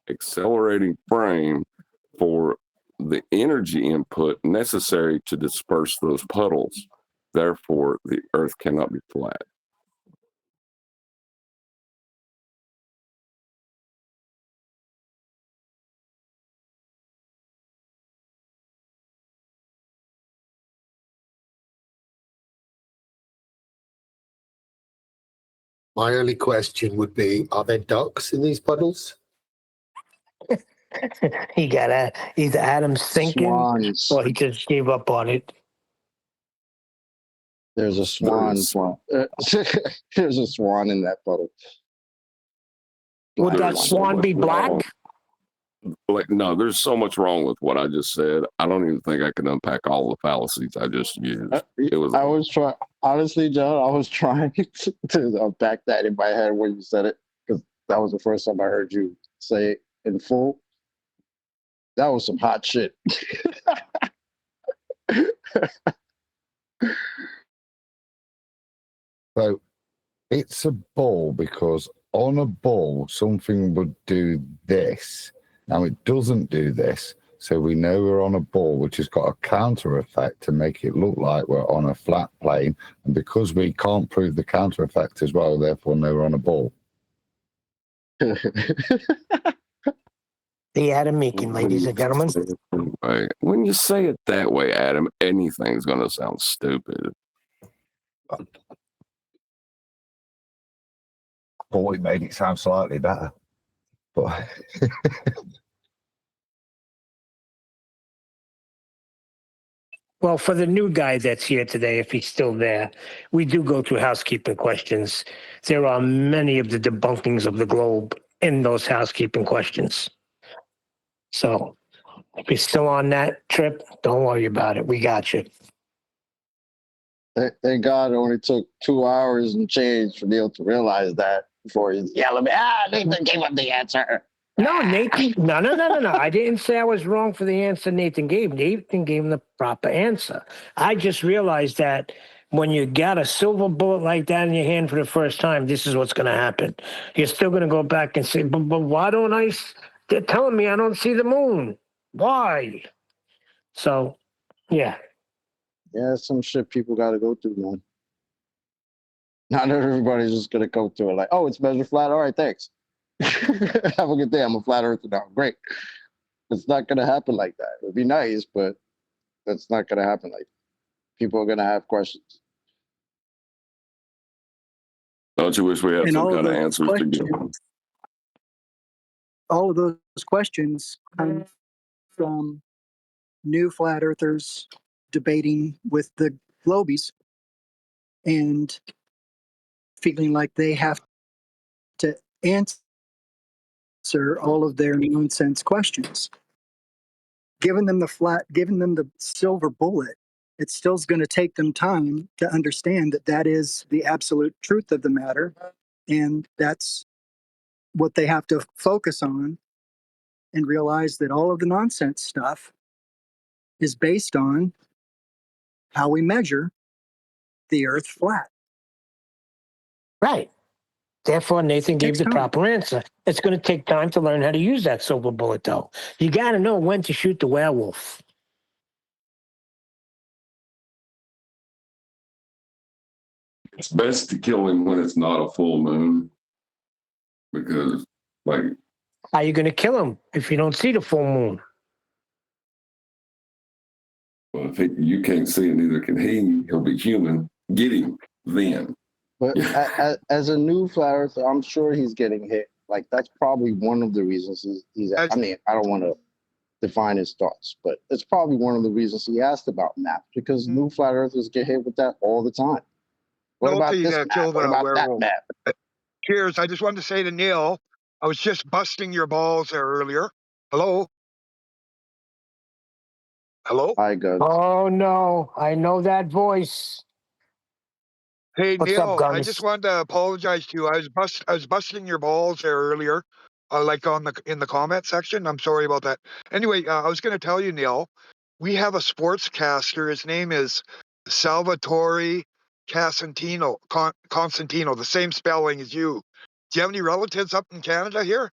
H: accelerating frame for the energy input necessary to disperse those puddles. Therefore, the Earth cannot be flat.
I: My only question would be, are there ducks in these puddles?
B: He got either Adam's thinking
E: Swans.
B: or he just gave up on it.
E: There's a swan. There's a swan in that puddle.
B: Would that
H: There's
B: swan
H: much
B: be black?
H: wrong. No, there's so much wrong with what I just said. I don't even think I can unpack all the fallacies I just used.
E: I was trying, honestly, John, I was trying to unpack that in my head when you said it, because that was the first time I heard you say it in full. That was some hot shit.
J: So it's a ball because on a ball, something would do this. Now it doesn't do this. So we know we're on a ball, which has got a counter effect to make it look like we're on a flat plane. And because we can't prove the counter effect as well, therefore know we're on a ball.
B: The Adam Meekin, ladies and gentlemen.
H: When you say it that way, Adam, anything's going to sound stupid.
J: Boy, it made it sound slightly better. But
B: Well, for the new guy that's here today, if he's still there, we do go through housekeeping questions. There are many of the debunkings of the globe in those housekeeping questions. So if you're still on that trip, don't worry about it. We got you.
E: Thank God it only took 2 hours and change for Neil to realize that before he's yelling at me, Nathan gave him the answer.
B: No, Nathan, no. I didn't say I was wrong for the answer Nathan gave. Nathan gave him the proper answer. I just realized that when you got a silver bullet like that in your hand for the first time, this is what's going to happen. You're still going to go back and say, but why don't I? They're telling me I don't see the moon. Why? So, yeah.
E: Yeah, some shit people got to go through, man. Not everybody's just going to go through it like, oh, it's measured flat. All right, thanks. Have a good day. I'm a flat earther now. Great. It's not going to happen like that. It would be nice, but that's not going to happen like that. People are going to have questions.
H: Don't you wish we had
D: And
H: some
D: all of
H: kind of
D: those
H: answers to give them?
D: questions, all of those questions come from new flat earthers debating with the globies and feeling like they have to answer all of their nonsense questions. Giving them the silver bullet, it still's going to take them time to understand that that is the absolute truth of the matter, and that's what they have to focus on, and realize that all of the nonsense stuff is based on how we measure the Earth flat.
B: Right. Therefore, Nathan gave
D: Takes
B: the
D: time.
B: proper answer. It's going to take time to learn how to use that silver bullet, though. You got to know when to shoot the werewolf.
H: It's best to kill him when it's not a full moon, because, like,
B: How are you going to kill him if you don't see the full moon?
H: well, if you can't see it, neither can he. He'll be human. Get him then.
E: But as a new flat earther, I'm sure he's getting hit. Like, that's probably one of the reasons he's I mean, I don't want to define his thoughts, but it's probably one of the reasons he asked about maps, because new flat earthers get hit with that all the time. What about this map? What about that map?
K: Cheers. I just wanted to say to Neil, I was just busting your balls there earlier. Hello? Hello?
E: Hi, Guns.
B: Oh, no. I know that voice.
K: Hey,
B: What's
K: Neil,
B: up,
K: I
B: Guns?
K: just wanted to apologize to you. I was busting your balls there earlier. like in the comment section. I'm sorry about that. Anyway, I was going to tell you, Neil, we have a sportscaster. His name is Salvatore Constantino, the same spelling as you. Do you have any relatives up in Canada here?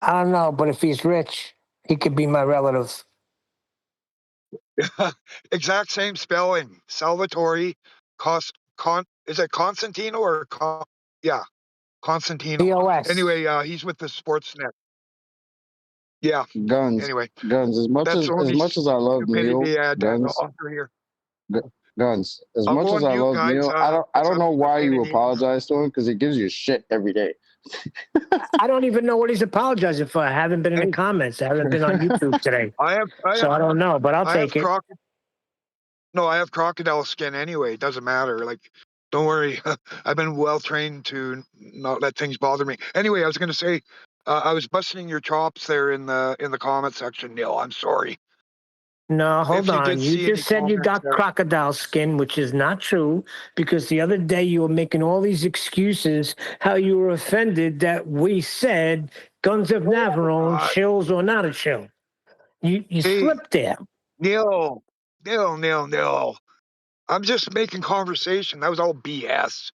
B: I don't know, but if he's rich, he could be my relative.
K: Exact same spelling. Salvatore is it Constantino or yeah, Constantino.
B: POS.
K: Anyway, he's with the Sportsnet. Yeah.
E: Guns,
K: Anyway,
E: guns.
K: that's the
E: As
K: only
E: much as I love Neil,
K: stupidity I had to
E: guns,
K: offer here.
E: guns. As
K: I'll
E: much
K: go
E: as
K: on
E: I
K: mute,
E: love
K: guys.
E: Neil, I don't know
K: I'm
E: why
K: paying
E: you
K: an email.
E: apologize to him because he gives you shit every day.
B: I don't even know what he's apologizing for. I haven't been in the
K: Hey.
B: comments. I haven't been on YouTube today.
K: I
B: So I don't know, but I'll
K: have
B: take it.
K: I have crocodile skin anyway. It doesn't matter. Like, don't worry. I've been well trained to not let things bother me. Anyway, I was going to say, I was busting your chops there in the comment section, Neil. I'm sorry.
B: No, hold
K: If you did
B: on. You
K: see any
B: just said you
K: comments
B: got
K: there.
B: crocodile skin, which is not true, because the other day you were making all these excuses how you were offended that we said Guns of Navarone, chills or not a chill. You
K: Hey,
B: slipped there.
K: Neil. I'm just making conversation. That was all BS.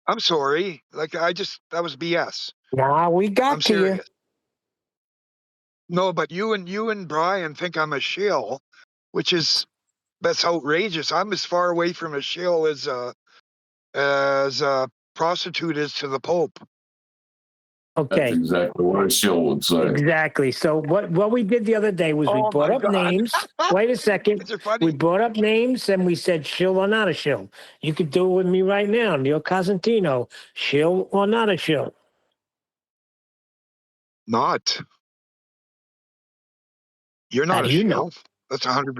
K: I'm sorry. Like, that was BS.
B: Nah, we
K: I'm
B: got to you.
K: serious. No, but you and Brian think I'm a shill, that's outrageous. I'm as far away from a shill as a prostitute is to the Pope.
H: That's
B: Okay,
H: exactly what a shill would say.
B: exactly. So what we did the other day was we
K: Oh
B: brought
K: my
B: up
K: God.
B: names. Wait a second.
K: These are funny.
B: We brought up names and we said shill or not a shill. You could do it with me right now, Neil Cosentino. Shill or not a shill?
K: Not. You're
B: How
K: not
B: do
K: a
B: you know?
K: shill. That's 100%.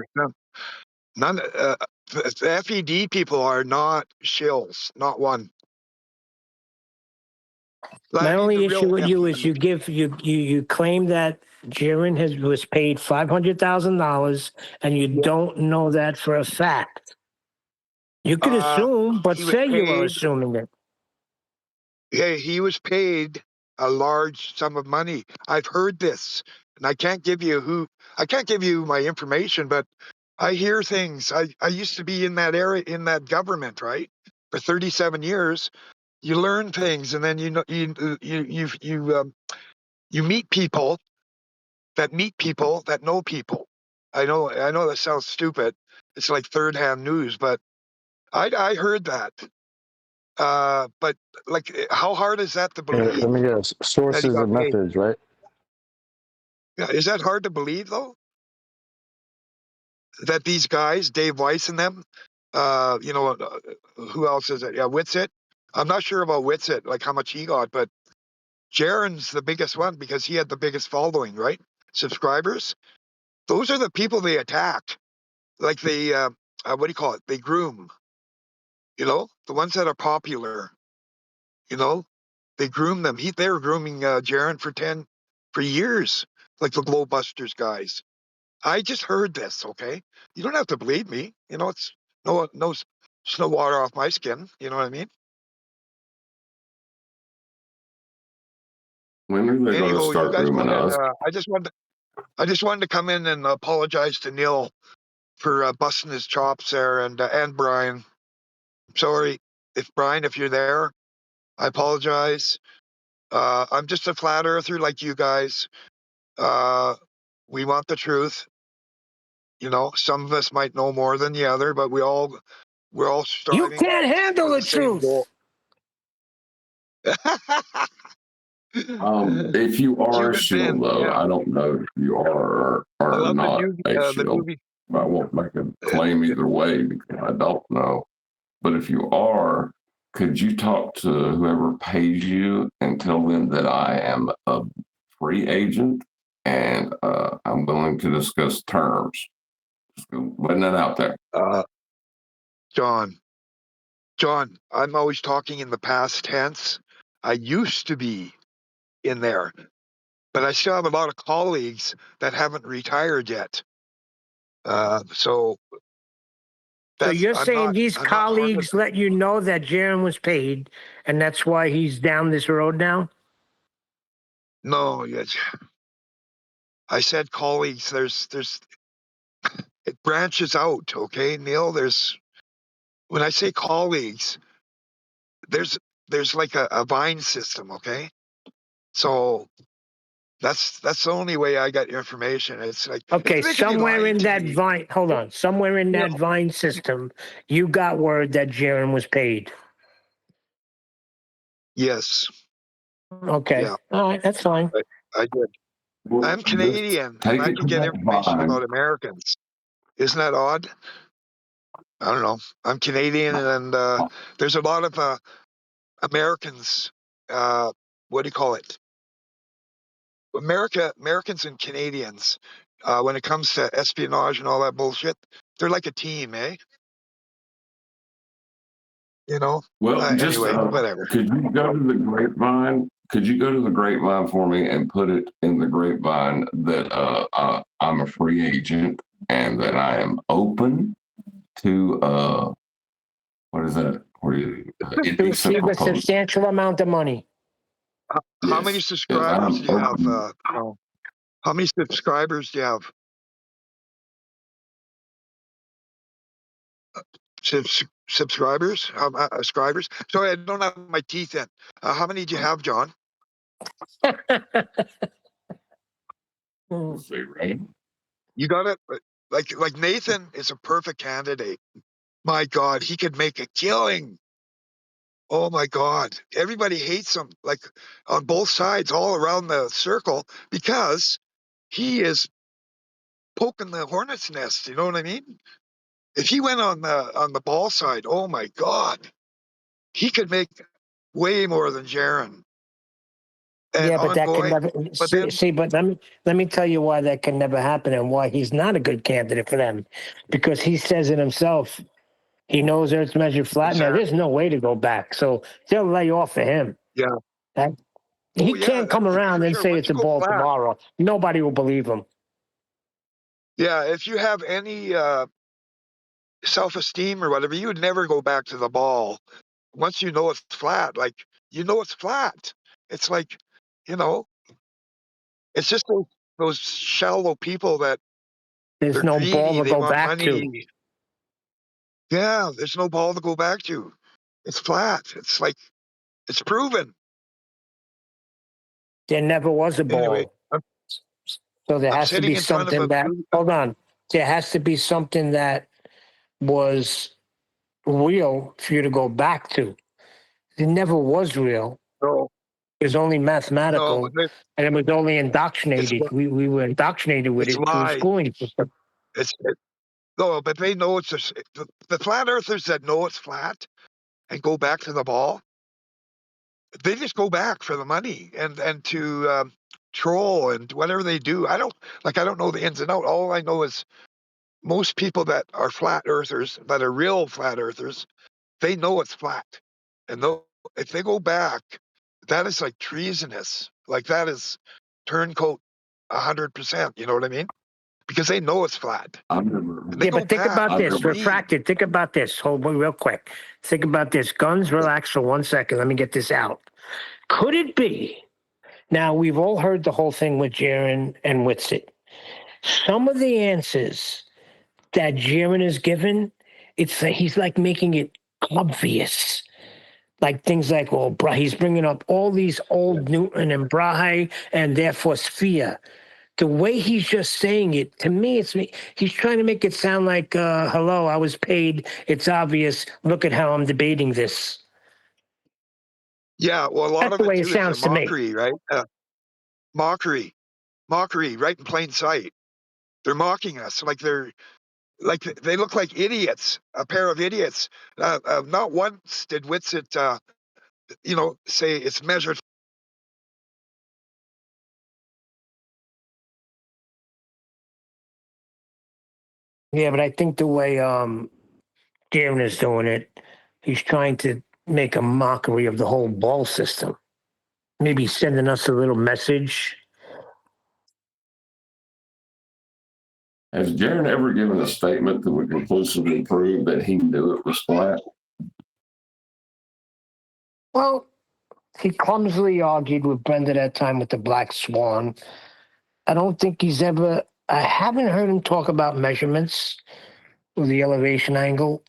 K: None. The FED people are not shills. Not one.
B: My
K: I mean, the
B: only issue
K: real
B: with you is
K: FED.
B: you claim that Jiren was paid $500,000 and you don't know that for a fact. You could assume, but
K: He was
B: say you are
K: paid.
B: assuming it.
K: Yeah, he was paid a large sum of money. I've heard this, and I can't give you my information, but I hear things. I used to be in that area, in that government, right, for 37 years. You learn things, and then you meet people that know people. I know that sounds stupid. It's like third-hand news, but I heard that. But like, how hard is that to believe
E: Let me guess.
K: that he
E: Sources
K: got
E: and
K: paid?
E: methods, right?
K: Yeah, is that hard to believe though? That these guys, Dave Weiss and them, who else is it? Yeah, Witsit. I'm not sure about Witsit, like how much he got, but Jaron's the biggest one because he had the biggest following, right? Subscribers. Those are the people they attacked. Like what do you call it? They groom. The ones that are popular. You know, they groom them. They were grooming Jaron for years, like the Glowbusters guys. I just heard this. Okay, you don't have to believe me. It's it's no water off my skin. You know what I mean?
H: When are they going to
K: Anyhow, you
H: start
K: guys go
H: grooming
K: ahead.
H: us?
K: I just wanted to come in and apologize to Neil for busting his chops there, and Brian. Sorry if Brian, if you're there, I apologize. I'm just a flat earther like you guys. We want the truth. Some of us might know more than the other, but we're all
B: You
K: striving
B: can't handle
K: for
B: the
K: the same goal.
B: truth.
H: If you are a
K: Cuban
H: shill,
K: Ben,
H: though,
K: yeah.
H: I don't know if you are
K: I
H: or
K: love
H: not a
K: the
H: shill.
K: movie.
H: I won't make a claim either way because I don't know. But if you are, could you talk to whoever pays you and tell them that I am a free agent and I'm willing to discuss terms? Just letting that out there.
K: John, I'm always talking in the past tense. I used to be in there, but I still have a lot of colleagues that haven't retired yet. So
B: So
K: That's
B: you're saying these
K: I'm not harmless.
B: colleagues let you know that Jaron was paid, and that's why he's down this road now?
K: No, I said colleagues. It branches out. Okay, Neil. When I say colleagues, there's like a vine system. Okay, so that's the only way I got information. It's like
B: Okay,
K: they could be
B: somewhere
K: lying
B: in
K: to
B: that
K: me.
B: vine, hold on, somewhere in
K: You
B: that
K: know,
B: vine system, you got word that Jaron was paid.
K: yes,
B: Okay,
K: yeah,
B: all right, that's fine.
K: I did.
H: Well,
K: I'm
H: just
K: Canadian, and
H: take
K: I
H: it
K: can
H: to
K: get
H: that
K: information
H: vine.
K: about Americans. Isn't that odd? I don't know. I'm Canadian, and there's a lot of Americans. What do you call it? Americans and Canadians. When it comes to espionage and all that bullshit, they're like a team, eh? You know.
H: Well, just
K: Anyway, whatever.
H: could you go to the grapevine? Could you go to the grapevine for me and put it in the grapevine that I'm a free agent and that I am open to what is that? What do you
B: To
H: indecent
B: receive a
H: proposal?
B: substantial amount of money.
K: How many
H: Yes, that
K: subscribers
H: I'm
K: do you have?
H: open.
K: How many subscribers do you have? Subscribers? Subscribers? Sorry, I don't have my teeth in. How many do you have, John?
H: Let's see, right?
K: You got it. Like Nathan is a perfect candidate. My God, he could make a killing. Oh my God, everybody hates him. Like on both sides, all around the circle, because he is poking the hornet's nest. You know what I mean? If he went on the ball side, oh my God, he could make way more than Jaron. And
B: Yeah, but that can
K: ongoing.
B: never
K: But then,
B: see. But let me tell you why that can never happen and why he's not a good candidate for them, because he says it himself. He knows Earth's measured flat. Now, there's
K: exactly.
B: no way to go back, so they'll lay off of him.
K: Yeah.
B: That,
K: Oh
B: he
K: yeah,
B: can't come
K: that's
B: around
K: for
B: and
K: sure.
B: say
K: Once
B: it's
K: you
B: a
K: go
B: ball
K: flat,
B: tomorrow. Nobody will believe him.
K: yeah. If you have any self-esteem or whatever, you would never go back to the ball. Once you know it's flat, like you know it's flat. It's like, you know, it's just those shallow people that
B: There's
K: they're
B: no ball
K: greedy.
B: to
K: They
B: go
K: want
B: back to.
K: money. Yeah, there's no ball to go back to. It's flat. It's like it's proven.
B: There never was a
K: Anyway,
B: ball, so there
K: I'm
B: has to
K: sitting
B: be
K: in front of
B: something that. Hold on, there has to be something that was real for you to go back to. It never was real.
K: no,
B: It was only
K: no.
B: mathematical, and it was only indoctrinated. We were indoctrinated with
K: It's
B: it through
K: lies.
B: schooling system.
K: No, but they know it's the flat earthers that know it's flat and go back to the ball. They just go back for the money and to troll and whatever they do. I don't know the ins and out. All I know is most people that are flat earthers, that are real flat earthers, they know it's flat, and if they go back, that is like treasonous. Like that is turncoat 100%. You know what I mean? Because they know it's flat,
H: I've never,
K: and they
B: Yeah,
K: go
B: but think
K: back
B: about
H: I've
K: for
B: this.
H: never,
K: greed.
B: Refracted. Think about this. Hold on real quick. Think about this. Guns, relax for 1 second. Let me get this out. Could it be? Now, we've all heard the whole thing with Jaron and Witsit. Some of the answers that Jaron is given, it's like he's like making it obvious. Like things like, well, he's bringing up all these old Newton and Brahe and therefore sphere. The way he's just saying it, to me, he's trying to make it sound like, hello, I was paid. It's obvious. Look at how I'm debating this.
K: Yeah, well, a lot
B: That's
K: of
B: the
K: it
B: way it
K: too is a
B: sounds to me.
K: mockery, right? Mockery, right in plain sight. They're mocking us like they look like idiots, a pair of idiots. Not once did Witsit, say it's measured.
B: Yeah, but I think the way Jaron is doing it, he's trying to make a mockery of the whole ball system. Maybe sending us a little message.
H: Has Jaron ever given a statement that would conclusively prove that he knew it was flat?
B: Well, he clumsily argued with Brenda that time with the black swan. I don't think he's ever, I haven't heard him talk about measurements with the elevation angle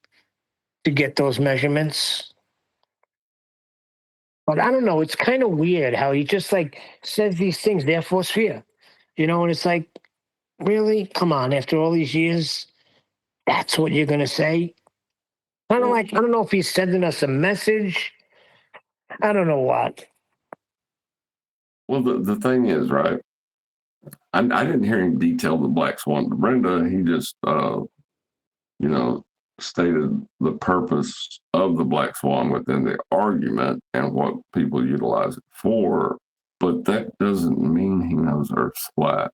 B: to get those measurements. But I don't know, it's kind of weird how he just like says these things, therefore sphere. You know, and it's like, really? Come on, after all these years, that's what you're going to say? Kind of like, I don't know if he's sending us a message. I don't know what.
H: Well, the thing is, right? I didn't hear him detail the black swan to Brenda. He just, stated the purpose of the black swan within the argument and what people utilize it for. But that doesn't mean he knows Earth's flat.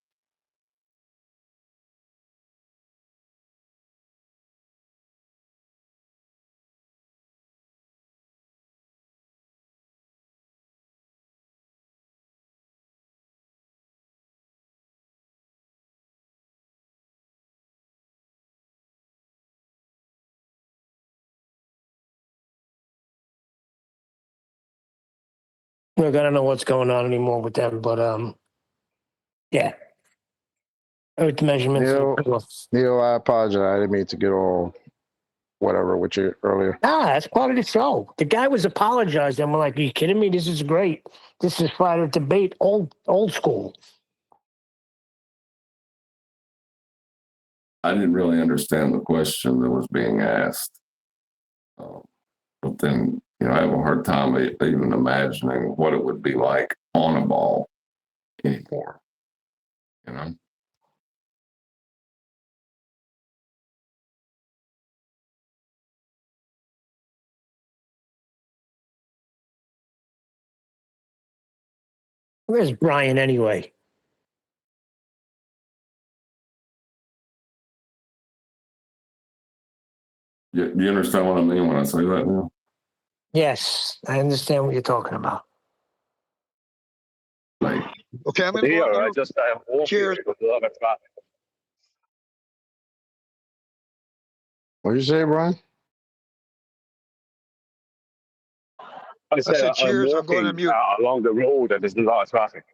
B: Look, I don't know what's going on anymore with them, but yeah. Earth measurements.
E: Neil, I apologize. I didn't mean to get all whatever with you earlier.
B: Nah, that's part of the show. The guy was apologizing. I'm like, are you kidding me? This is great. This is flat Earth debate, old school.
H: I didn't really understand the question that was being asked. But then, I have a hard time even imagining what it would be like on a ball anymore.
B: Where's Brian anyway?
H: Do you understand what I mean when I say that now?
B: Yes, I understand what you're talking about.
H: Like,
K: Okay, I'm
G: Here, I
K: going
G: just walk
K: Cheers.
G: here with a lot of traffic.
E: What did you say, Brian?
G: I said I'm
K: cheers. I'm going
G: walking
K: on mute.
G: along the road and there's a lot of traffic.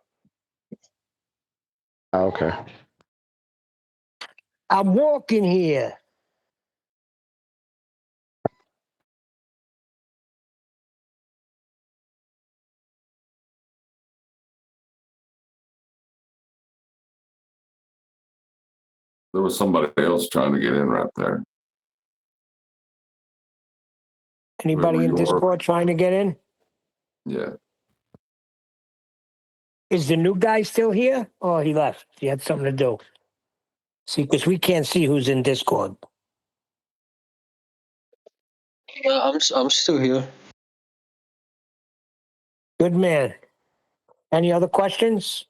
E: Okay.
B: I'm walking here.
H: there was somebody else trying to get in right there.
B: Anybody in Discord trying to get in?
H: Yeah.
B: Is the new guy still here? Or he left? He had something to do. See, because we can't see who's in Discord.
C: Yeah, I'm still here.
B: Good man. Any other questions?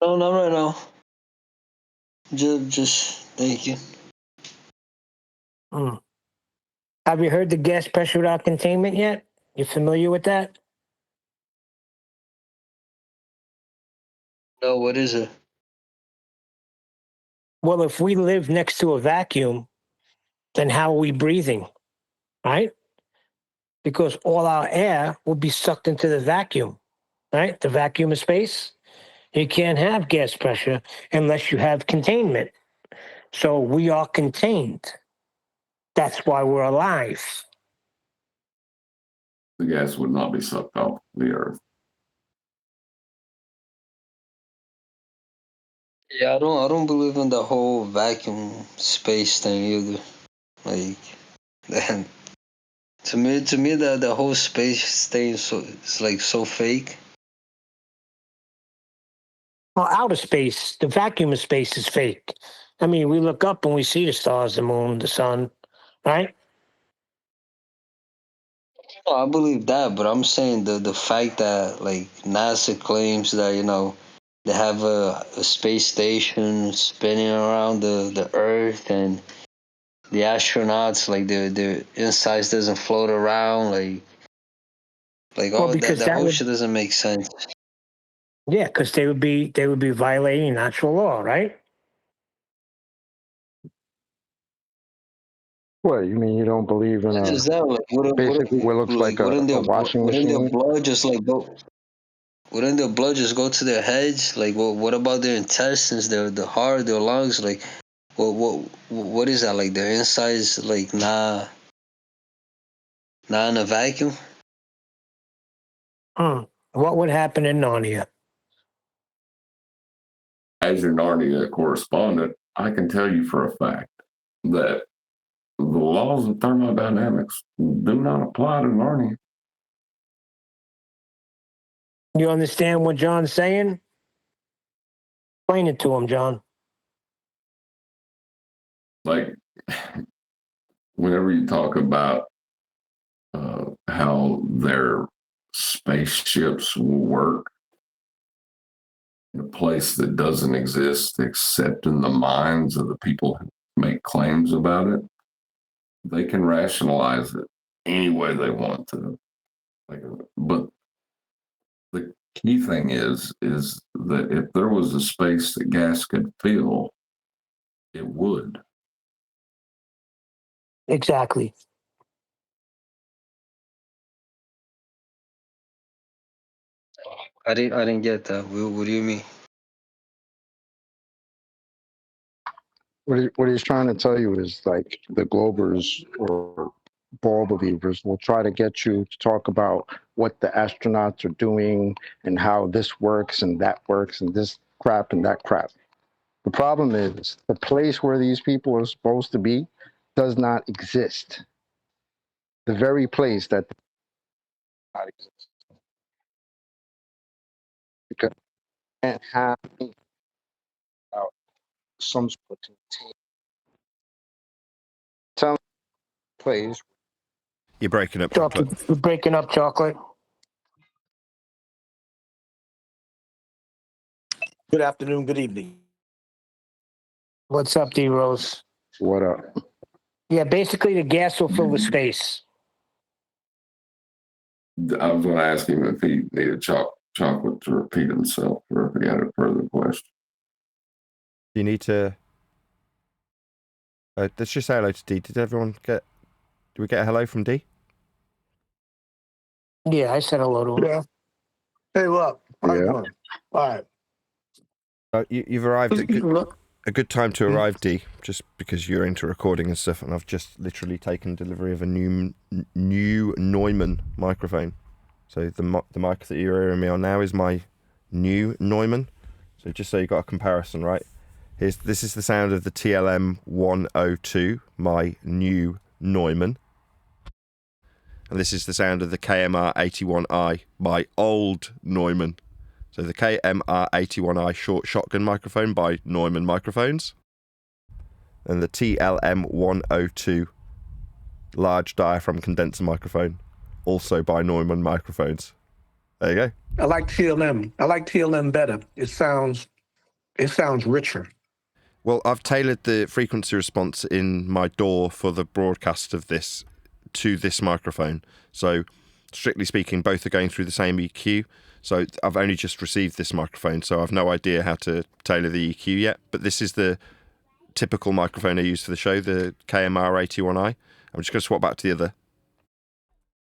C: No, not right now. Just thank you.
B: Have you heard the gas pressure without containment yet? You familiar with that?
C: No, what is it?
B: Well, if we live next to a vacuum, then how are we breathing? Right? Because all our air will be sucked into the vacuum, right? The vacuum of space. You can't have gas pressure unless you have containment. So we are contained. That's why we're alive.
H: The gas would not be sucked off the Earth.
C: Yeah, I don't believe in the whole vacuum space thing either. Like, to me, the whole space thing it's like so fake.
B: Well, outer space, the vacuum of space is fake. I mean, we look up and we see the stars, the moon, the sun, right?
C: No, I believe that, but I'm saying the fact that like NASA claims that they have a space station spinning around the Earth and the astronauts like their insides doesn't float around like
B: Well,
C: all that
B: because
C: the
B: that
C: whole
B: would
C: shit doesn't make sense.
B: Yeah, because they would be violating natural law, right?
E: What, you mean you don't believe in
C: What
E: a
C: is that? Like,
E: basically what looks like
C: wouldn't
E: a
C: their
E: washing
C: wouldn't their
E: machine?
C: blood just like go? Wouldn't their blood just go to their heads? Like, what about their intestines, their heart, their lungs? Like, what is that? Like, their insides, like, not in a vacuum?
B: What would happen in Narnia?
H: As your Narnia correspondent, I can tell you for a fact that the laws of thermodynamics do not apply to Narnia.
B: You understand what John's saying? Explain it to him, John.
H: Like, whenever you talk about how their spaceships will work in a place that doesn't exist except in the minds of the people who make claims about it, they can rationalize it any way they want to. But the key thing is that if there was a space that gas could fill, it would.
B: Exactly.
C: I didn't get that. What do you mean?
E: What he's trying to tell you is like the Globers or ball believers will try to get you to talk about what the astronauts are doing and how this works and that works and this crap and that crap. The problem is the place where these people are supposed to be does not exist. The very place that does not exist. Because you can't have some sort of containment. Tell me a place.
A: You're breaking up,
B: Chocolate.
A: Chocolate.
B: You're breaking up, Chocolate.
L: Good afternoon, good evening.
B: What's up, D Rose?
E: What up?
B: Yeah, basically the gas will fill the space.
H: I was going to ask him if he needed chocolate to repeat himself or if he had a further question.
A: You need to. Let's just say hello to D. Did everyone get? Did we get a hello from D?
B: Yeah, I said hello to him.
L: Yeah. Hey, look. How you
E: Yeah.
L: doing? All right.
A: You've arrived at a good time to arrive, D, just because you're into recording and stuff, and I've just literally taken delivery of a new Neumann microphone. So the mic that you're hearing me on now is my new Neumann. So just so you got a comparison, right? This is the sound of the TLM 102, my new Neumann. And this is the sound of the KMR 81i, my old Neumann. So the KMR 81i short shotgun microphone by Neumann Microphones. And the TLM 102 large diaphragm condenser microphone, also by Neumann Microphones. There you go.
L: I like TLM. I like TLM better. It sounds richer.
A: Well, I've tailored the frequency response in my DAW for the broadcast of this to this microphone. So, strictly speaking, both are going through the same EQ. So, I've only just received this microphone, so I've no idea how to tailor the EQ yet. But this is the typical microphone I use for the show, the KMR 81i. I'm just going to swap back to the other.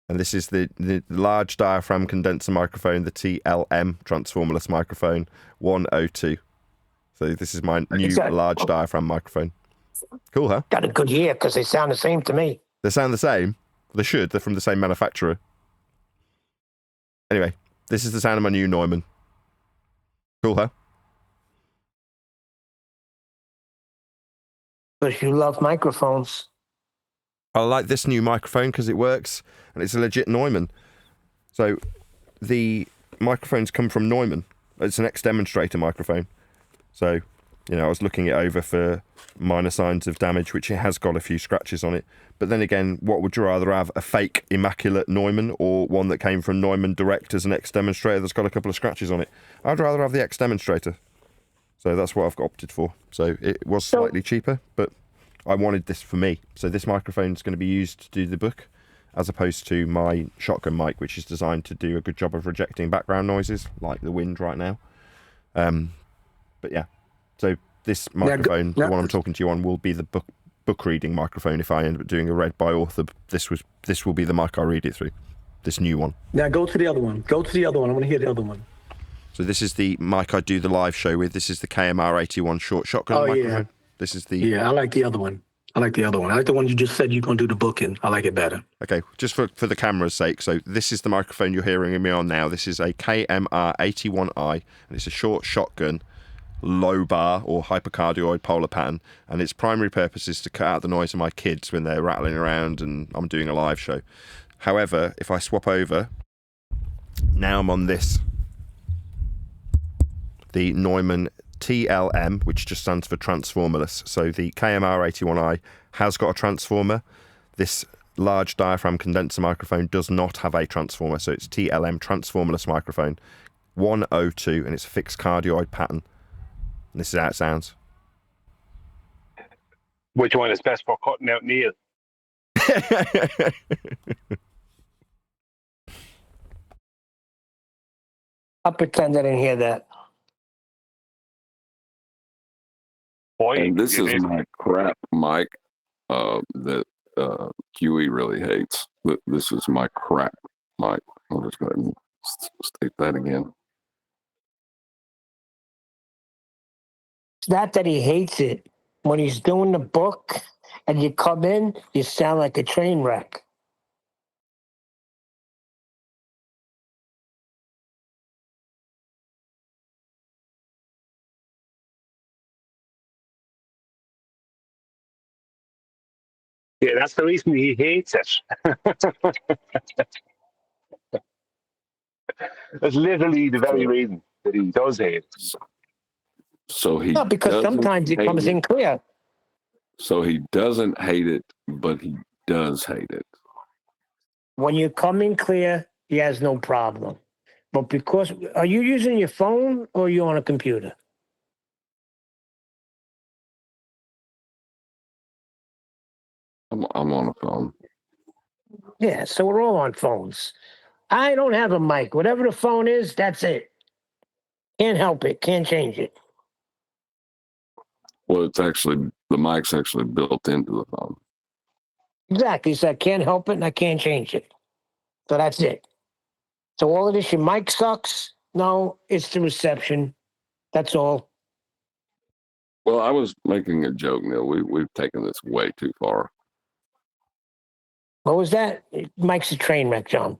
A: And this is the large diaphragm condenser microphone, the TLM transformerless microphone 102. So this is my new large diaphragm microphone. Cool, huh?
B: Got a good ear because they sound the same to me.
A: They sound the same. They should. They're from the same manufacturer. Anyway, this is the sound of my new Neumann. Cool, huh?
B: Because you love microphones.
A: I like this new microphone because it works and it's a legit Neumann. So the microphones come from Neumann. It's an ex-demonstrator microphone. So, I was looking it over for minor signs of damage, which it has got a few scratches on it. But then again, what would you rather have? A fake immaculate Neumann or one that came from Neumann direct as an ex-demonstrator that's got a couple of scratches on it? I'd rather have the ex-demonstrator. So that's what I've opted for. So it was slightly cheaper, but I wanted this for me. So this microphone is going to be used to do the book, as opposed to my shotgun mic, which is designed to do a good job of rejecting background noises, like the wind right now. But yeah, so this microphone, the one I'm talking to you on, will be the book reading microphone. If I end up doing a read by author, this will be the mic I read it through. This new one.
L: Now go to the other one. Go to the other one. I want to hear the other one.
A: So this is the mic I do the live show with. This is the KMR-81 short shotgun microphone.
L: Yeah.
A: This is the...
L: Yeah, I like the other one. I like the other one. I like the one you just said you're going to do the booking. I like it better.
A: Okay, just for the camera's sake. So this is the microphone you're hearing me on now. This is a KMR-81i, and it's a short shotgun, low bar or hypercardioid polar pattern, and its primary purpose is to cut out the noise of my kids when they're rattling around and I'm doing a live show. However, if I swap over, now I'm on this. The Neumann TLM, which just stands for transformerless. So the KMR-81i has got a transformer. This large diaphragm condenser microphone does not have a transformer, so it's TLM, transformerless microphone, 102, and it's a fixed cardioid pattern. And this is how it sounds.
M: Which one is best for cutting out Neil?
B: I'll pretend I didn't hear that.
M: Boy,
H: And this is my crap mic that QE really hates. This is my crap mic. I'll just go ahead and state that again.
B: It's not that he hates it. When he's doing the book and you come in, you sound like a train wreck.
M: Yeah, that's the reason he hates it. That's literally the very reason that he does hate it.
H: So he
B: No, because
H: doesn't
B: sometimes it
H: hate
B: comes in clear.
H: So he doesn't hate it, but he does hate it.
B: When you come in clear, he has no problem. But because, are you using your phone or are you on a computer?
H: I'm on a phone.
B: Yeah, so we're all on phones. I don't have a mic. Whatever the phone is, that's it. Can't help it. Can't change it.
H: Well, it's actually, the mic's actually built into the phone.
B: Exactly. So I can't help it and I can't change it. So that's it. So all of this, your mic sucks? No, it's the reception. That's all.
H: Well, I was making a joke, Neil. We've taken this way too far.
B: What was that? Mike's a train wreck, John.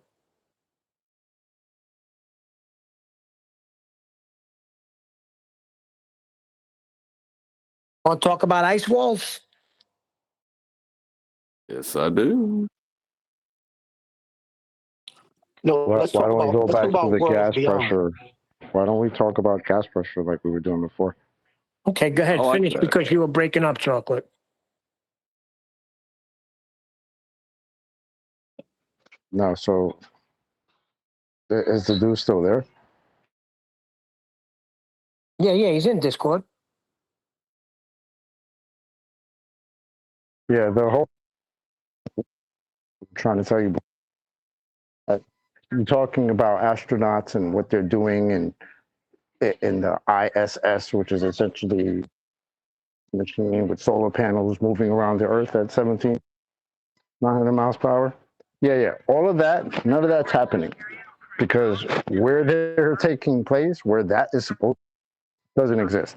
B: Want to talk about ice walls?
H: Yes, I do.
L: No,
E: Why
L: let's talk
E: don't we
L: about,
E: go
L: let's
E: back
L: talk
E: to
L: about
E: the
L: worlds
E: gas
L: beyond.
E: pressure? Why don't we talk about gas pressure like we were doing before?
B: Okay, go ahead.
H: I like
B: Finish
H: that.
B: because you were breaking up, Chocolate.
E: No, so is the dude still there?
B: Yeah, he's in Discord.
E: Yeah, the whole. I'm trying to tell you. You're talking about astronauts and what they're doing in the ISS, which is essentially a machine with solar panels moving around the Earth at 17,900 miles per hour. Yeah. All of that, none of that's happening because where they're taking place, where that is supposed doesn't exist.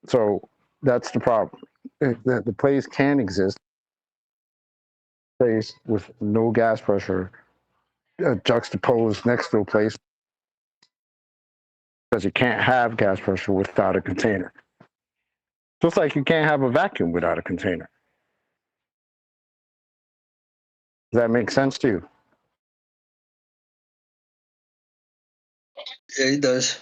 E: So that's the problem. The place can exist, place with no gas pressure, juxtaposed next to a place because you can't have gas pressure without a container. Just like you can't have a vacuum without a container. Does that make sense to you?
C: Yeah, it does.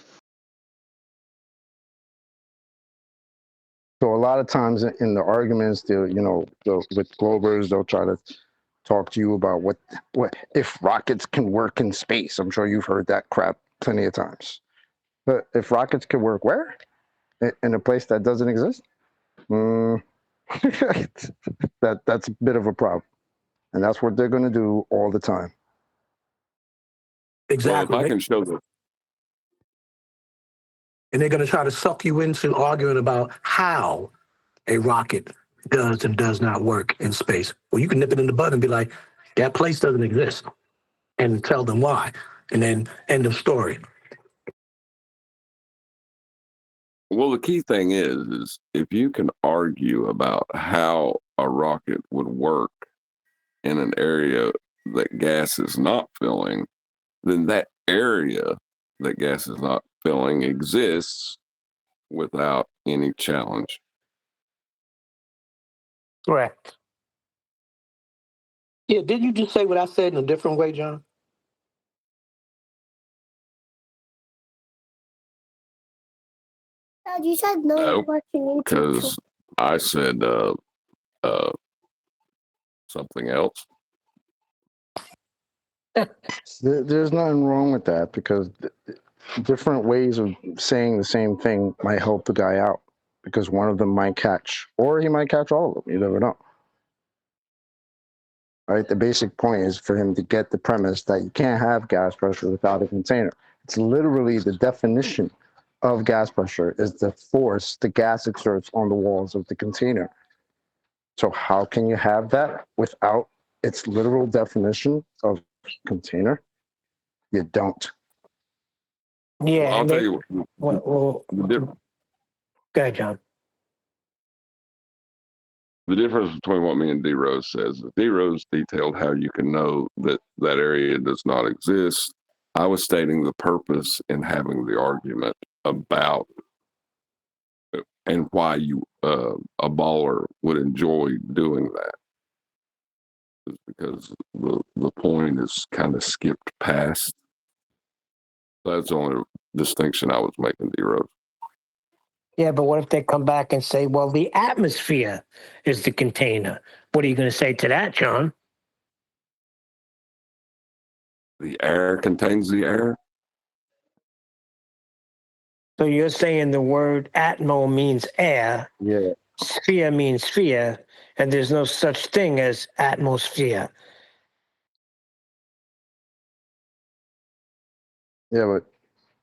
E: So a lot of times in the arguments, with Globers, they'll try to talk to you about what if rockets can work in space. I'm sure you've heard that crap plenty of times. But if rockets can work where? In a place that doesn't exist? That's a bit of a problem. And that's what they're going to do all the time.
H: Well,
L: Exactly.
H: if I can show the
L: and they're going to try to suck you into arguing about how a rocket does and does not work in space. Well, you can nip it in the bud and be like, that place doesn't exist, and tell them why, and then end of story.
H: Well, the key thing is if you can argue about how a rocket would work in an area that gas is not filling, then that area that gas is not filling exists without any challenge.
B: Correct.
L: Yeah, did you just say what I said in a different way, John?
N: Dad, you said no
H: Nope,
N: watching YouTube.
H: because I said something else.
E: There's nothing wrong with that because different ways of saying the same thing might help the guy out because one of them might catch, or he might catch all of them. You never know. Right? The basic point is for him to get the premise that you can't have gas pressure without a container. It's literally the definition of gas pressure is the force the gas exerts on the walls of the container. So how can you have that without its literal definition of container? You don't.
B: Yeah.
H: Well, I'll
B: and
H: tell
B: they-
H: you
B: well,
H: the
B: go ahead, John.
H: The difference between what me and D Rose says, D Rose detailed how you can know that that area does not exist. I was stating the purpose in having the argument about and why you a baller would enjoy doing that. Is because the point is kind of skipped past. That's the only distinction I was making, D Rose.
B: Yeah, but what if they come back and say, well, the atmosphere is the container? What are you going to say to that, John?
H: The air contains the air.
B: So you're saying the word atmo means air,
E: Yeah.
B: sphere means sphere, and there's no such thing as atmosphere.
E: Yeah, but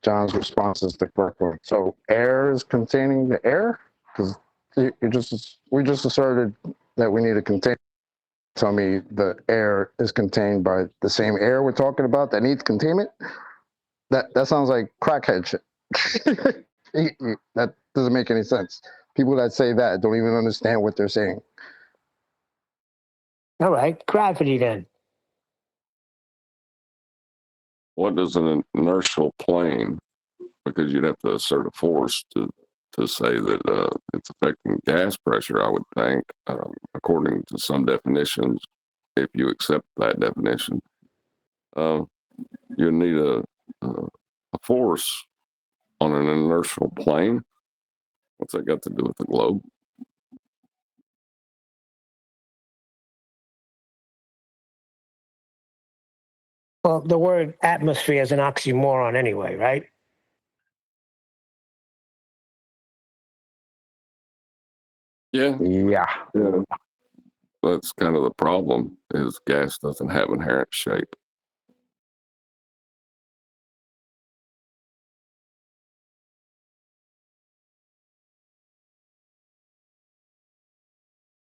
E: John's response is the correct one. So air is containing the air? Because we just asserted that we need a container. Tell me the air is contained by the same air we're talking about that needs containment? That sounds like crackhead shit. That doesn't make any sense. People that say that don't even understand what they're saying.
B: All right, gravity then.
H: What does an inertial plane? Because you'd have to assert a force to say that it's affecting gas pressure. I would think, according to some definitions, if you accept that definition, you need a force on an inertial plane. What's that got to do with the globe?
B: Well, the word atmosphere is an oxymoron anyway, right?
H: Yeah.
E: Yeah.
H: That's kind of the problem. Is gas doesn't have inherent shape.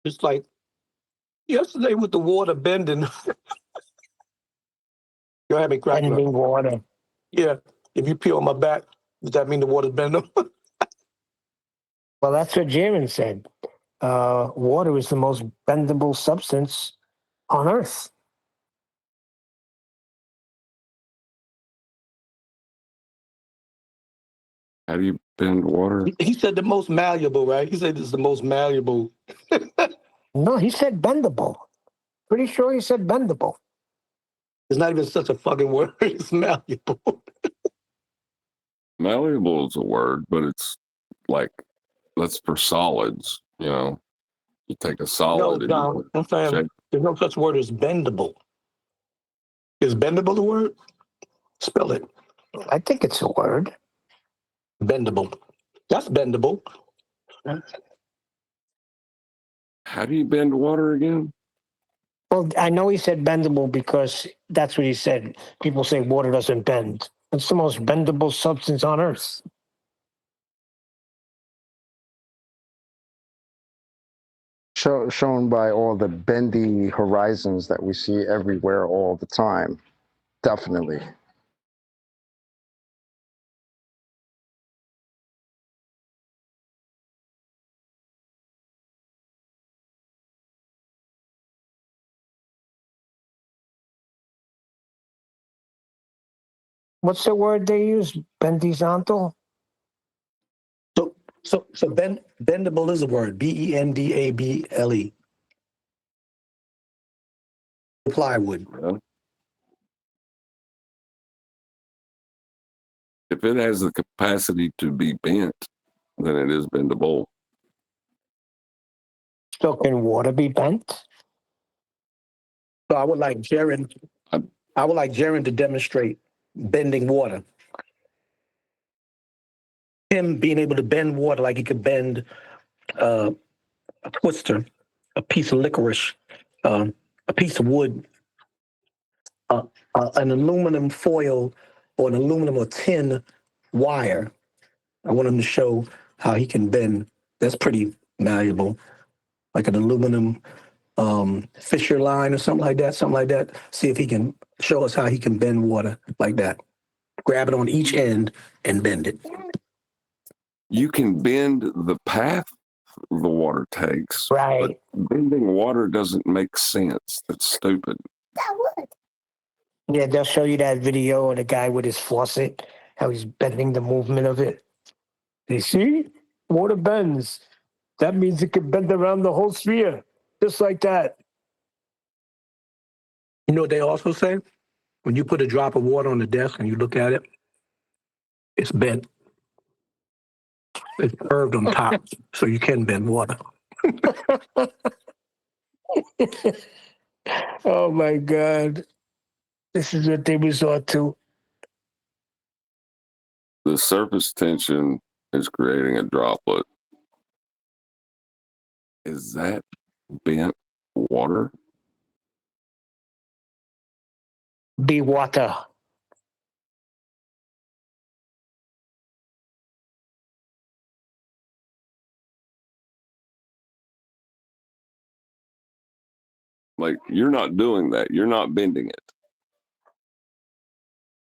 L: It's like yesterday with the water bending. You had me cracking
B: Bending
L: up.
B: water.
L: Yeah, if you pee on my back, does that mean the water's bending?
B: Well, that's what Jamin said. Water is the most bendable substance on Earth.
H: How do you bend water?
L: He said the most malleable, right? He said it's the most malleable.
B: No, he said bendable. Pretty sure he said bendable.
L: It's not even such a fucking word. It's malleable.
H: Malleable is a word, but it's like that's for solids. You know, you take a
L: No,
H: solid and
L: John,
H: you
L: I'm saying
H: shape.
L: there's no such word as bendable. Is bendable the word? Spell it.
B: I think it's a word.
L: Bendable. That's bendable.
H: How do you bend water again?
B: Well, I know he said bendable because that's what he said. People say water doesn't bend. It's the most bendable substance on Earth.
E: shown by all the bendy horizons that we see everywhere all the time. Definitely.
B: What's the word they use? Bendizontal?
L: So bendable is a word. Bendable. Plywood.
H: Yeah. If it has the capacity to be bent, then it is bendable.
B: So can water be bent?
L: So I would like Jaron to demonstrate bending water. Him being able to bend water like he could bend a twister, a piece of licorice, a piece of wood, an aluminum foil or an aluminum or tin wire. I want him to show how he can bend. That's pretty malleable, like an aluminum Fisher line or something like that. See if he can show us how he can bend water like that. Grab it on each end and bend it.
H: You can bend the path the water takes,
B: right?
H: But bending water doesn't make sense. That's stupid.
B: Yeah, they'll show you that video of the guy with his faucet, how he's bending the movement of it. You see? Water bends. That means it can bend around the whole sphere, just like that.
L: You know what they also say? When you put a drop of water on the desk and you look at it, it's bent. It's curved on top, so you can bend water.
B: Oh my God. This is what they resort to.
H: The surface tension is creating a droplet. Is that bent water?
B: Be water.
H: Like, you're not doing that. You're not bending it.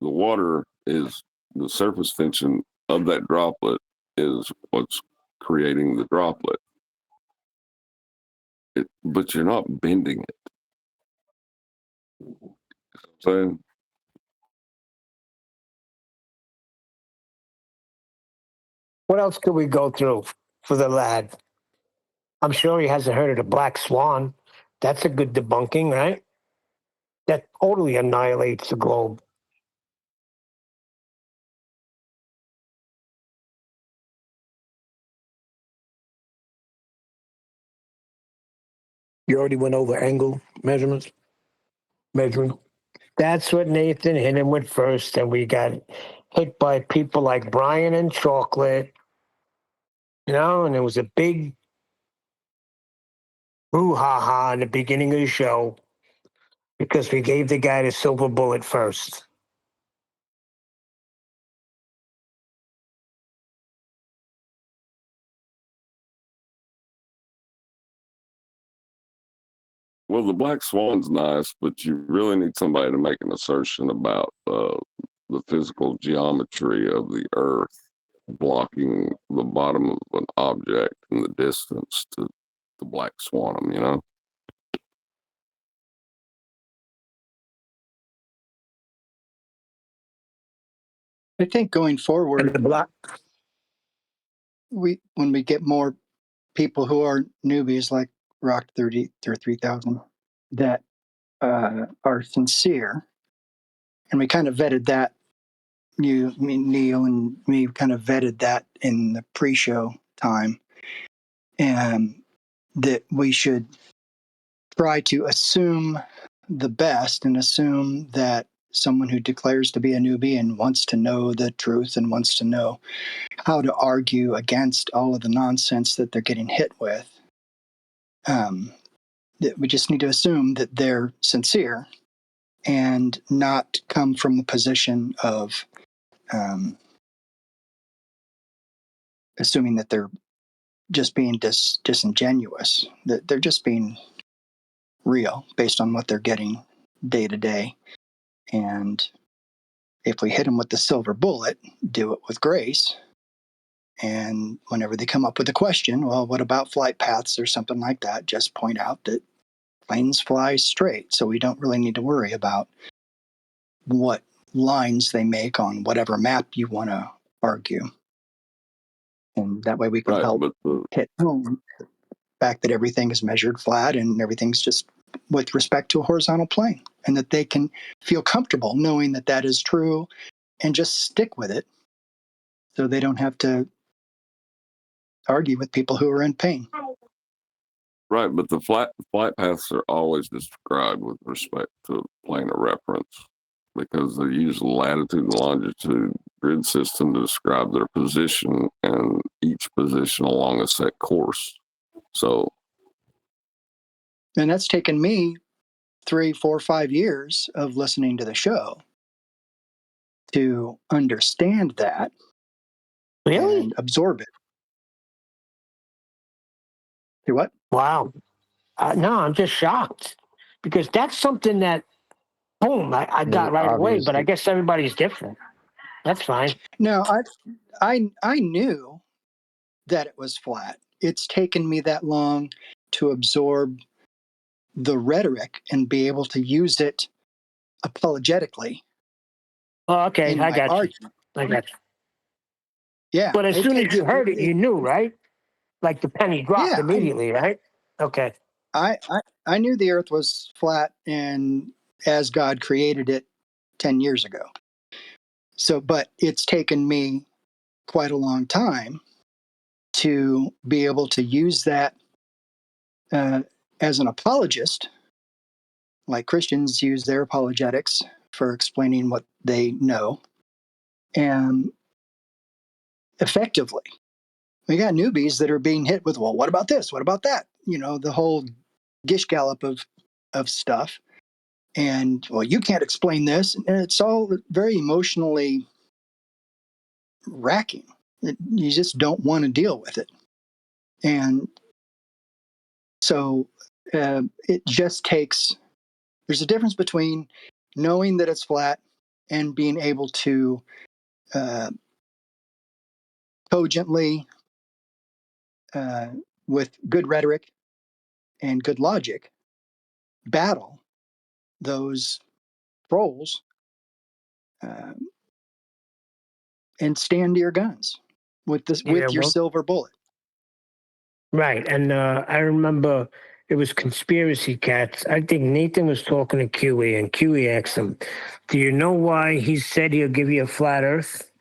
H: The water is the surface tension of that droplet is what's creating the droplet. But you're not bending it. So
B: What else could we go through for the lad? I'm sure he hasn't heard of the black swan. That's a good debunking, right? That totally annihilates the globe.
L: You already went over angle measurements? Measuring?
B: That's what Nathan hit him with first, and we got hit by people like Brian and Chocolate, and it was a big brouhaha in the beginning of the show because we gave the guy the silver bullet first.
H: well, the black swan's nice, but you really need somebody to make an assertion about the physical geometry of the Earth blocking the bottom of an object in the distance to the black swan,
D: I think going
L: And
D: forward,
L: the block?
D: when we get more people who are newbies like Rock 30 or 3000 that are sincere, and we kind of vetted that. Neil, and me kind of vetted that in the pre-show time, and that we should try to assume the best and assume that someone who declares to be a newbie and wants to know the truth and wants to know how to argue against all of the nonsense that they're getting hit with, that we just need to assume that they're sincere and not come from the position of assuming that they're just being disingenuous. They're just being real based on what they're getting day to day. And if we hit them with the silver bullet, do it with grace. And whenever they come up with a question, well, what about flight paths or something like that? Just point out that planes fly straight. So we don't really need to worry about what lines they make on whatever map you want to argue. And that way we can help hit home the fact that everything is measured flat and everything's just with respect to a horizontal plane, and that they can feel comfortable knowing that that is true and just stick with it so they don't have to argue with people who are in pain.
H: Right, but the flight paths are always described with respect to plane of reference because they use the latitude and longitude grid system to describe their position and each position along a set course. So,
D: and that's taken me 3, 4, 5 years of listening to the show to understand that and absorb it. Do what?
B: Wow. No, I'm just shocked because that's something that, boom, I got right away. But I guess everybody's different. That's fine.
D: No, I knew that it was flat. It's taken me that long to absorb the rhetoric and be able to use it apologetically.
B: Oh, okay. I got you. I got you.
D: Yeah.
B: But as soon as you heard it, you knew, right? Like the penny dropped immediately, right? Okay.
D: I knew the earth was flat and as God created it 10 years ago. So, but it's taken me quite a long time to be able to use that as an apologist, like Christians use their apologetics for explaining what they know, and effectively. We got newbies that are being hit with, well, what about this? What about that? You know, the whole gish gallop of stuff. And, well, you can't explain this. And it's all very emotionally racking. You just don't want to deal with it. And so it just takes, there's a difference between knowing that it's flat and being able to cogently, with good rhetoric and good logic, battle those trolls and stand to your guns with this with your silver bullet.
B: Right. And I remember it was Conspiracy Cats. I think Nathan was talking to QE, and QE asked him, do you know why he said he'll give you a flat earth?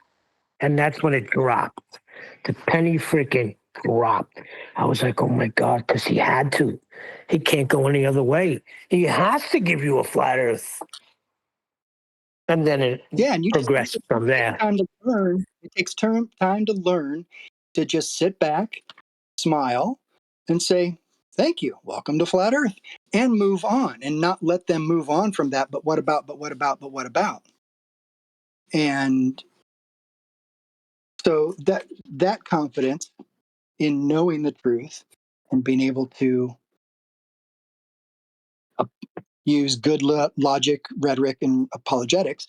B: And that's when it dropped. The penny freaking dropped. I was like, oh my God, because he had to. He can't go any other way. He has to give you a flat earth. And then it progressed from there.
D: Time to learn. It takes time to learn to just sit back, smile, and say, thank you, welcome to Flat Earth, and move on, and not let them move on from that. But what about, but what about, but what about? And so that confidence in knowing the truth and being able to use good logic, rhetoric, and apologetics,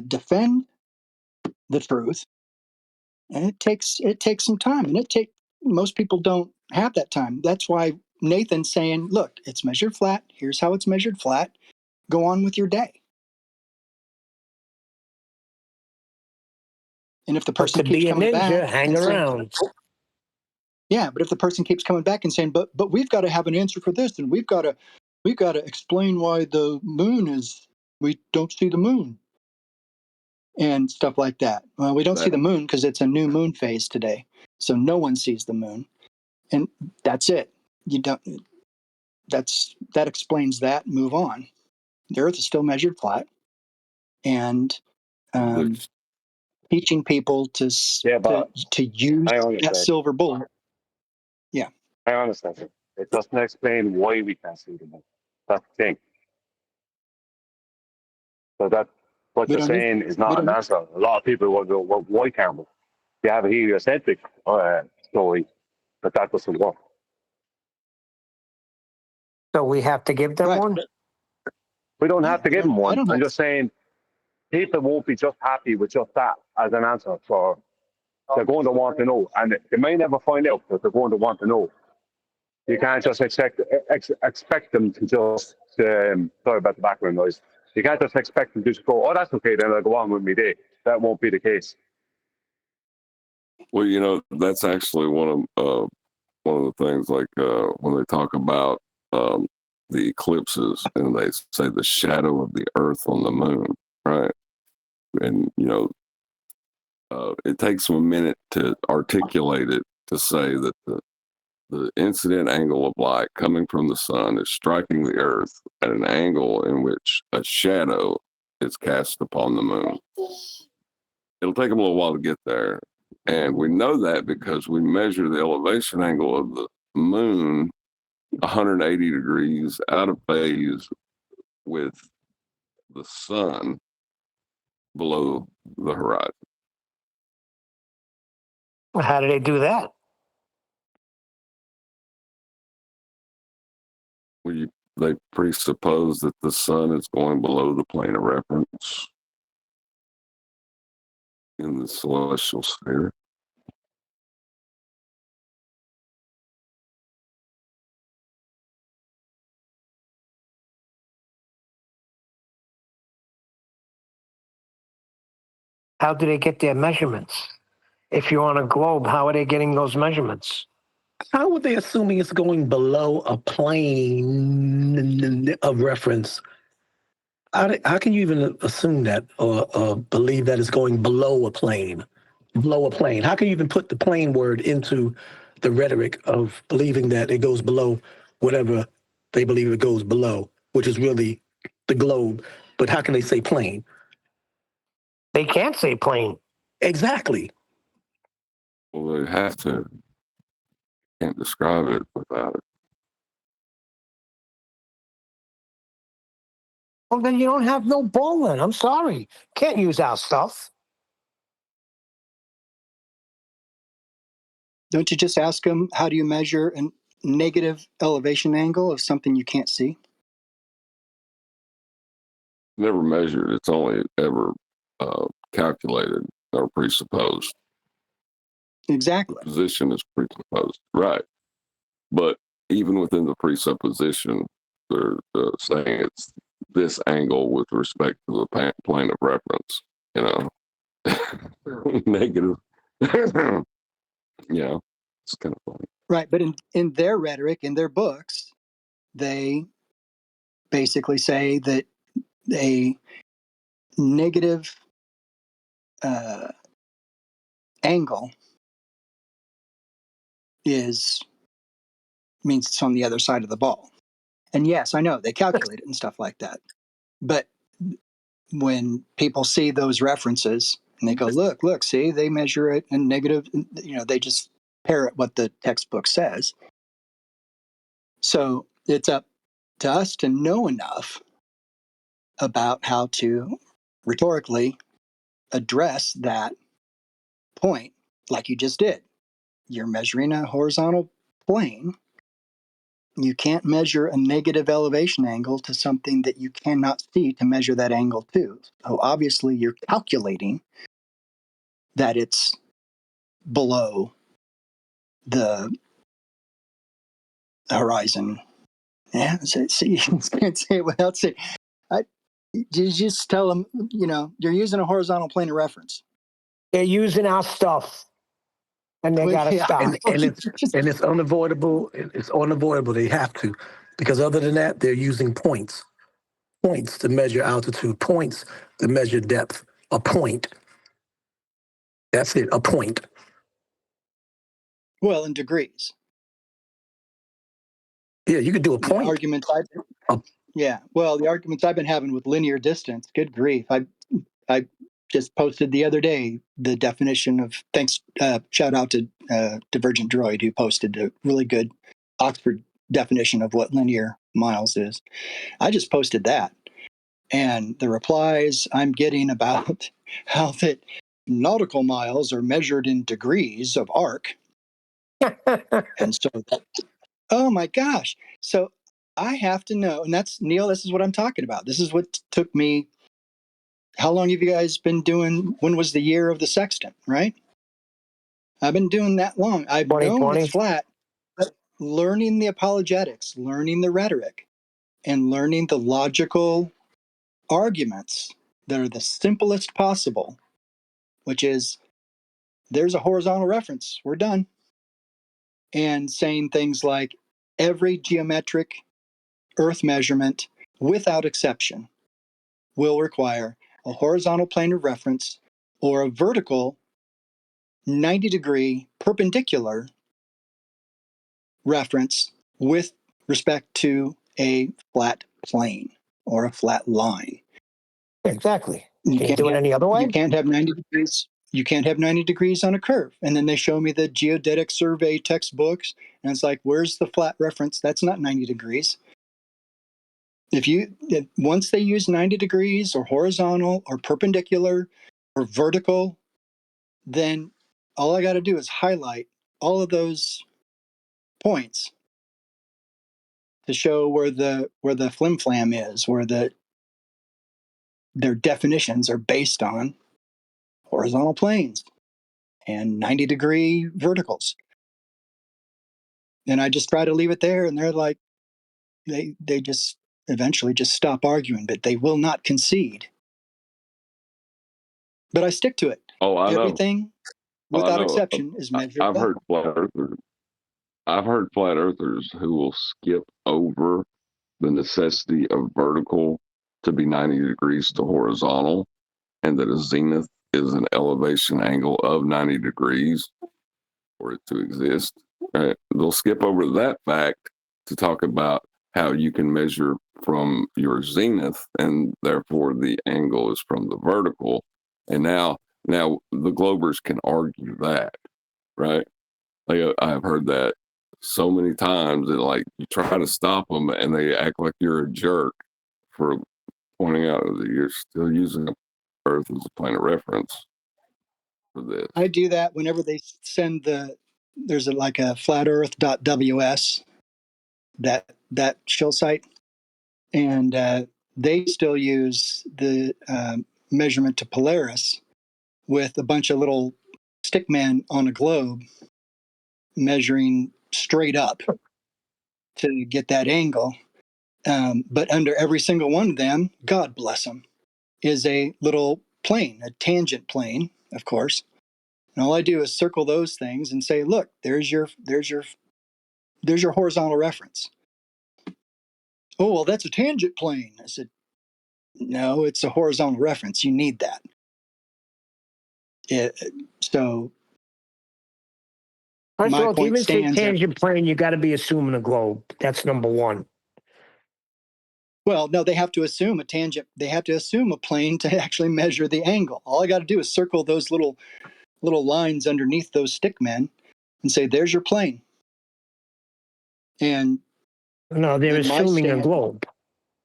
D: defend the truth. And it takes some time, and most people don't have that time. That's why Nathan's saying, look, it's measured flat. Here's how it's measured flat. Go on with your day. And if the person keeps coming back,
B: hang around.
D: Yeah, but if the person keeps coming back and saying, but we've got to have an answer for this, and we've got to explain why the moon is, we don't see the moon and stuff like that. Well, we don't see the moon because it's a new moon phase today, so no one sees the moon, and that's it. You don't. That explains that. Move on. The Earth is still measured flat, and teaching people to use that silver bullet. Yeah,
M: I understand it. It doesn't explain why we can't see the moon. That's the thing. So that what you're saying is not an answer. A lot of people will go, well, why can't we? They have a heliocentric story that doesn't work.
B: So we have to give them
D: Right.
B: one?
M: We don't have to give them
D: I
M: one.
D: don't
M: I'm
D: have
M: just saying people won't be just happy with just that as an answer. For they're going to want to know, and they may never find out, but they're going to want to know. You can't just expect them to just sorry about the background noise. You can't just expect them to just go, oh, that's okay, then I'll go on with my day. That won't be the case.
H: Well, that's actually one of the things, like when they talk about the eclipses, and they say the shadow of the Earth on the moon, right? And it takes them a minute to articulate it, to say that the incident angle of light coming from the sun is striking the Earth at an angle in which a shadow is cast upon the moon. It'll take them a little while to get there. And we know that because we measure the elevation angle of the moon 180 degrees out of phase with the sun below the horizon.
B: Well, how do they do that?
H: They presuppose that the sun is going below the plane of reference in the celestial sphere.
B: How do they get their measurements? If you're on a globe, how are they getting those measurements?
L: How are they assuming it's going below a plane of reference? How can you even assume that or believe that it's going below a plane? Below a plane. How can you even put the plane word into the rhetoric of believing that it goes below whatever they believe it goes below, which is really the globe? But how can they say plane?
B: They can't say plane.
L: Exactly.
H: Well, they have to. Can't describe it without it.
B: Well, then you don't have no ball then. I'm sorry. Can't use our stuff.
D: Don't you just ask them, how do you measure a negative elevation angle of something you can't see?
H: Never measured. It's only ever calculated or presupposed.
D: Exactly.
H: The position is presupposed, right? But even within the presupposition, they're saying it's this angle with respect to the plane of reference. Negative. Yeah, it's kind of funny.
D: Right. But in their rhetoric, in their books, they basically say that a negative angle means it's on the other side of the ball. And yes, I know they calculate it and stuff like that. But when people see those references and they go, look, see, they measure it in negative, they just parrot what the textbook says. So it's up to us to know enough about how to rhetorically address that point, like you just did. You're measuring a horizontal plane. You can't measure a negative elevation angle to something that you cannot see to measure that angle to. So obviously you're calculating that it's below the horizon. Yeah, see, you can't say it without saying. You just tell them, you're using a horizontal plane of reference.
B: They're using our stuff, and they got to
D: Yeah.
B: stop.
L: And it's unavoidable. It's unavoidable. They have to, because other than that, they're using points to measure altitude, points to measure depth. A point. That's it. A point.
D: Well, in degrees.
L: Yeah, you could do a point.
D: Arguments. Yeah. Well, the arguments I've been having with linear distance. Good grief! I just posted the other day the definition of. Thanks. Shout out to Divergent Droid, who posted a really good Oxford definition of what linear miles is. I just posted that, and the replies I'm getting about how that nautical miles are measured in degrees of arc. And so, oh my gosh. So I have to know, and that's Neil, this is what I'm talking about. This is what took me. How long have you guys been doing? When was the year of the sextant, right? I've been doing that long. I've known it's
B: 2020.
D: flat, but learning the apologetics, learning the rhetoric, and learning the logical arguments that are the simplest possible, which is there's a horizontal reference, we're done. And saying things like every geometric Earth measurement, without exception, will require a horizontal plane of reference or a vertical 90-degree perpendicular reference with respect to a flat plane or a flat line.
B: Exactly. Can you do it any other way?
D: You can't have 90 degrees. You can't have 90 degrees on a curve. And then they show me the geodetic survey textbooks, and it's like, where's the flat reference? That's not 90 degrees. Once they use 90 degrees or horizontal or perpendicular or vertical, then all I got to do is highlight all of those points to show where the flim flam is, where their definitions are based on horizontal planes and 90-degree verticals. And I just try to leave it there, and they're like, they just eventually just stop arguing, but they will not concede. But I stick to it.
H: Oh, I know.
D: Everything,
H: I
D: without
H: know.
D: exception, is measured.
H: I've heard flat earthers. I've heard flat earthers who will skip over the necessity of vertical to be 90 degrees to horizontal, and that a zenith is an elevation angle of 90 degrees for it to exist. They'll skip over that fact to talk about how you can measure from your zenith, and therefore the angle is from the vertical. And now the Globers can argue that, right? Like, I've heard that so many times that, like, you try to stop them and they act like you're a jerk for pointing out that you're still using Earth as a plane of reference for this.
D: I do that whenever they send there's like a flatearth.ws, that shill site, and they still use the measurement to Polaris with a bunch of little stickmen on a globe measuring straight up to get that angle. But under every single one of them, God bless them, is a little plane, a tangent plane, of course. And all I do is circle those things and say, look, there's your horizontal reference. Oh, well, that's a tangent plane. I said, no, it's a horizontal reference. You need that. So
B: First of
D: my
B: all, to
D: point
B: even say
D: stands.
B: tangent plane, you got to be assuming a globe. That's number one.
D: Well, no, they have to assume a tangent. They have to assume a plane to actually measure the angle. All I got to do is circle those little lines underneath those stick men and say, there's your plane. And
B: No, they're assuming a globe.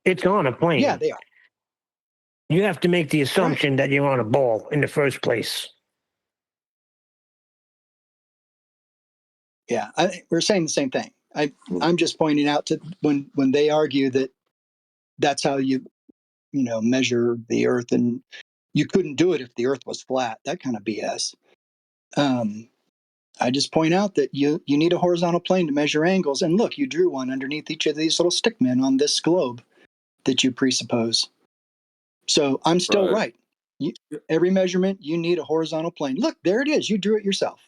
B: It's on a plane.
D: Yeah, they are.
B: You have to make the assumption that you're on a ball in the first place.
D: Yeah, we're saying the same thing. I'm just pointing out to when they argue that that's how you measure the Earth, and you couldn't do it if the Earth was flat. That kind of BS. I just point out that you need a horizontal plane to measure angles, and look, you drew one underneath each of these little stickmen on this globe that you presuppose. So I'm still right. Every measurement, you need a horizontal plane. Look, there it is. You drew it yourself.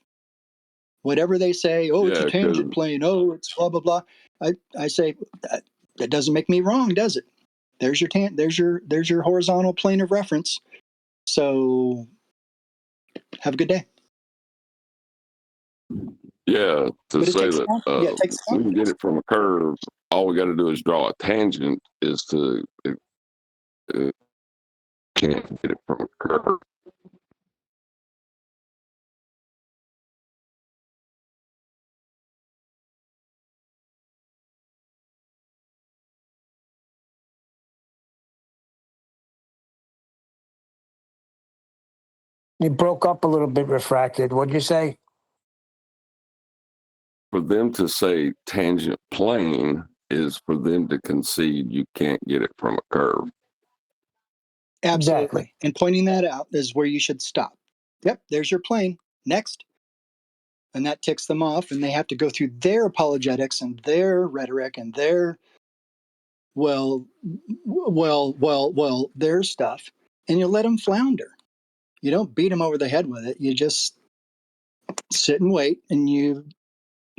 D: Whatever they say, oh, it's a tangent plane. Oh, it's blah blah blah. I say that doesn't make me wrong, does it? There's your horizontal plane of reference. So have a good day.
H: Yeah, to say that
D: it takes
H: we can get it from a curve. All we got to do is draw a tangent. Is to can't get it from a curve.
B: You broke up a little bit, Refracted. What'd you say?
H: for them to say tangent plane is for them to concede you can't get it from a curve.
D: Absolutely.
B: Exactly.
D: And pointing that out is where you should stop. Yep, there's your plane. Next. And that ticks them off, and they have to go through their apologetics and their rhetoric and their their stuff, and you let them flounder. You don't beat them over the head with it. You just sit and wait, and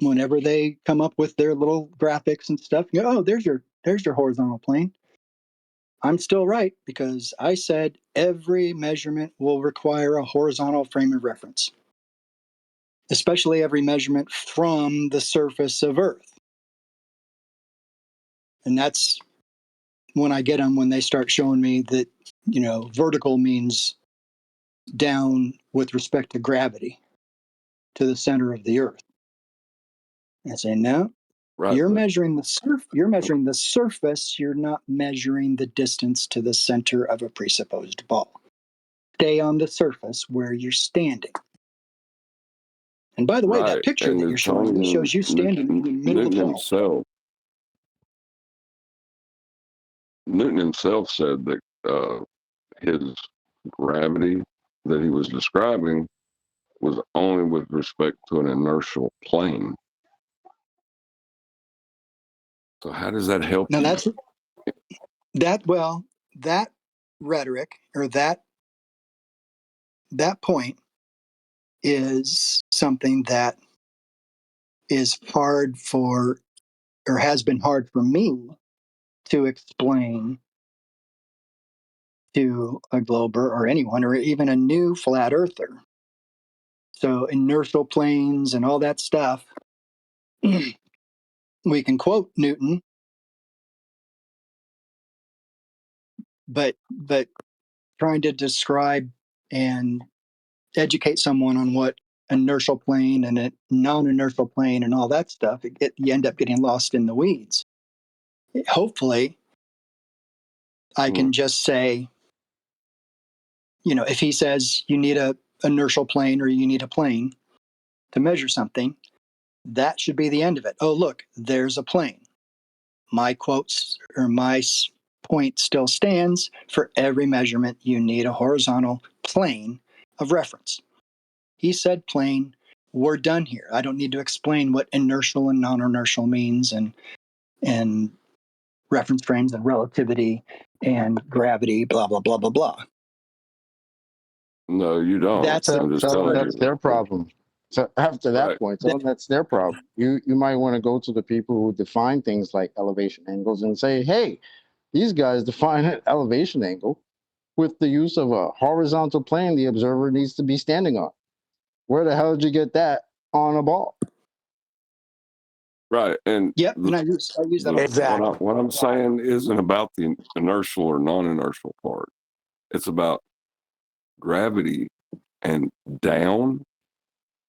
D: whenever they come up with their little graphics and stuff, you go, oh, there's your horizontal plane. I'm still right because I said every measurement will require a horizontal frame of reference, especially every measurement from the surface of Earth. And that's when I get them, when they start showing me that, vertical means down with respect to gravity to the center of the Earth. I say, no,
H: Right.
D: you're measuring the surface. You're not measuring the distance to the center of a presupposed ball. Stay on the surface where you're standing. And by the way, that picture that you're showing me shows you standing in the middle of the ball.
H: Newton himself said that his gravity that he was describing was only with respect to an inertial plane. So how does that help
D: Now
H: you?
D: that rhetoric or that point is something that is hard for, or has been hard for me to explain to a glober or anyone, or even a new flat earther. So inertial planes and all that stuff, we can quote Newton, but trying to describe and educate someone on what inertial plane and a non-inertial plane and all that stuff, you end up getting lost in the weeds. Hopefully, I can just say, if he says you need a inertial plane or you need a plane to measure something, that should be the end of it. Oh, look, there's a plane. My quotes or my point still stands. For every measurement, you need a horizontal plane of reference. He said plane. We're done here. I don't need to explain what inertial and non-inertial means and reference frames and relativity and gravity, blah, blah, blah, blah, blah.
H: No, you don't.
D: That's
E: their problem. So after that point, that's their problem. You might want to go to the people who define things like elevation angles and say, hey, these guys define an elevation angle with the use of a horizontal plane the observer needs to be standing on. Where the hell did you get that on a ball?
H: Right. And
D: and I use that.
L: Exactly.
H: What I'm saying isn't about the inertial or non-inertial part. It's about gravity and down.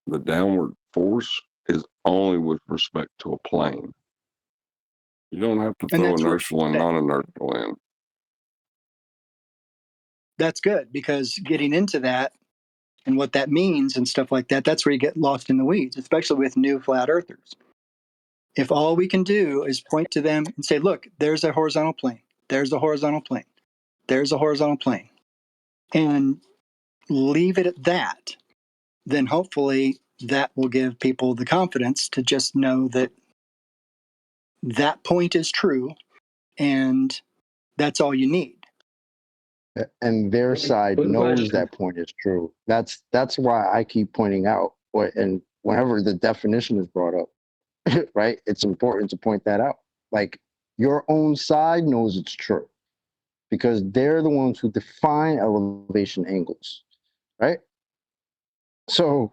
H: The downward force is only with respect to a plane. You don't have to throw inertial and non-inertial in.
D: That's good, because getting into that and what that means and stuff like that, that's where you get lost in the weeds, especially with new flat earthers. If all we can do is point to them and say, look, there's a horizontal plane, there's a horizontal plane, there's a horizontal plane, and leave it at that, then hopefully that will give people the confidence to just know that that point is true and that's all you need.
E: And their side knows that point is true. That's why I keep pointing out, and whenever the definition is brought up, right, it's important to point that out. Like, your own side knows it's true because they're the ones who define elevation angles, right? So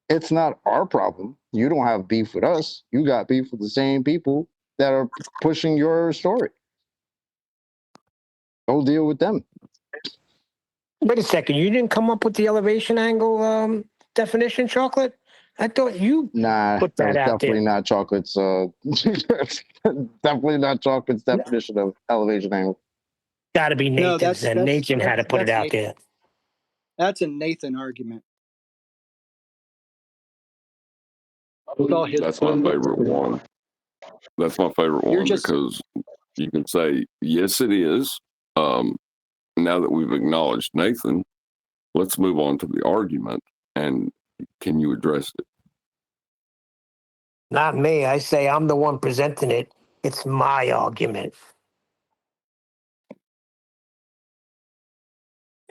E: it's not our problem. You don't have beef with us. You got beef with the same people that are pushing your story. Go deal with them.
B: Wait a second. You didn't come up with the elevation angle definition, Chocolate? I thought you put that out
E: definitely
B: there.
E: not Chocolate's. Definitely not Chocolate's definition of elevation angle.
B: Got to be Nathan's, and Nathan had to put it out there.
D: That's a Nathan argument. with all his
H: That's my favorite one. That's my favorite
D: You're
H: one
D: just-
H: because you can say, yes, it is. Now that we've acknowledged Nathan, let's move on to the argument. And can you address it?
B: Not me. I say I'm the one presenting it. It's my argument.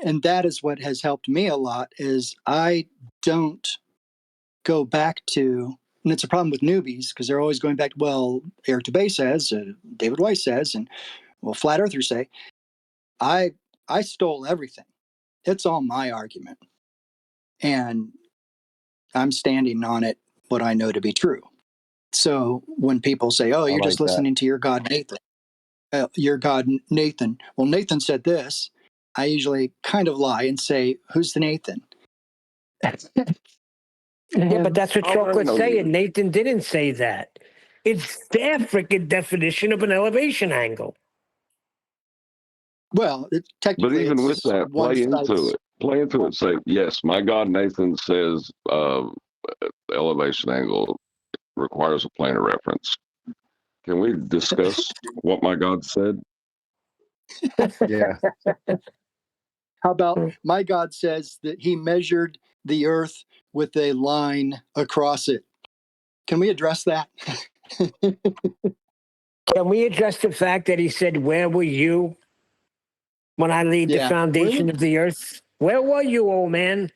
D: And that is what has helped me a lot is I don't go back to, and it's a problem with newbies because they're always going back to, well, Eric Dubay says, David Weiss says, and well, flat earthers say. I stole everything. It's all my argument. And I'm standing on it, what I know to be true. So when people say, oh, you're just listening to your God, Nathan, your God, Nathan. Well, Nathan said this. I usually kind of lie and say, who's the Nathan?
B: Yeah, but that's what Chocolate's
H: know
B: saying.
H: you.
B: Nathan didn't say that. It's their freaking definition of an elevation angle.
D: Well, technically,
H: But even with
D: it's
H: that,
D: one
H: play into
D: side's-
H: it. Play into it. Say, yes, my God, Nathan says elevation angle requires a planar reference. Can we discuss what my God said?
J: Yeah.
D: How about my God says that he measured the earth with a line across it? Can we address that?
B: Can we address the fact that he said, where were you when I laid the
D: Yeah.
B: foundation of the earth? Where were you, old man?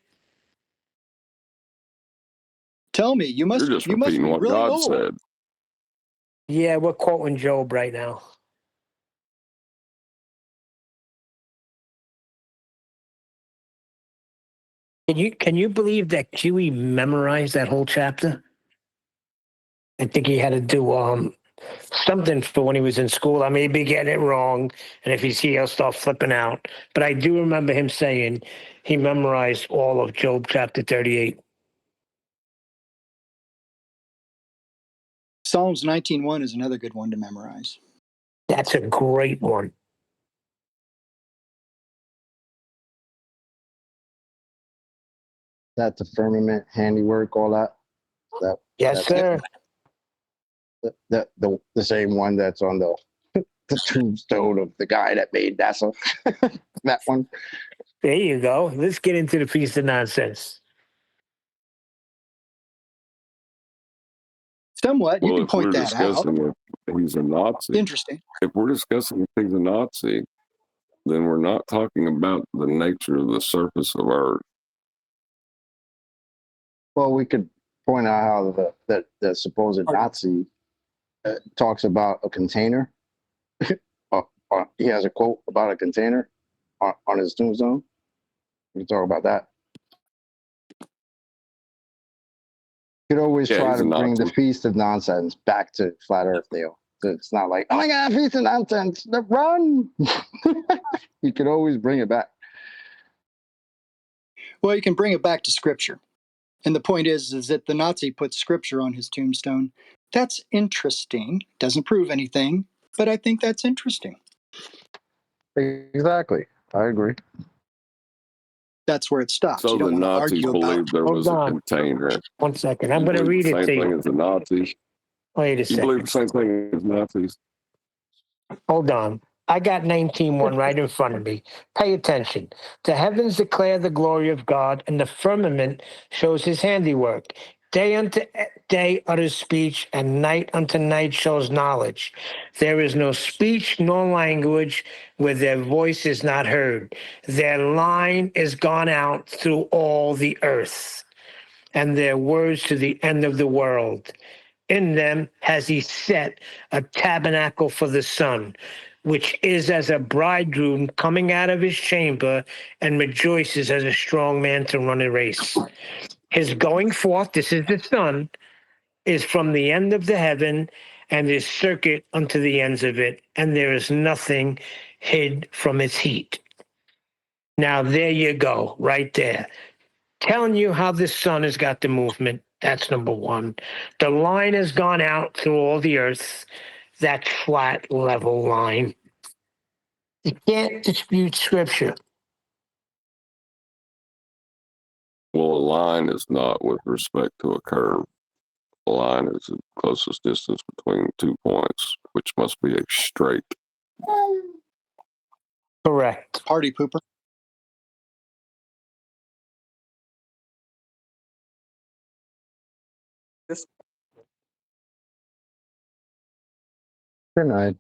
D: Tell me, you must
H: You're just
D: be
H: repeating what
D: really
H: God
D: old.
H: said.
B: Yeah, we're quoting Job right now. Can you believe that Huey memorized that whole chapter? I think he had to do something for when he was in school. I may be getting it wrong, and if he's here, he'll start flipping out. But I do remember him saying he memorized all of Job chapter 38.
D: Psalms 19:1 is another good one to memorize.
B: That's a great one.
E: That the firmament, handiwork, all that.
B: Yes, sir.
E: The same one that's on the tombstone of the guy that made NASA. That one.
B: There you go. Let's get into the piece of nonsense.
D: Somewhat, you
H: Well,
D: can
H: if we're
D: point that out.
H: discussing if he's a Nazi,
D: Interesting.
H: if we're discussing if he's a Nazi, then we're not talking about the nature of the surface of Earth.
E: Well, we could point out how the supposed Nazi talks about a container. He has a quote about a container on his tombstone. We can talk about that. You could always try
H: he's
E: to
H: a
E: bring the
H: Nazi.
E: feast of nonsense back to flat Earth deal. So it's not like, oh my God, feast of nonsense, run! You could always bring it back.
D: Well, you can bring it back to scripture. And the point is that the Nazi put scripture on his tombstone. That's interesting. Doesn't prove anything, but I think that's interesting.
E: Exactly. I agree.
D: That's where it stops.
H: So
D: You
H: the
D: don't want to
H: Nazis
D: argue about.
H: believed there was a
B: Hold on.
H: container.
B: 1 second. I'm
H: You
B: going to
H: believe
B: read
H: the
B: it
H: same
B: to
H: thing
B: you.
H: as the Nazis?
B: Wait a
H: You
B: second.
H: believe the same thing as Nazis?
B: Hold on. I got 19:1 right in front of me. Pay attention. The heavens declare the glory of God, and the firmament shows his handiwork. Day unto day utters speech, and night unto night shows knowledge. There is no speech nor language where their voice is not heard. Their line is gone out through all the earth, and their words to the end of the world. In them has he set a tabernacle for the sun, which is as a bridegroom coming out of his chamber and rejoices as a strong man to run a race. His going forth, this is the sun, is from the end of the heaven and his circuit unto the ends of it, and there is nothing hid from its heat. Now, there you go, right there. Telling you how this sun has got the movement. That's number one. The line has gone out through all the earth. That flat, level line. You can't dispute scripture.
H: Well, a line is not with respect to a curve. line is the closest distance between 2 points, which must be a straight.
B: Correct.
D: Party pooper.
E: Denied.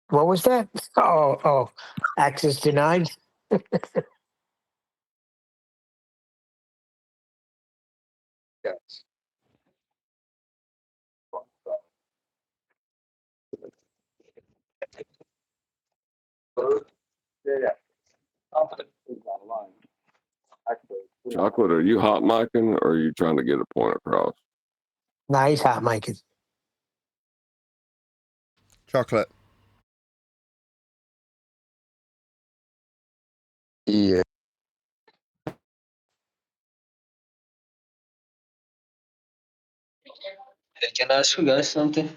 B: What was that? Oh, access denied.
E: Yes.
H: Chocolate, are you hot micing or are you trying to get a point across?
B: Nah, he's hot micing.
A: Chocolate.
E: Yeah.
C: Hey, can I ask you guys something?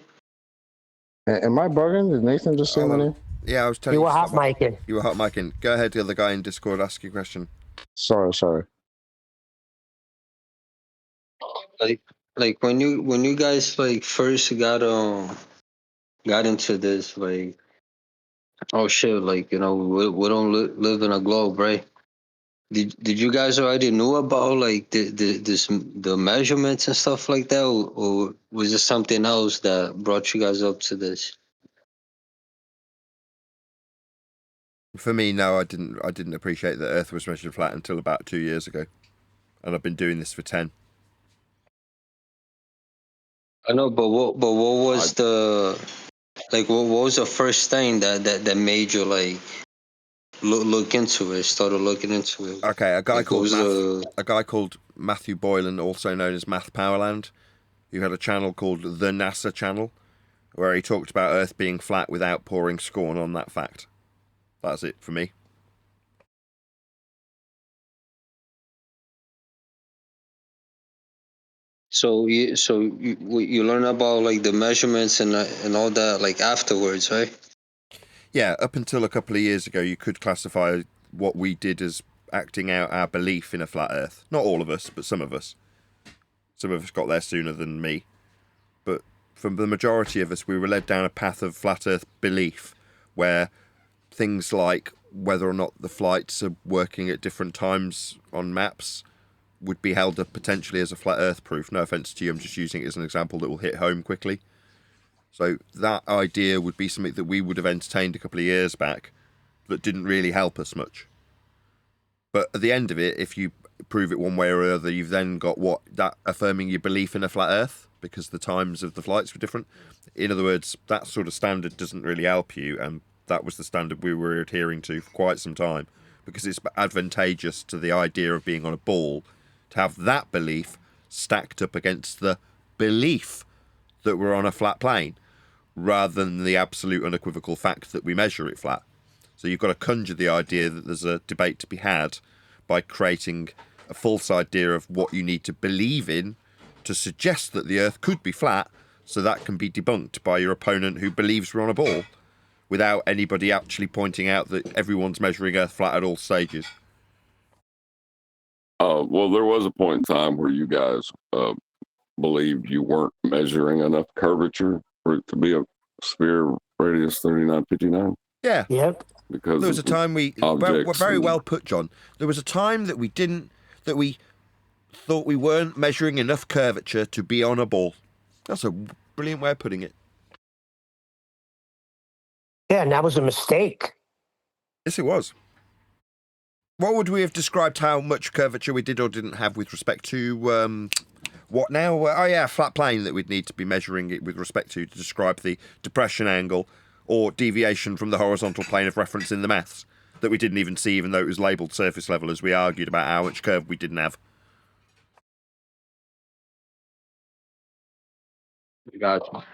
E: Am I bugging? Did Nathan just say my name?
A: Yeah, I was telling
B: You
A: you
B: were
A: to
B: hot
A: stop.
B: micing.
A: You were hot micing. Go ahead, the other guy in Discord, ask your question.
E: Sorry.
C: Like, like when you guys like first got into this, like, oh shit, like, you know, we don't live in a globe, right? Did you guys already know about like the measurements and stuff like that, or was it something else that brought you guys up to this?
A: For me, no, I didn't appreciate that Earth was measured flat until about 2 years ago, and I've been doing this for 10.
C: I know, but what was what was the first thing that made you like look into it, started looking into it?
A: Okay, a guy
C: Like, what was the
A: a guy called Matthew Boylan, also known as Math Powerland, who had a channel called the NASA Channel, where he talked about Earth being flat without pouring scorn on that fact. That's it for me.
C: you learn about like the measurements and all that like afterwards, right?
A: Yeah, up until a couple of years ago, you could classify what we did as acting out our belief in a flat Earth. Not all of us, but some of us. Some of us got there sooner than me. But for the majority of us, we were led down a path of flat Earth belief, where things like whether or not the flights are working at different times on maps would be held up potentially as a flat Earth proof. No offence to you, I'm just using it as an example that will hit home quickly. So that idea would be something that we would have entertained a couple of years back that didn't really help us much. But at the end of it, if you prove it one way or other, you've then got that affirming your belief in a flat Earth because the times of the flights were different. In other words, that sort of standard doesn't really help you, and that was the standard we were adhering to for quite some time because it's advantageous to the idea of being on a ball to have that belief stacked up against the belief that we're on a flat plane rather than the absolute unequivocal fact that we measure it flat. So you've got to conjure the idea that there's a debate to be had by creating a false idea of what you need to believe in to suggest that the Earth could be flat, so that can be debunked by your opponent who believes we're on a ball, without anybody actually pointing out that everyone's measuring Earth flat at all stages.
H: Well, there was a point in time where you guys believed you weren't measuring enough curvature for it to be a sphere radius 3959.
A: Yeah.
B: Yep.
H: Because
A: there was a time very well put, John. There was a time that we thought we weren't measuring enough curvature to be on a ball. That's a brilliant way of putting it.
B: Yeah, and that was a mistake.
A: Yes, it was. What would we have described how much curvature we did or didn't have with respect to what now? Flat plane that we'd need to be measuring it with respect to describe the depression angle or deviation from the horizontal plane of reference in the maths that we didn't even see, even though it was labelled surface level, as we argued about how much curve we didn't have.
C: Gotcha.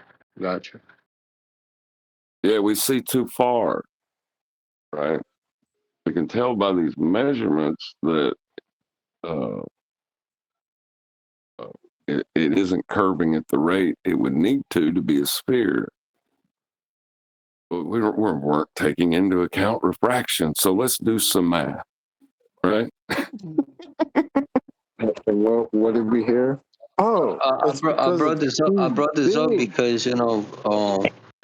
H: Yeah, we see too far, right? We can tell by these measurements that it it isn't curving at the rate it would need to be a sphere. we weren't taking into account refraction. So let's do some math, right?
E: What did we hear? Oh, it's
C: I
E: because
C: brought
E: it's
C: this up. I
E: too
C: brought this up
E: big.
C: because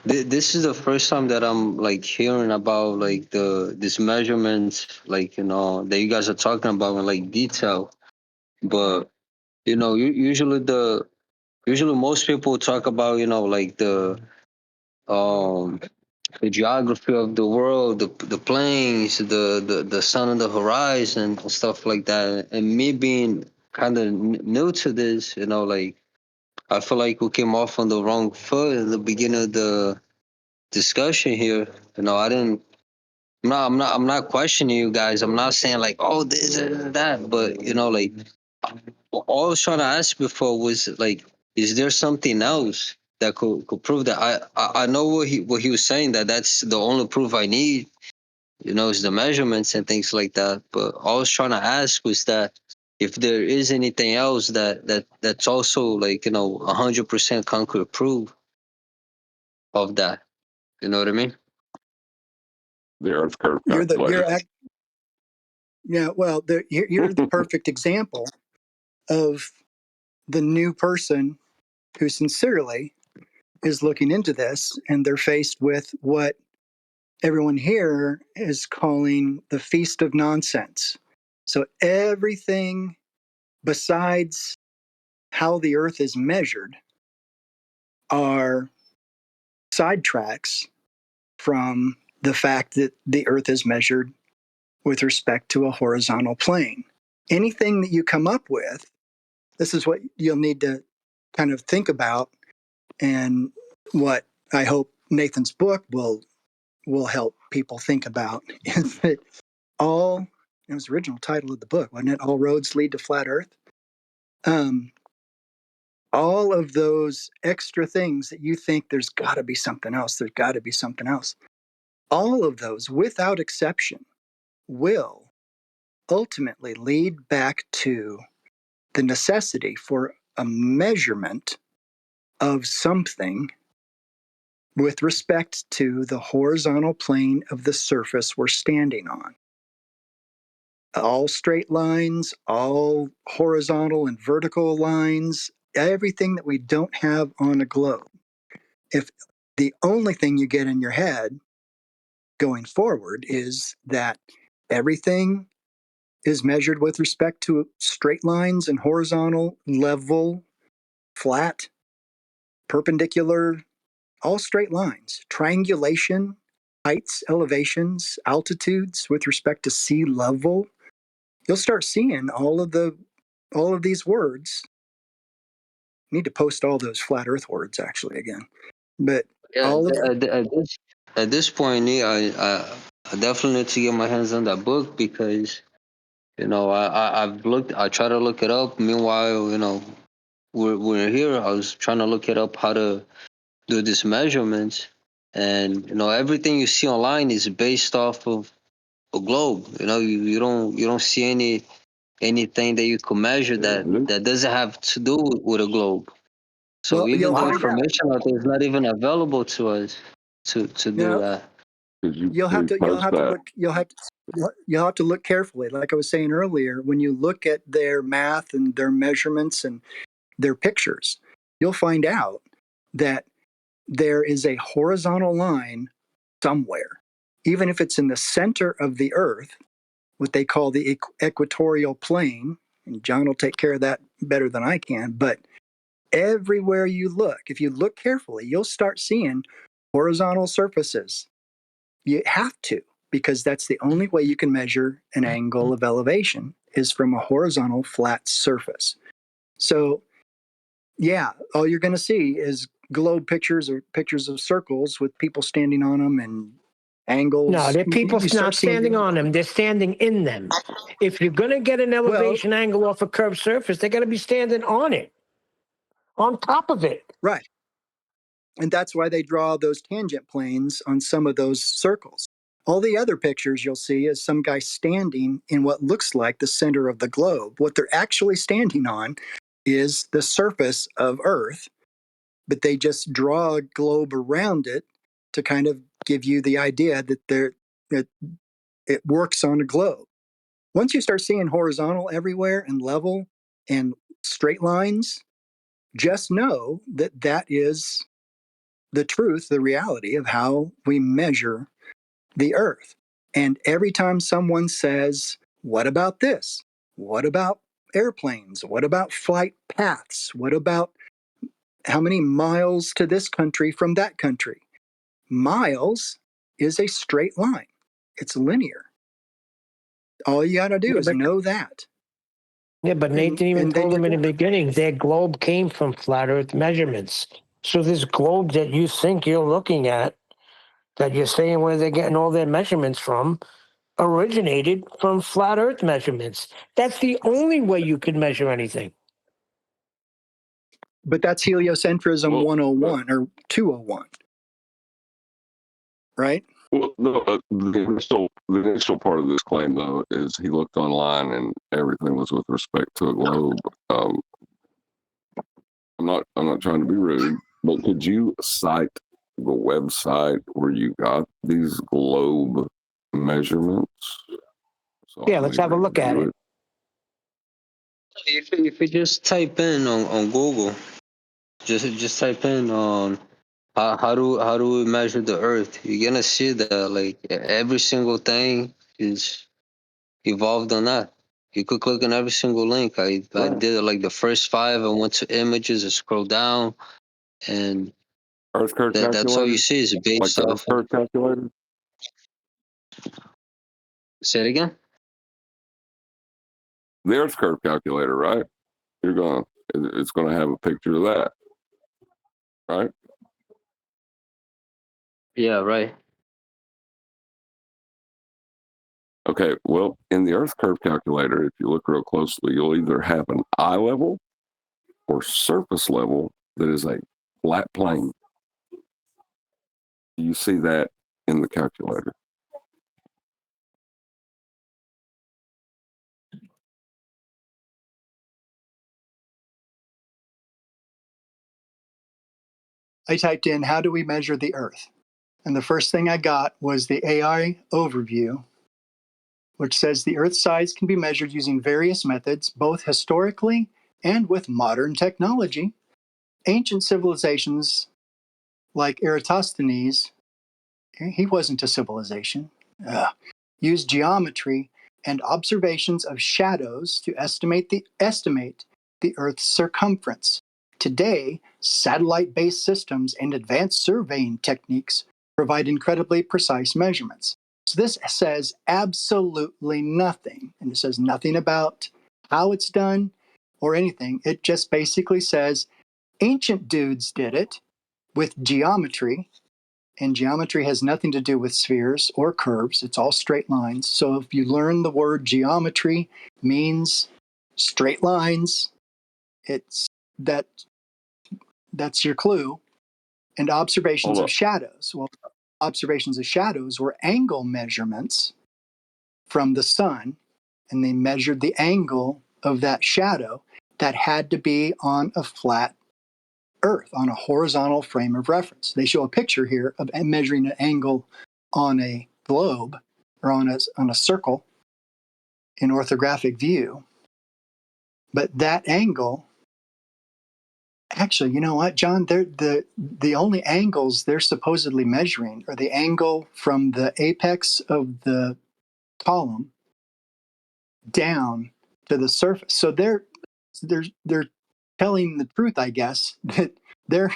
C: this is the first time that I'm like hearing about like this measurements, like that you guys are talking about in like detail. But usually most people talk about like um the geography of the world, the planes, the sun on the horizon and stuff like that. And me being kind of new to this, like I feel like we came off on the wrong foot in the beginning of the discussion here. I didn't. I'm not questioning you guys. I'm not saying like, oh, this and that. But like, all I was trying to ask before was like, is there something else that could prove that? I know what he was saying, that that's the only proof I need. Is the measurements and things like that. But all I was trying to ask was that if there is anything else that's also like 100% concrete proof of that. You know what I mean?
H: The Earth curve
D: You're the
H: calculator.
D: yeah. Well, you're the perfect example of the new person who sincerely is looking into this, and they're faced with what everyone here is calling the feast of nonsense. So everything besides how the earth is measured are sidetracks from the fact that the earth is measured with respect to a horizontal plane. Anything that you come up with, this is what you'll need to kind of think about, and what I hope Nathan's book will help people think about is that it was the original title of the book, wasn't it? All roads lead to flat earth. All of those extra things that you think there's got to be something else, all of those without exception will ultimately lead back to the necessity for a measurement of something with respect to the horizontal plane of the surface we're standing on. All straight lines, all horizontal and vertical lines, everything that we don't have on a globe. If the only thing you get in your head going forward is that everything is measured with respect to straight lines and horizontal, level, flat, perpendicular, all straight lines, triangulation, heights, elevations, altitudes with respect to sea level, you'll start seeing all of these words. Need to post all those flat earth words actually again. But
C: Yeah.
D: all of
C: At this point, I definitely need to get my hands on that book because I try to look it up. Meanwhile, we're here. I was trying to look it up how to do these measurements, and everything you see online is based off of a globe. You don't see anything that you can measure that doesn't have to do with a globe. So
D: well,
C: even
D: you'll
C: the
D: find out.
C: information out there is not even available to us to do
D: Now,
C: that.
H: Could you
D: you'll have
H: please
D: to
H: post that?
D: look you'll have to look carefully. Like I was saying earlier, when you look at their math and their measurements and their pictures, you'll find out that there is a horizontal line somewhere, even if it's in the center of the earth, what they call the equatorial plane. And John will take care of that better than I can. But everywhere you look, if you look carefully, you'll start seeing horizontal surfaces. You have to, because that's the only way you can measure an angle of elevation is from a horizontal flat surface. So, yeah, all you're going to see is globe pictures or pictures of circles with people standing on them and
B: No,
D: angles.
B: they're people
D: You start
B: not standing
D: seeing,
B: on them. They're standing in them. If you're going to get an
D: well,
B: elevation angle off a curved surface, they're going to be standing on it, on top of it.
D: right. And that's why they draw those tangent planes on some of those circles. All the other pictures you'll see is some guy standing in what looks like the center of the globe. What they're actually standing on is the surface of Earth, but they just draw a globe around it to kind of give you the idea that it works on a globe. Once you start seeing horizontal everywhere and level and straight lines, just know that that is the truth, the reality of how we measure the earth. And every time someone says, what about this? What about airplanes? What about flight paths? What about how many miles to this country from that country? Miles is a straight line. It's linear. All you got to do is know that.
B: Yeah, but Nathan even
D: and then
B: told them in the
D: you're
B: beginning their globe came from flat Earth measurements. So this globe that you think you're looking at, that you're saying where they're getting all their measurements from, originated from flat Earth measurements. That's the only way you can measure anything.
D: But that's heliocentrism
H: Well,
D: 101 or 201, right?
H: Well, no, the initial part of this claim, though, is he looked online and everything was with respect to a globe. I'm not trying to be rude, but could you cite the website where you got these globe measurements? So
B: Yeah,
H: I
B: let's
H: may
B: have a look at
H: review
B: it.
C: If you just type in on Google, just type in on how do we measure the Earth, you're gonna see that like every single thing is evolved on that. You could click on every single link. I
H: Right.
C: did like the first 5. I went to images and scroll down, and
H: Earth curve
C: that's all you
H: calculator,
C: see is
H: like
C: based
H: the Earth
C: off of.
H: curve calculator.
C: Say it again.
H: The Earth curve calculator, right? It's gonna have a picture of that, right?
C: Yeah, right.
H: Okay, well, in the Earth curve calculator, if you look real closely, you'll either have an eye level or surface level that is a flat plane. You see that in the calculator.
D: I typed in, how do we measure the Earth? And the first thing I got was the AI overview, which says the Earth's size can be measured using various methods, both historically and with modern technology. Ancient civilizations like Eratosthenes, he wasn't a civilization, used geometry and observations of shadows to estimate the Earth's circumference. Today, satellite-based systems and advanced surveying techniques provide incredibly precise measurements. So this says absolutely nothing, and it says nothing about how it's done or anything. It just basically says ancient dudes did it with geometry, and geometry has nothing to do with spheres or curves. It's all straight lines. So if you learn the word geometry means straight lines, it's that's your clue. And observations
H: Hold
D: of
H: up.
D: shadows. Well, observations of shadows were angle measurements from the sun, and they measured the angle of that shadow that had to be on a flat Earth, on a horizontal frame of reference. They show a picture here of measuring an angle on a globe or on a circle in orthographic view. But that angle, actually, you know what, John? They're the only angles they're supposedly measuring are the angle from the apex of the column down to the surface. So they're telling the truth, I guess, that they're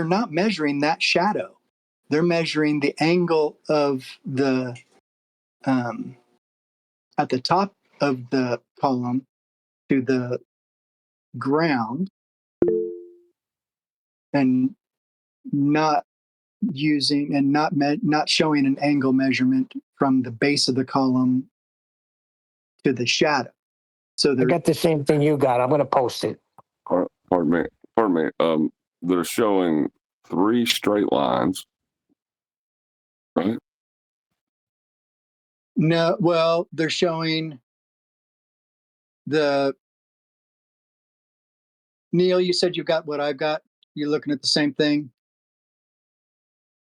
D: not measuring that shadow. They're measuring the angle of the at the top of the column to the ground, and not using and not showing an angle measurement from the base of the column to the shadow. So
B: I
D: they're
B: got the same thing you got. I'm going to post it.
H: Pardon me. Pardon me. They're showing 3 straight lines, right?
D: no, well, they're showing the Neil. You said you got what I've got. You're looking at the same thing.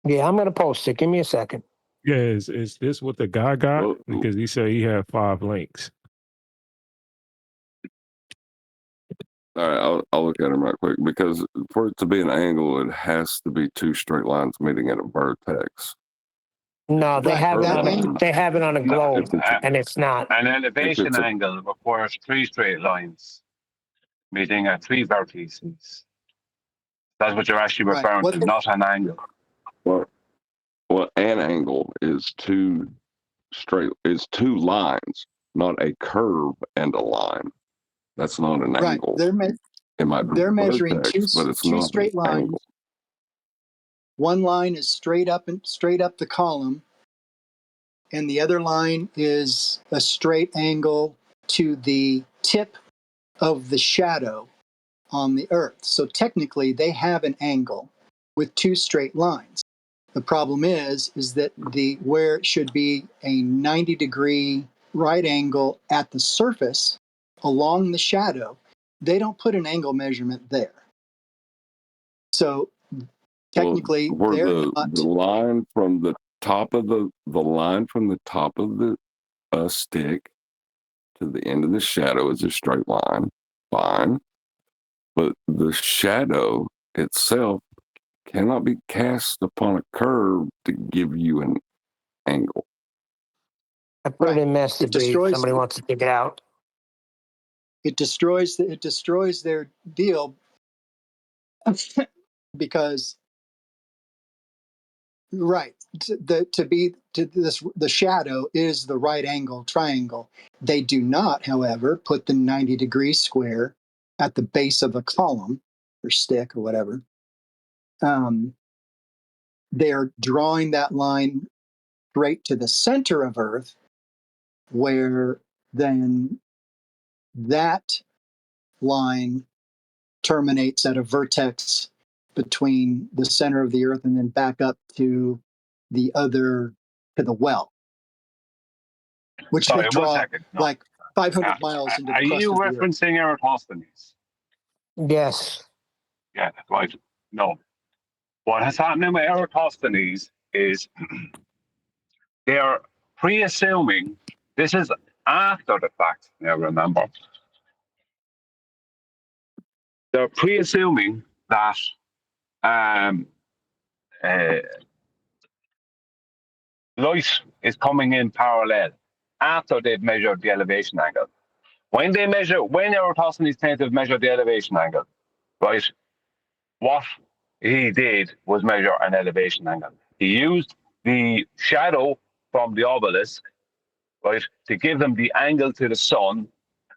B: Yeah, I'm gonna post it. Give me a second.
N: Yeah, is this what the guy got?
H: Well,
N: Because he said he had 5 links.
H: all right, I'll look at them right quick because for it to be an angle, it has to be 2 straight lines meeting at a vertex.
B: No, they
D: Right,
B: have it
D: that
B: on a
D: angle-
B: they have it on a
G: No,
B: globe,
H: If it's a,
B: and it's not.
G: an
H: if
G: elevation
H: it's a
G: angle requires 3 straight lines meeting at 3 vertices. That's what you're actually
D: right.
G: referring
D: What
G: to,
D: the,
G: not an angle.
H: well, an angle is 2 lines, not a curve and a line. That's not an
D: right.
H: angle.
D: They're
H: It might be
D: measuring
H: vertex, but it's
D: two
H: not an
D: straight lines.
H: angle.
D: One line is straight up the column, and the other line is a straight angle to the tip of the shadow on the Earth. So technically, they have an angle with 2 straight lines. The problem is that where it should be a 90-degree right angle at the surface along the shadow, they don't put an angle measurement there. So technically,
H: where
D: they're
H: the
D: not.
H: line from the top of the line from the top of the stick to the end of the shadow is a straight line, fine. But the shadow itself cannot be cast upon a curve to give you an angle.
B: I put it in mass
D: It
B: debate.
D: destroys.
B: Somebody wants to take it out.
D: It destroys their deal because right the shadow is the right angle triangle. They do not, however, put the 90-degree square at the base of a column or stick or whatever. They're drawing that line right to the center of Earth, where then that line terminates at a vertex between the center of the Earth and then back up to the well, which they
G: Sorry, 1
D: draw
G: second. No.
D: like 500 miles into the
G: Are
D: crust
G: you
D: of the Earth.
G: referencing Eratosthenes?
B: Yes.
G: Yeah, right. No. What has happened with Eratosthenes is they are pre-assuming, this is after the fact, now remember, they're pre-assuming that light is coming in parallel after they've measured the elevation angle. When Eratosthenes claimed to have measured the elevation angle, right, what he did was measure an elevation angle. He used the shadow from the obelisk, right, to give them the angle to the sun,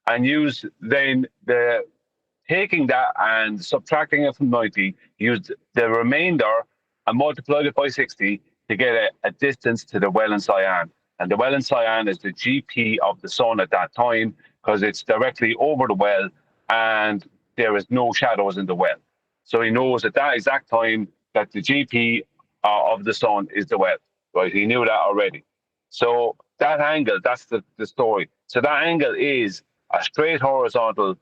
G: and used then taking that and subtracting it from 90, used the remainder and multiplied it by 60 to get a distance to the well in Cyan. And the well in Cyan is the GP of the sun at that time because it's directly over the well and there is no shadows in the well. So he knows at that exact time that the GP of the sun is the well, right? He knew that already. So that angle, that's the story. So that angle is a straight horizontal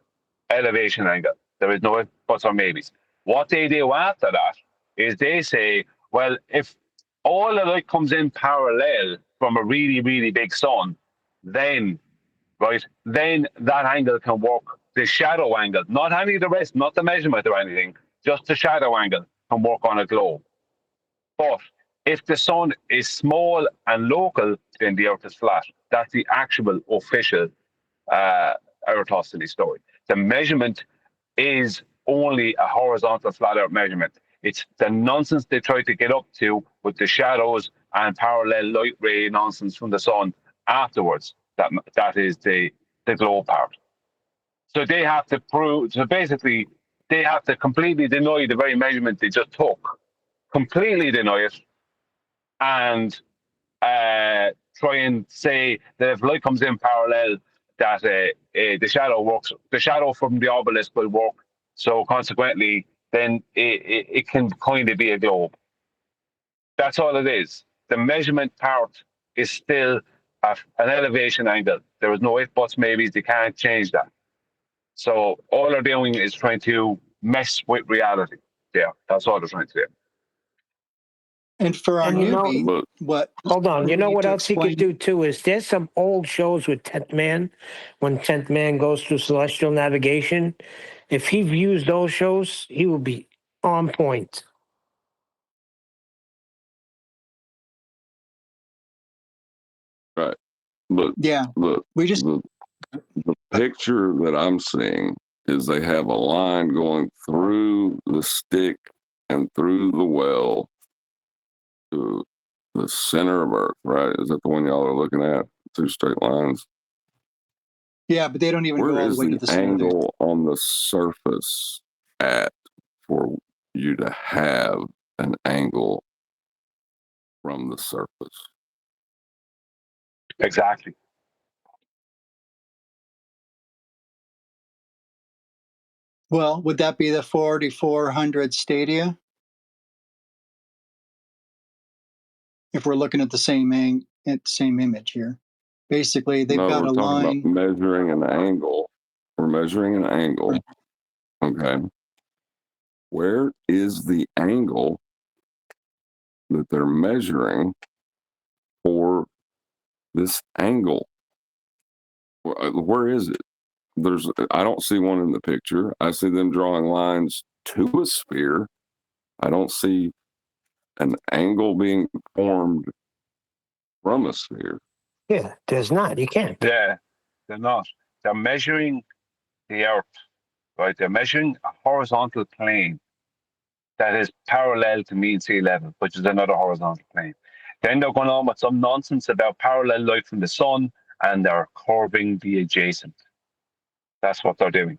G: elevation angle. There is no buts or maybes. What they do after that is they say, well, if all the light comes in parallel from a really, really big sun, then, right, then that angle can work. The shadow angle, not any of the rest, not the measurement or anything, just the shadow angle can work on a globe. But if the sun is small and local, then the Earth is flat. That's the actual official Eratosthenes story. The measurement is only a horizontal flat Earth measurement. It's the nonsense they try to get up to with the shadows and parallel light ray nonsense from the sun afterwards. That is the globe part. So they have to prove. So basically, they have to completely deny the very measurement they just took, completely deny it, and try and say that if light comes in parallel, that the shadow works. The shadow from the obelisk will work. So consequently, then it can kind of be a globe. That's all it is. The measurement part is still an elevation angle. There is no if, buts, maybes. They can't change that. So all they're doing is trying to mess with reality. Yeah, that's all they're trying to do.
D: And for our
B: And you know,
D: newbie,
H: But
D: what?
B: hold on.
D: what
B: You
D: we
B: know
D: need
B: what
D: to
B: else he could
D: explain?
B: do too is there's some old shows with 10th Man, when 10th Man goes through celestial navigation. If he views those shows, he will be on point.
H: right, but
D: Yeah,
H: the
D: we just
H: the picture that I'm seeing is they have a line going through the stick and through the well to the center of Earth, right? Is that the one y'all are looking at? Two straight lines.
D: yeah, but they don't even go
H: Where
D: all the
H: is
D: way to
H: the
D: the center.
H: angle on the surface at for you to have an angle from the surface?
M: Exactly.
D: Well, would that be the 4,400 stadia? If we're looking at the same image here, basically they've
H: No,
D: got
H: we're
D: a
H: talking about
D: line.
H: measuring an angle. We're measuring an angle. Okay. Where is the angle that they're measuring for this angle? Where is it? I don't see one in the picture. I see them drawing lines to a sphere. I don't see an angle being formed from a sphere.
B: Yeah, there's not. You can't.
M: Yeah, they're not. They're measuring the Earth, right? They're measuring a horizontal plane that is parallel to mean sea level, which is another horizontal plane. Then they're going on with some nonsense about parallel light from the sun, and they're curving the adjacent. That's what they're doing,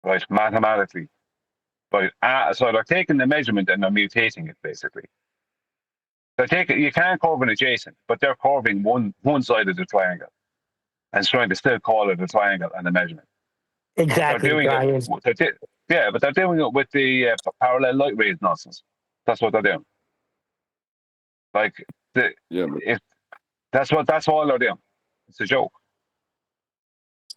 M: right? Mathematically. Right. So they're taking the measurement and they're mutating it, basically. You can't curve an adjacent, but they're curving one side of the triangle and trying to still call it a triangle and a measurement.
B: Exactly,
M: But they're doing
B: Brian.
M: it. But they're doing it with the parallel light rays nonsense. That's what they're doing. Like that's all they're doing. It's a joke.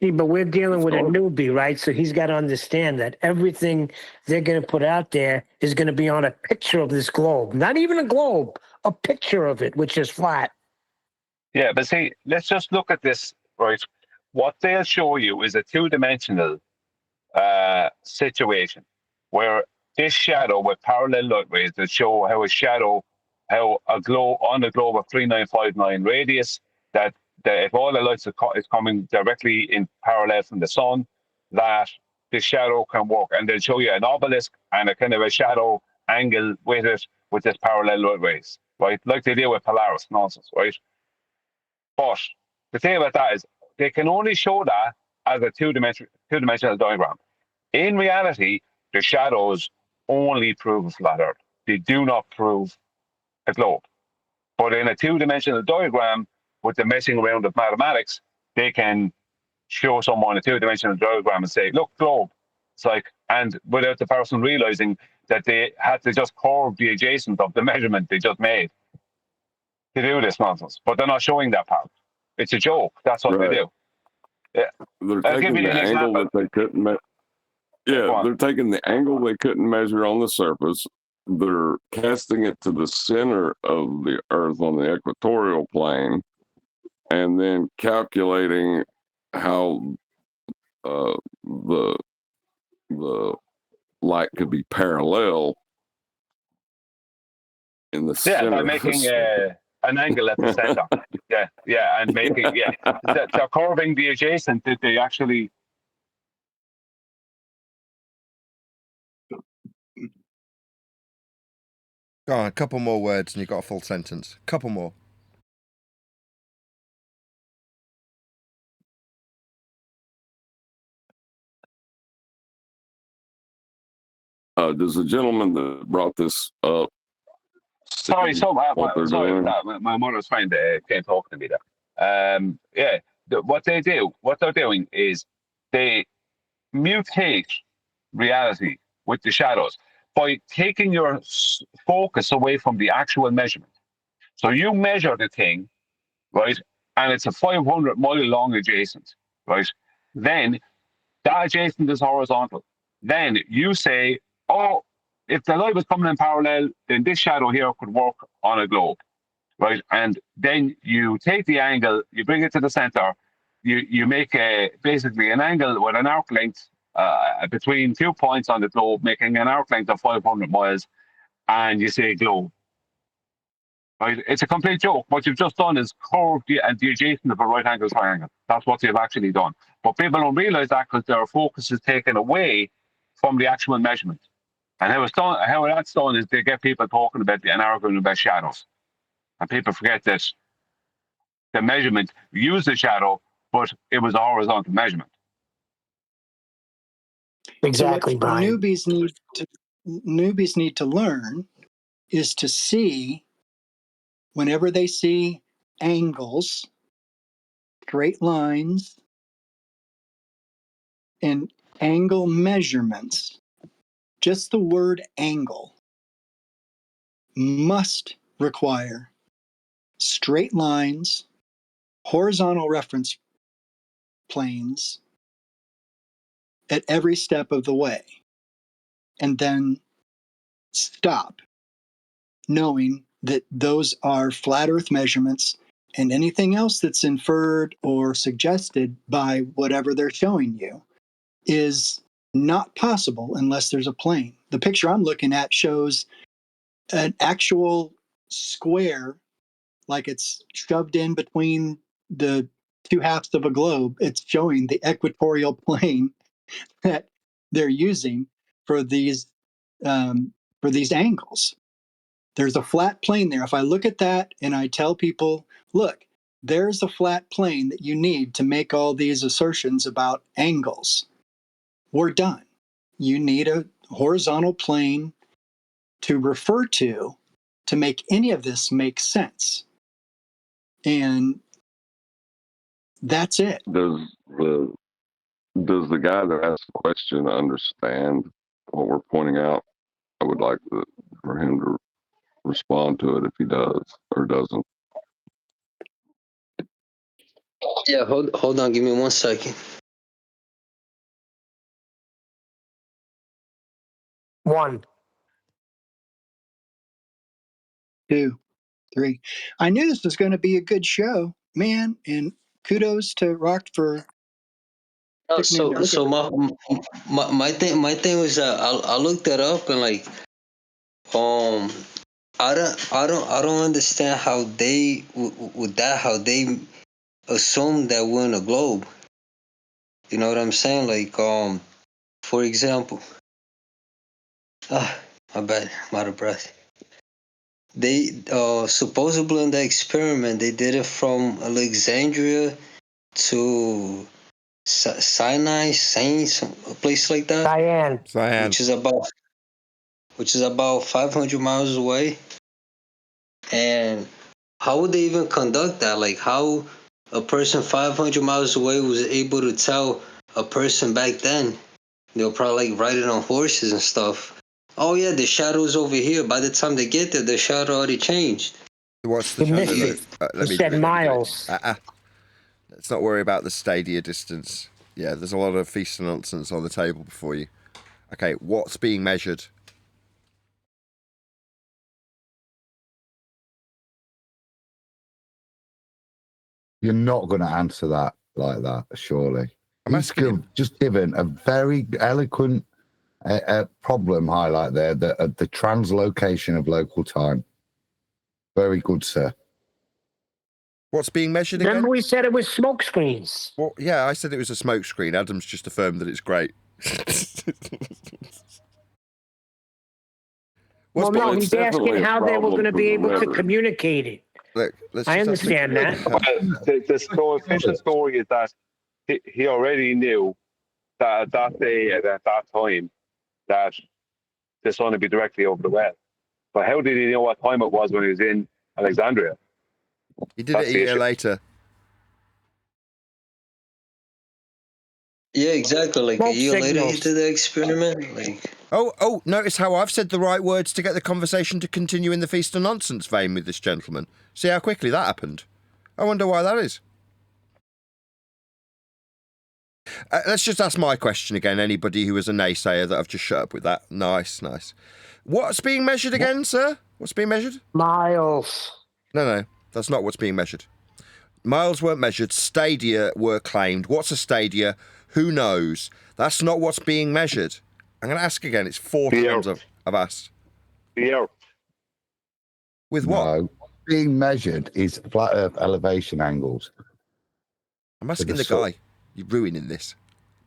B: See, but we're dealing with a newbie, right? So he's got to understand that everything they're going to put out there is going to be on a picture of this globe. Not even a globe, a picture of it, which is flat.
M: Yeah, but see, let's just look at this, right? What they'll show you is a two-dimensional situation where this shadow with parallel light rays that show how a globe on a globe of 3959 radius, that if all the lights is coming directly in parallel from the sun, that this shadow can work. And they'll show you an obelisk and a kind of a shadow angle with it with this parallel light rays, right? Like they do with Polaris nonsense, right? But the thing about that is they can only show that as a two-dimensional diagram. In reality, the shadows only prove a flat Earth. They do not prove a globe. But in a two-dimensional diagram, with the messing around of mathematics, they can show someone a two-dimensional diagram and say, look, globe. It's like, and without the person realizing that they had to just curve the adjacent of the measurement they just made to do this nonsense. But they're not showing that part. It's a joke. That's what they do. Yeah.
H: They're
M: I'll give
H: taking
M: you
H: the
M: an
H: angle
M: example.
H: that they couldn't measure. Yeah, they're taking the angle they couldn't measure on the surface. They're casting it to the center of the Earth on the equatorial plane, and then calculating how the light could be parallel in the center.
M: Yeah, by making an angle at the center. And making they're curving the adjacent. That they actually.
A: Go on, a couple more words and you've got a full sentence. Couple more.
H: Does the gentleman that brought this up?
M: Sorry, my mother's friend came talking to me there. What they're doing is they mutate reality with the shadows by taking your focus away from the actual measurement. So you measure the thing, right, and it's a 500-mile long adjacent, right? Then that adjacent is horizontal. Then you say, oh,
G: if the light was coming in parallel, then this shadow here could work on a globe, right? And then you take the angle, you bring it to the center, you make basically an angle with an arc length between 2 points on the globe, making an arc length of 500 miles, and you say globe. Right? It's a complete joke. What you've just done is curved the adjacent of a right angle triangle. That's what you've actually done. But people don't realize that because their focus is taken away from the actual measurement. And how that's done is they get people talking about and arguing about shadows. And people forget that the measurement used a shadow, but it was a horizontal measurement.
B: Exactly,
D: so what
B: Brian.
D: newbies need to learn is to see, whenever they see angles, straight lines, and angle measurements, just the word angle must require straight lines, horizontal reference planes at every step of the way, and then stop, knowing that those are flat earth measurements, and anything else that's inferred or suggested by whatever they're showing you is not possible unless there's a plane. The picture I'm looking at shows an actual square, like it's shoved in between the two halves of a globe. It's showing the equatorial plane that they're using for these angles. There's a flat plane there. If I look at that and I tell people, look, there's a flat plane that you need to make all these assertions about angles, we're done. You need a horizontal plane to refer to make any of this make sense. And that's it.
H: Does the guy that asked the question understand what we're pointing out? I would like for him to respond to it if he does or doesn't.
C: Yeah, hold on, give me 1 second.
B: 1.
D: 2, 3. I knew this was going to be a good show, man, and kudos to Rock for picking into
C: So my thing was that I looked that up and like I don't understand how they with that how they assume that we're in a globe. You know what I'm saying? Like for example, my bad, I'm out of breath. They supposedly in the experiment they did it from Alexandria to Sinai, a place like that,
B: Cyan,
C: which is about 500 miles away. And how would they even conduct that? Like how a person 500 miles away was able to tell a person back then? They were probably like riding on horses and stuff. Oh yeah, the shadow's over here. By the time they get there, the shadow already changed.
A: What's the
B: You missed
A: shadow?
B: it.
A: Let
B: You
A: me do
B: said
A: it.
B: miles.
A: Let's not worry about the stadia distance. Yeah, there's a lot of feast and nonsense on the table before you. Okay, what's being measured?
J: You're not going to answer that like that, surely.
A: I'm asking him.
J: Just given a very eloquent problem highlight there, the translocation of local time. Very good, sir.
A: What's being measured again?
B: Remember we said it was smoke screens.
A: Well, yeah, I said it was a smoke screen. Adam's just affirmed that it's great.
B: Well, no,
H: It's
B: he's asking
H: definitely a
B: how they were
H: problem
B: going to
H: for
B: be
H: the
B: able to
H: river.
B: communicate it.
A: Look, let's
B: I
A: just
B: understand that.
M: The official story is that he already knew that at that day and at that time that the sun would be directly over the well. But how did he know what time it was when he was in Alexandria?
A: He did it a year later.
C: Yeah, exactly. Like
B: Smoke
C: a year later, he
B: signals.
C: did the experiment. Like,
A: Oh, notice how I've said the right words to get the conversation to continue in the feast and nonsense vein with this gentleman. See how quickly that happened? I wonder why that is. Let's just ask my question again. Anybody who was a naysayer that I've just shut up with that. Nice. What's being measured again, sir? What's being measured?
B: Miles.
A: No, that's not what's being measured. Miles weren't measured. Stadia were claimed. What's a stadia? Who knows? That's not what's being measured. I'm going to ask again. It's 4 times I've asked.
M: The Earth.
A: With what?
J: No, what's being measured is flat Earth elevation angles.
A: I'm asking the guy. You're ruining this.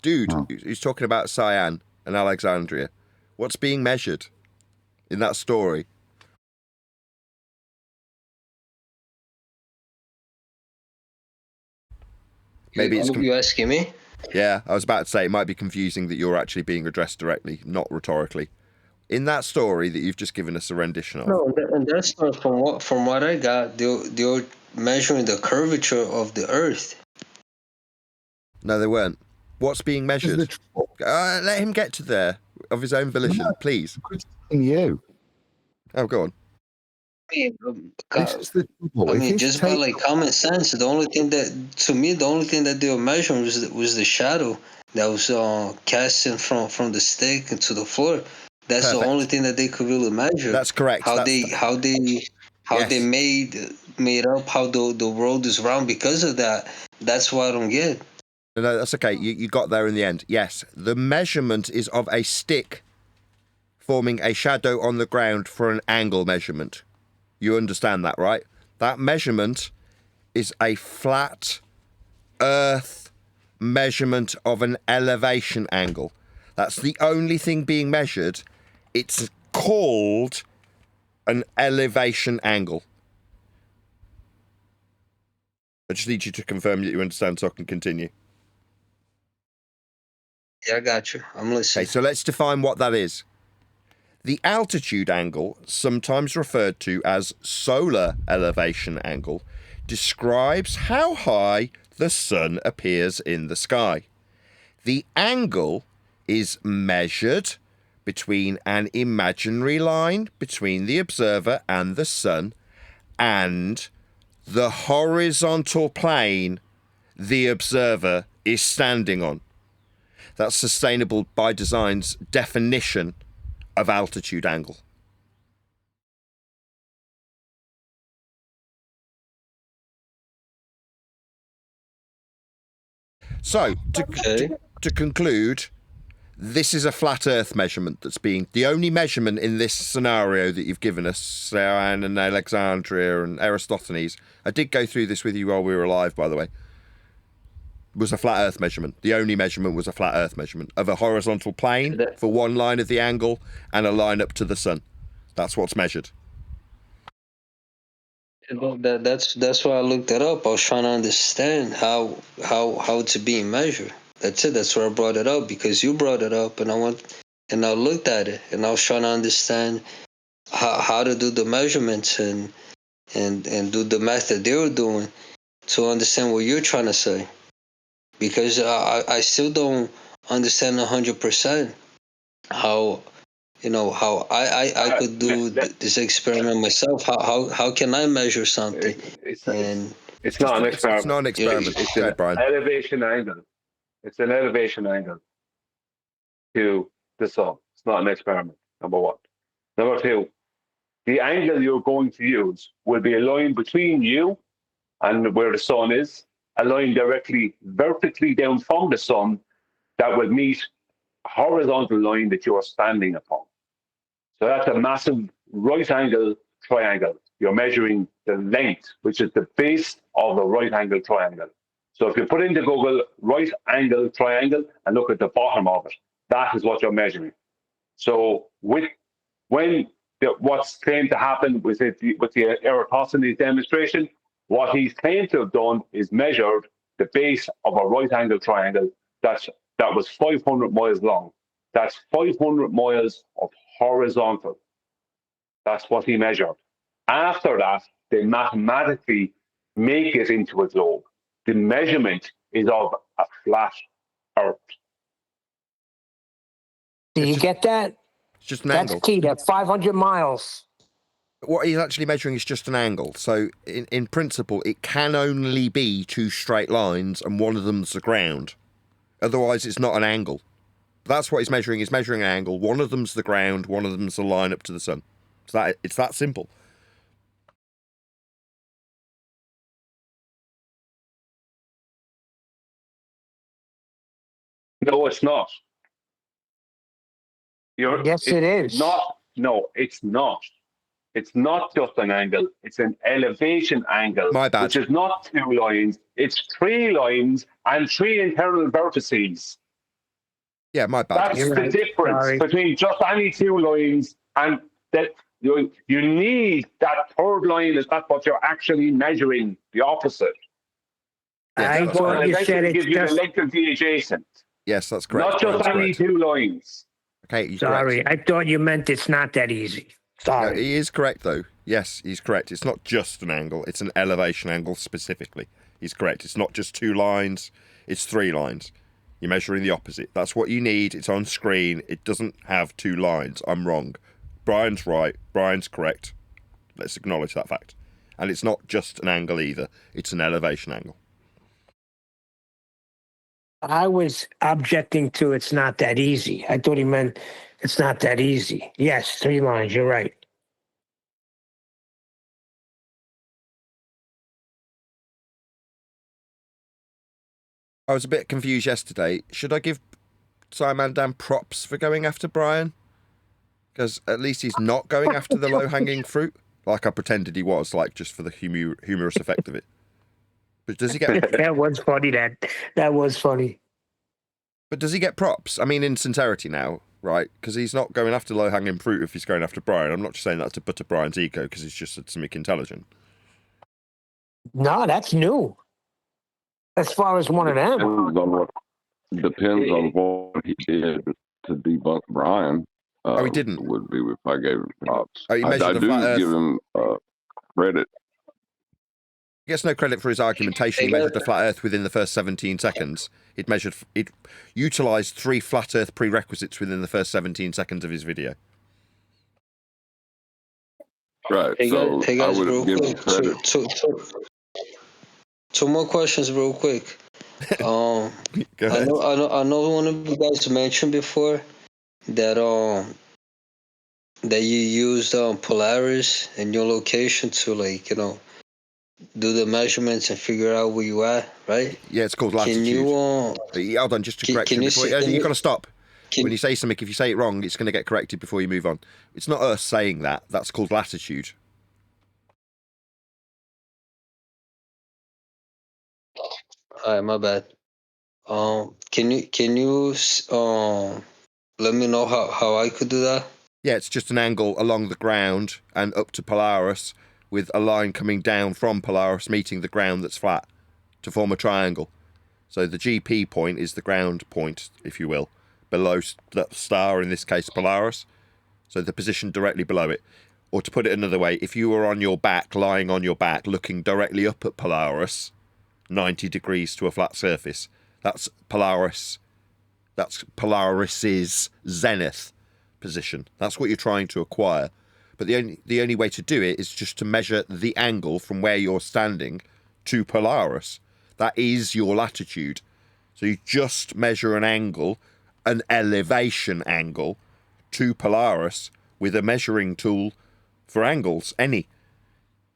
A: Dude, who's talking about Cyan and Alexandria. What's being measured in that story? Maybe it's
C: you asking me?
A: Yeah, I was about to say it might be confusing that you're actually being addressed directly, not rhetorically. In that story that you've just given us a rendition of.
C: No, and that's not from what I got. They're measuring the curvature of the Earth.
A: No, they weren't. What's being measured? Let him get to there of his own volition, please.
J: You.
A: Oh, go on.
C: Just by like common sense, the only thing that they were measuring was the shadow that was casting from the stick into the floor. That's
A: Perfect.
C: the only thing that they could really measure.
A: That's correct.
C: How they made up how the world is round because of that. That's what I don't get.
A: No, that's okay. You got there in the end. Yes, the measurement is of a stick forming a shadow on the ground for an angle measurement. You understand that, right? That measurement is a flat Earth measurement of an elevation angle. That's the only thing being measured. It's called an elevation angle. I just need you to confirm that you understand so I can continue.
C: Yeah, I got you. I'm listening.
A: Okay, so let's define what that is. The altitude angle, sometimes referred to as solar elevation angle, describes how high the sun appears in the sky. The angle is measured between an imaginary line between the observer and the sun and the horizontal plane the observer is standing on. That's Sustainable by Design's definition of altitude angle. So, to conclude, this is a flat Earth measurement that's being the only measurement in this scenario that you've given us, Cyan and Alexandria and Eratosthenes. I did go through this with you while we were alive, by the way. Was a flat Earth measurement. The only measurement was a flat Earth measurement of a horizontal plane for one line of the angle and a line up to the sun. That's what's measured.
C: That's why I looked it up. I was trying to understand how it's being measured. That's it. That's why I brought it up, because you brought it up, and I looked at it, and I was trying to understand how to do the measurements and do the math that they were doing to understand what you're trying to say. Because I still don't understand 100% how I could do this experiment myself. How can I measure something?
M: It's not an experiment.
A: It's not an experiment.
M: It's an elevation angle. It's an elevation angle to the sun. It's not an experiment, number one. Number two, the angle you're going to use will be a line between you and where the sun is, a line directly vertically down from the sun that will meet a horizontal line that you are standing upon. So that's a massive right angle triangle. You're measuring the length, which is the base of the right angle triangle. So if you put into Google right angle triangle and look at the bottom of it, that is what you're measuring. So what's claimed to happen with the Eratosthenes demonstration, what he's claimed to have done is measured the base of a right angle triangle that was 500 miles long. That's 500 miles of horizontal. That's what he measured. After that, they mathematically make it into a globe. The measurement is of a flat Earth.
B: Do you get that?
A: It's just an angle.
B: That's key. That's 500 miles.
A: What he's actually measuring is just an angle. So, in principle, it can only be two straight lines, and one of them's the ground. Otherwise, it's not an angle. That's what he's measuring. He's measuring an angle. One of them's the ground. One of them's the line up to the sun. It's that simple.
G: No, it's not.
B: Yes, it is.
G: Not. No, it's not. It's not just an angle. It's an elevation angle.
A: My bad.
G: Which is not 2 lines. It's 3 lines and 3 internal vertices.
A: Yeah, my bad.
G: That's the difference between just any 2 lines and that you need that third line. Is that what you're actually measuring? The opposite.
A: Yeah,
B: I thought you said
G: give
B: it's
G: you the
B: just.
G: length of the adjacent.
A: Yes, that's correct.
G: Not just
A: That's
G: any
A: correct.
G: 2 lines.
A: Okay, he's
B: Sorry,
A: correct.
B: I thought you meant it's not that easy.
A: No,
B: Sorry.
A: he is correct, though. Yes, he's correct. It's not just an angle. It's an elevation angle specifically. He's correct. It's not just 2 lines. It's 3 lines. You're measuring the opposite. That's what you need. It's on screen. It doesn't have 2 lines. I'm wrong. Brian's right. Brian's correct. Let's acknowledge that fact. And it's not just an angle either. It's an elevation angle.
B: I was objecting to it's not that easy. I thought he meant it's not that easy. Yes, 3 lines. You're right.
A: I was a bit confused yesterday. Should I give Simon Dan props for going after Brian? Because at least he's not going after the low-hanging fruit, like I pretended he was, like just for the humorous effect of it. But does he get?
B: That was funny. That was funny.
A: But does he get props? I mean, in sincerity now, right? Because he's not going after low-hanging fruit if he's going after Brian. I'm not just saying that to butter Brian's ego because he's just something intelligent.
B: No, that's new. As far as one of them.
H: Depends on what he did to debunk Brian.
A: He didn't.
H: Would be if I gave him props.
A: Oh, he
H: I
A: measured the
H: do
A: flat Earth.
H: give him credit.
A: He gets no credit for his argumentation. He measured the flat Earth within the first 17 seconds. It utilised 3 flat Earth prerequisites within the first 17 seconds of his video.
H: Right.
C: Hey,
H: so
C: guys,
H: I would
C: real
H: have given
C: quick.
H: credit.
C: Two more questions, real quick.
A: Go ahead.
C: I know. One of you guys mentioned before that that you used Polaris in your location to do the measurements and figure out where you at, right?
A: Yeah, it's called latitude.
C: Can you
A: hold on, just to correct you before you've got to stop. When you say something, if you say it wrong, it's going to get corrected before you move on. It's not us saying that. That's called latitude.
C: All right, my bad. Can you let me know how I could do that?
A: Yeah, it's just an angle along the ground and up to Polaris with a line coming down from Polaris meeting the ground that's flat to form a triangle. So the GP point is the ground point, if you will, below the star, in this case Polaris. So the position directly below it. Or to put it another way, if you were on your back, lying on your back, looking directly up at Polaris, 90 degrees to a flat surface, that's Polaris. That's Polaris's zenith position. That's what you're trying to acquire. But the only way to do it is just to measure the angle from where you're standing to Polaris. That is your latitude. So you just measure an angle, an elevation angle, to Polaris with a measuring tool for angles, any.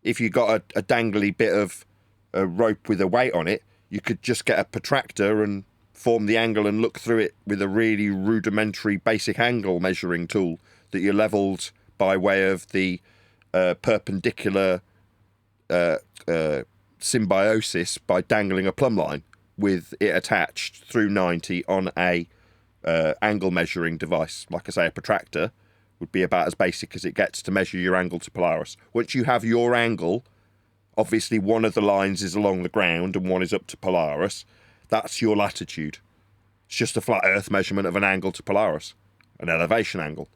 A: If you got a dangly bit of a rope with a weight on it, you could just get a protractor and form the angle and look through it with a really rudimentary basic angle measuring tool that you leveled by way of the perpendicular symbiosis by dangling a plumb line with it attached through 90 on a angle measuring device. Like I say, a protractor would be about as basic as it gets to measure your angle to Polaris. Once you have your angle, obviously one of the lines is along the ground and one is up to Polaris. That's your latitude. It's just a flat Earth measurement of an angle to Polaris, an elevation angle.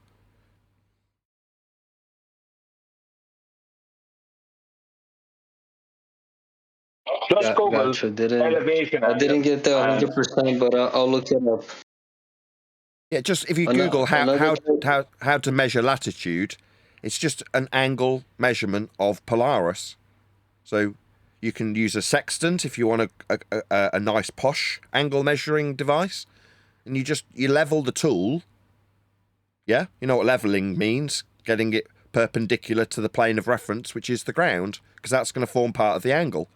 G: Just Google
C: Gotcha.
G: elevation.
C: I didn't get that 100%, but I'll look it up.
A: Yeah, just if you Google how to measure latitude, it's just an angle measurement of Polaris. So You can use a sextant if you want a nice posh angle measuring device. And you level the tool. Yeah? You know what leveling means? Getting it perpendicular to the plane of reference, which is the ground, because that's going to form part of the angle.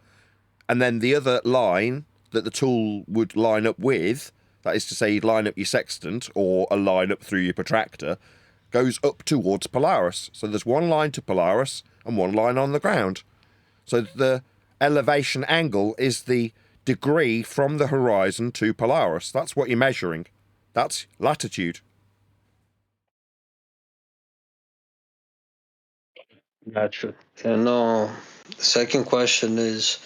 A: And then the other line that the tool would line up with, that is to say you'd line up your sextant or a line up through your protractor, goes up towards Polaris. So there's one line to Polaris and one line on the ground. So the elevation angle is the degree from the horizon to Polaris. That's what you're measuring. That's latitude.
C: Gotcha. And second question is,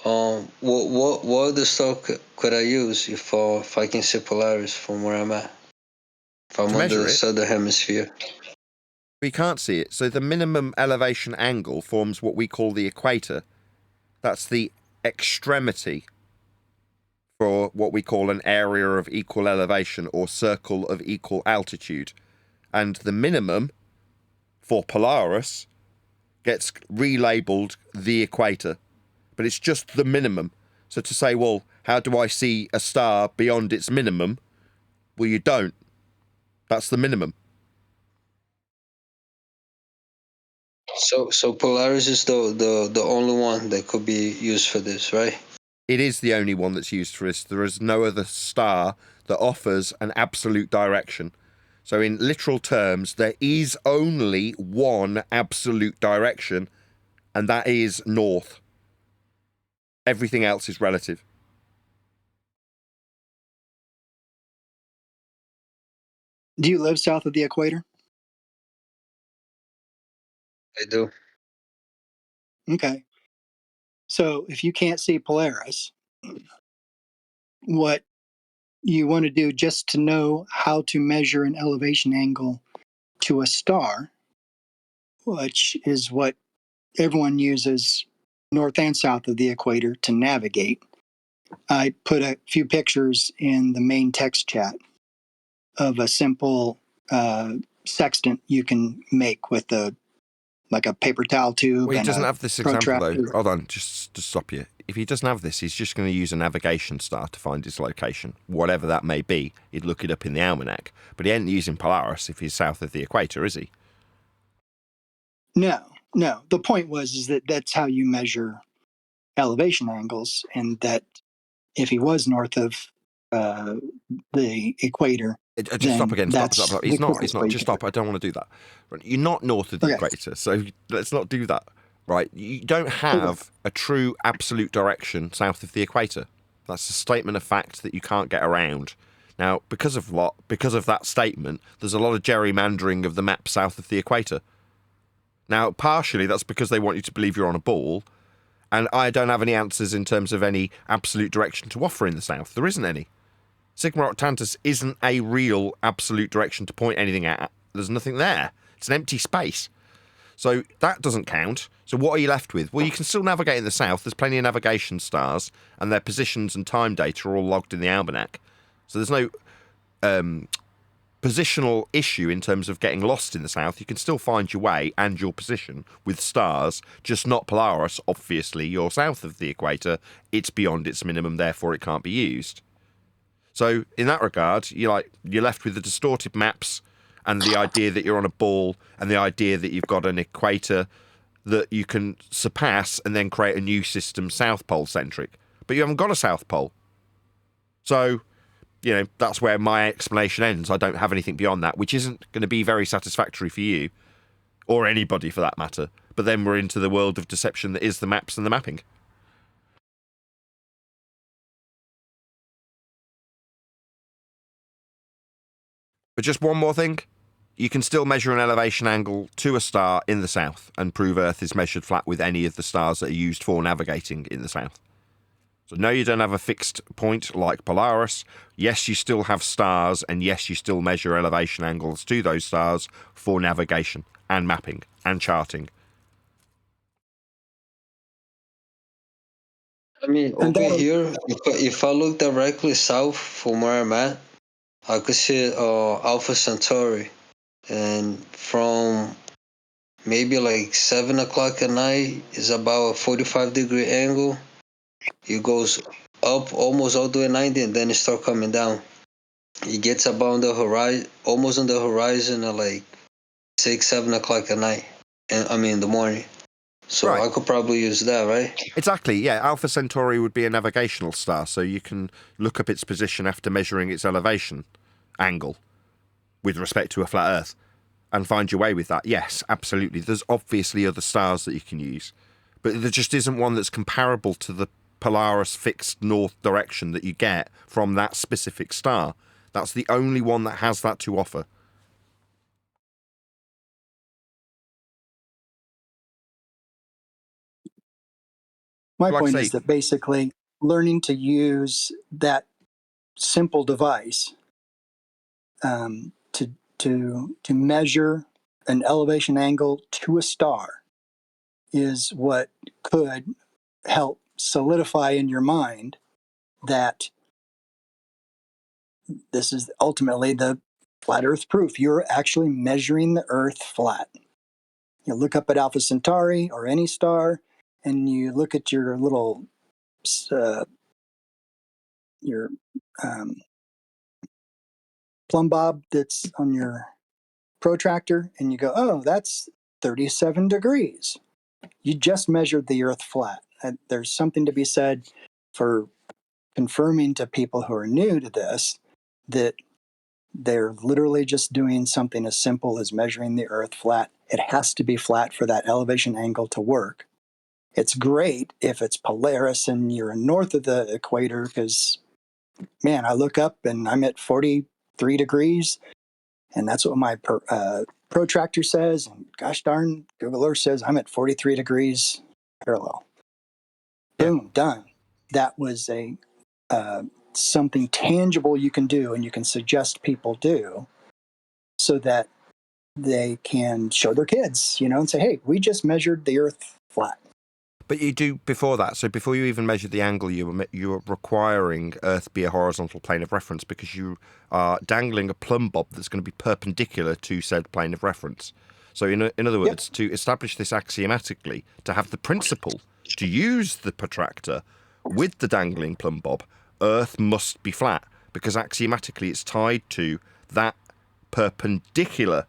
C: what other stuff could I use if I can see Polaris from where I'm at? If I'm
A: To
C: on
A: measure
C: the
A: it?
C: southern hemisphere.
A: We can't see it. So the minimum elevation angle forms what we call the equator. That's the extremity for what we call an area of equal elevation or circle of equal altitude. And the minimum for Polaris gets relabeled the equator. But it's just the minimum. So to say, well, how do I see a star beyond its minimum? Well, you don't. That's the minimum.
C: So Polaris is the only one that could be used for this, right?
A: It is the only one that's used for this. There is no other star that offers an absolute direction. So in literal terms, there is only one absolute direction, and that is north. Everything else is relative.
D: Do you live south of the equator?
C: I do.
D: Okay. So if you can't see Polaris, what you want to do just to know how to measure an elevation angle to a star, which is what everyone uses north and south of the equator to navigate. I put a few pictures in the main text chat of a simple sextant you can make with like a paper towel tube.
A: Well, he
D: and
A: doesn't
D: a
A: have this example, though.
D: protractor.
A: Hold on, just to stop you. If he doesn't have this, he's just going to use a navigation star to find his location. Whatever that may be, he'd look it up in the almanac. But he ain't using Polaris if he's south of the equator, is he?
D: No. The point is that that's how you measure elevation angles, and that if he was north of the equator,
A: Just stop again. Stop. He's not. Just stop. I don't want to do that. You're not north of the equator, so let's not do that. Right? You don't have a true absolute direction south of the equator. That's a statement of fact that you can't get around. Now, because of that statement, there's a lot of gerrymandering of the map south of the equator. Now, partially that's because they want you to believe you're on a ball, and I don't have any answers in terms of any absolute direction to offer in the south. There isn't any. Sigma Octantis isn't a real absolute direction to point anything at. There's nothing there. It's an empty space. So that doesn't count. So what are you left with? Well, you can still navigate in the south. There's plenty of navigation stars, and their positions and time data are all logged in the almanac. So there's no positional issue in terms of getting lost in the south. You can still find your way and your position with stars, just not Polaris. Obviously, you're south of the equator. It's beyond its minimum, therefore it can't be used. So in that regard, you're left with the distorted maps and the idea that you're on a ball and the idea that you've got an equator that you can surpass and then create a new system South Pole centric. But you haven't got a South Pole. So, that's where my explanation ends. I don't have anything beyond that, which isn't going to be very satisfactory for you or anybody for that matter. But then we're into the world of deception that is the maps and the mapping. But just one more thing. You can still measure an elevation angle to a star in the south and prove Earth is measured flat with any of the stars that are used for navigating in the south. So no, you don't have a fixed point like Polaris. Yes, you still have stars, and yes, you still measure elevation angles to those stars for navigation and mapping and charting.
C: I mean, over here, if I look directly south from where I'm at, I could see Alpha Centauri, and from maybe like 7 o'clock at night is about a 45-degree angle. It goes up almost all the way 90, and then it starts coming down. It gets about on the horizon, almost on the horizon at like 6, 7 o'clock at night. And I mean in the morning. So
A: Right.
C: I could probably use that, right?
A: Exactly, yeah. Alpha Centauri would be a navigational star, so you can look up its position after measuring its elevation angle with respect to a flat Earth and find your way with that. Yes, absolutely. There's obviously other stars that you can use, but there just isn't one that's comparable to the Polaris fixed north direction that you get from that specific star. That's the only one that has that to offer.
D: My
A: Like I
D: point
A: say,
D: is that basically learning to use that simple device to measure an elevation angle to a star is what could help solidify in your mind that this is ultimately the flat Earth proof. You're actually measuring the Earth flat. You look up at Alpha Centauri or any star, and you look at your little your plumb bob that's on your protractor, and you go, oh, that's 37 degrees. You just measured the Earth flat. There's something to be said for confirming to people who are new to this that they're literally just doing something as simple as measuring the Earth flat. It has to be flat for that elevation angle to work. It's great if it's Polaris and you're north of the equator because, man, I look up and I'm at 43 degrees, and that's what my protractor says. And gosh darn, Google Earth says I'm at 43 degrees parallel. Boom, done. That was a something tangible you can do and you can suggest people do so that they can show their kids, and say, hey, we just measured the Earth flat.
A: but you do before that. So before you even measure the angle, you're requiring Earth be a horizontal plane of reference because you are dangling a plumb bob that's going to be perpendicular to said plane of reference. So in other words, to establish this axiomatically, to have the principle to use the protractor with the dangling plumb bob, Earth must be flat because axiomatically it's tied to that perpendicular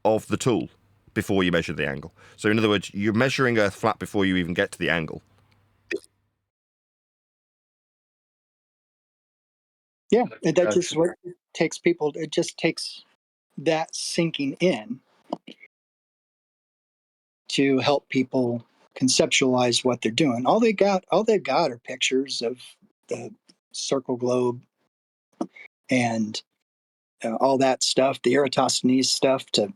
A: of the tool before you measure the angle. So in other words, you're measuring Earth flat before you even get to the angle.
D: Yeah, and that just what it takes people. It just takes that sinking in to help people conceptualize what they're doing. All they've got are pictures of the circle globe and all that stuff, the Eratosthenes stuff, to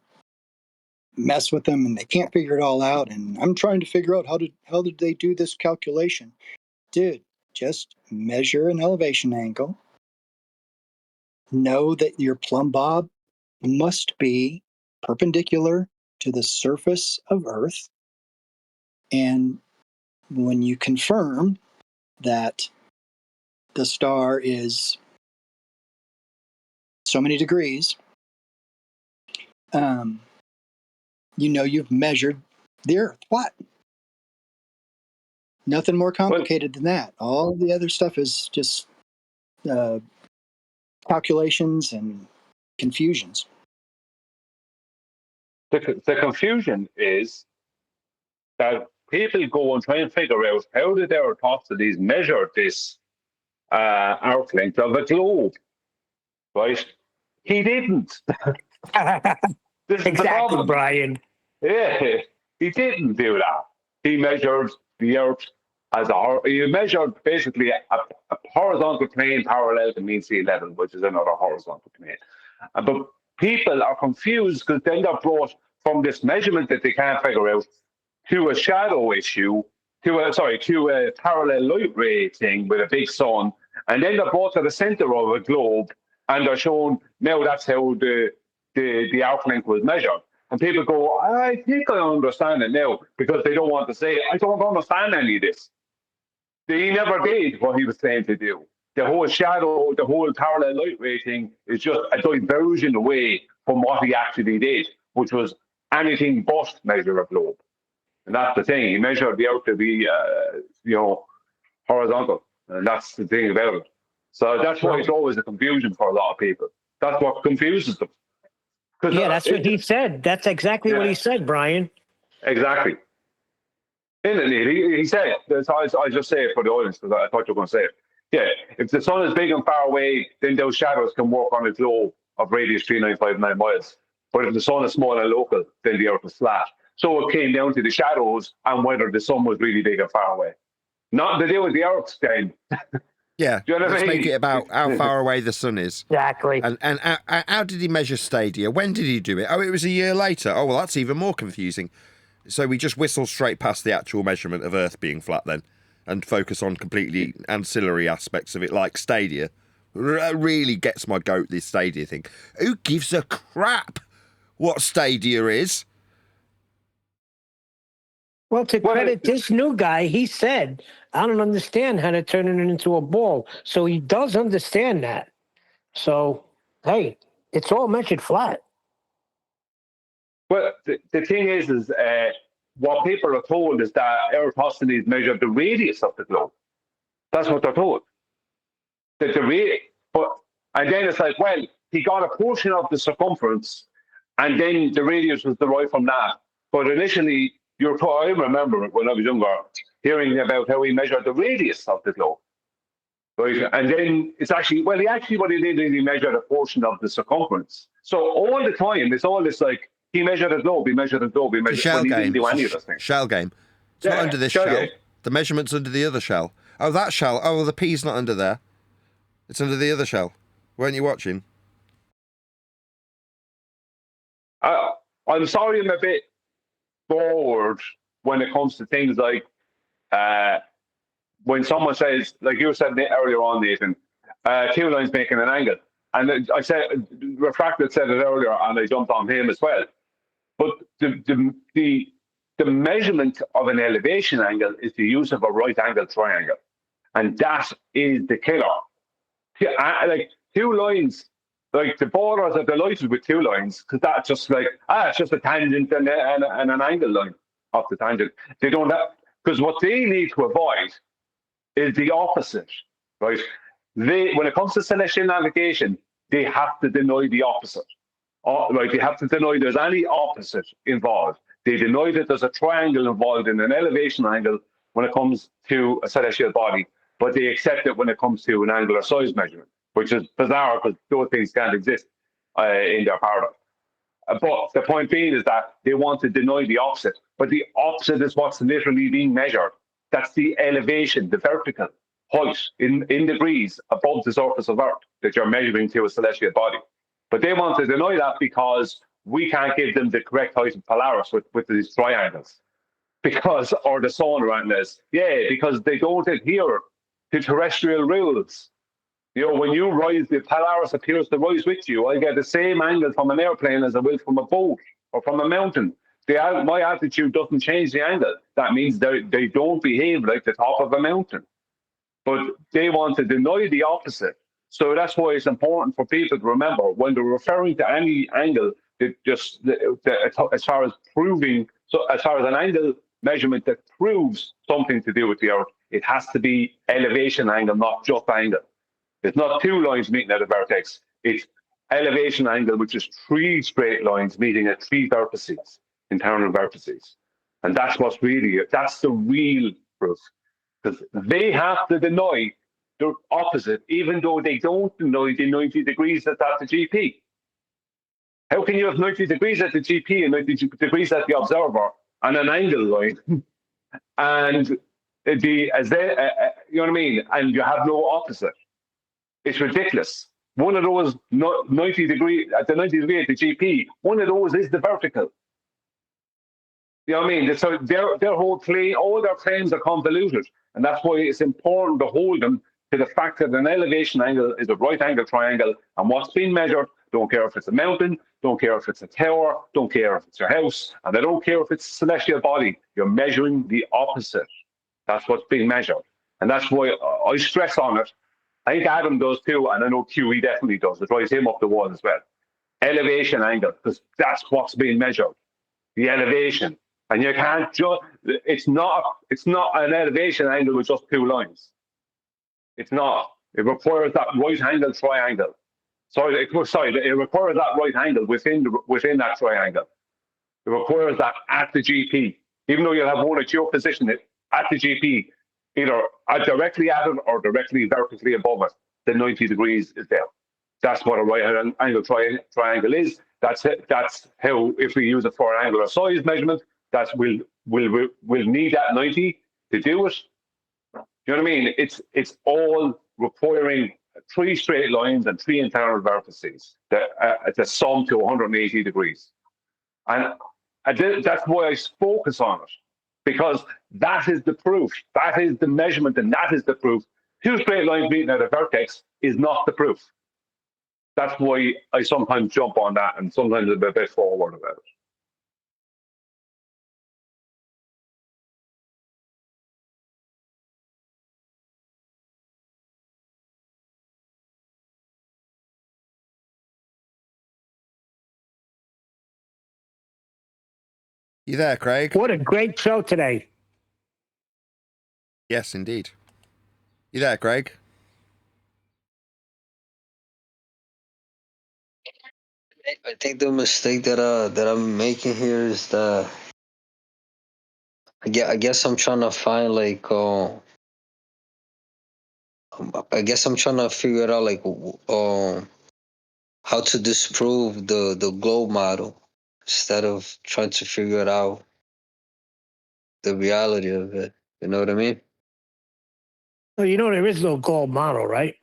D: mess with them, and they can't figure it all out. And I'm trying to figure out how did they do this calculation, dude? Just measure an elevation angle. Know that your plumb bob must be perpendicular to the surface of Earth, and when you confirm that the star is so many degrees, you've measured the Earth flat. Nothing more complicated than that. All the other stuff is just calculations and confusions.
G: The confusion is that people go and try and figure out how did Eratosthenes measure this arc length of a globe, right? He didn't. This is the problem,
B: Brian.
G: Yeah, he didn't do that. He measured the Earth he measured basically a horizontal plane parallel to mean sea level, which is another horizontal plane. But people are confused because then they're brought from this measurement that they can't figure out to a shadow issue, to a parallel light ray thing with a big sun, and then they're brought to the center of a globe, and they're shown now that's how the arc length was measured. And people go, I think I understand it now, because they don't want to say, I don't understand any of this. He never did what he was saying to do. The whole shadow, the whole parallel light ray thing is just a diversion away from what he actually did, which was
M: anything but measure a globe. And that's the thing. He measured the Earth to be, horizontal. And that's the thing about it. So that's why it's always a confusion for a lot of people. That's what confuses them.
B: Yeah, that's what he said. That's exactly what he said, Brian.
M: Exactly. He said, I just say it for the audience because I thought you were going to say it. Yeah, if the sun is big and far away, then those shadows can work on a globe of radius 3959 miles. But if the sun is small and local, then the Earth is flat. So it came down to the shadows and whether the sun was really big and far away. Not to do with the Earth, then.
A: Yeah,
M: do you know what
A: let's
M: I mean?
A: make it about how far away the sun is.
B: Exactly.
A: And how did he measure stadia? When did he do it? Oh, it was a year later. Oh, well, that's even more confusing. So we just whistle straight past the actual measurement of Earth being flat then and focus on completely ancillary aspects of it, like stadia. Really gets my goat, this stadia thing. Who gives a crap what stadia is?
B: Well, to credit this new guy, he said, I don't understand how to turn it into a ball. So he does understand that. So, hey, it's all measured flat.
M: Well, the thing is what people are told is that Eratosthenes measured the radius of the globe. That's what they're told. That and then it's like, well, he got a portion of the circumference, and then the radius was derived from that. But initially, I remember when I was younger hearing about how he measured the radius of the globe. Right? And then it's actually, what he did is he measured a portion of the circumference. So all the time, it's all this like, he measured a globe, he measured a globe, he measured,
A: Shell
M: when he
A: game.
M: didn't do any of those things.
A: Shell game. It's not under this shell.
M: Game.
A: The measurement's under the other shell. Oh, that shell. Oh, well, the P's not under there. It's under the other shell. Weren't you watching?
M: I'm sorry, I'm a bit bored when it comes to things like when someone says, like you said earlier on, Nathan, two lines making an angle. And I said, Refracted said it earlier, and I jumped on him as well. But the measurement of an elevation angle is the use of a right angle triangle. And that is the killer. Like two lines, like the borders are delighted with two lines because that's just like, it's just a tangent and an angle line off the tangent. They don't have, because what they need to avoid is the opposite, right? When it comes to celestial navigation, they have to deny the opposite. Right, they have to deny there's any opposite involved. They deny that there's a triangle involved in an elevation angle when it comes to a celestial body, but they accept it when it comes to an angular size measurement, which is bizarre because those things can't exist in their paradigm. But the point being is that they want to deny the opposite, but the opposite is what's literally being measured. That's the elevation, the vertical height in degrees above the surface of Earth that you're measuring to a celestial body. But they want to deny that because we can't give them the correct height of Polaris with these triangles. Or the sun around this. Yeah, because they don't adhere to terrestrial rules. You know, when you rise, the Polaris appears to rise with you. I get the same angle from an airplane as I will from a boat or from a mountain. My altitude doesn't change the angle. That means they don't behave like the top of a mountain. But they want to deny the opposite. So that's why it's important for people to remember when they're referring to any angle, as far as proving, so as far as an angle measurement that proves something to do with the Earth, it has to be elevation angle, not just angle. It's not two lines meeting at a vertex. It's elevation angle, which is three straight lines meeting at three vertices, internal vertices. And that's that's the real proof. Because they have to deny the opposite, even though they don't deny the 90 degrees that's at the GP. How can you have 90 degrees at the GP and 90 degrees at the observer and an angle line? And you know what I mean? And you have no opposite. It's ridiculous. One of those 90 degree at the 90 degree at the GP, one of those is the vertical. You know what I mean? So their whole claim, all their claims are convoluted. And that's why it's important to hold them to the fact that an elevation angle is a right angle triangle. And what's being measured, don't care if it's a mountain, don't care if it's a tower, don't care if it's your house, and they don't care if it's a celestial body. You're measuring the opposite. That's what's being measured. And that's why I stress on it. I think Adam does too, and I know QE definitely does. It drives him up the wall as well. Elevation angle, because that's what's being measured. the elevation. And you can't just, it's not an elevation angle with just two lines. It's not. It requires that right angle triangle. It requires that right angle within that triangle. It requires that at the GP, even though you'll have one at your position at the GP, either directly at it or directly vertically above it, the 90 degrees is there. That's what a right angle triangle is. That's it. That's how, if we use it for an angular size measurement, we'll need that 90 to do it. You know what I mean? It's all requiring 3 straight lines and 3 internal vertices that sum to 180 degrees. And that's why I focus on it, because that is the proof. That is the measurement, and that is the proof. 2 straight lines meeting at a vertex is not the proof. That's why I sometimes jump on that and sometimes I'm a bit forward about it.
A: You there, Craig?
B: What a great show today.
A: Yes, indeed. You there, Craig?
C: I think the mistake that I'm making here is that I guess I'm trying to find I guess I'm trying to figure it out how to disprove the globe model instead of trying to figure it out the reality of it. You know what I mean?
B: Well, you know, there is no gold model, right?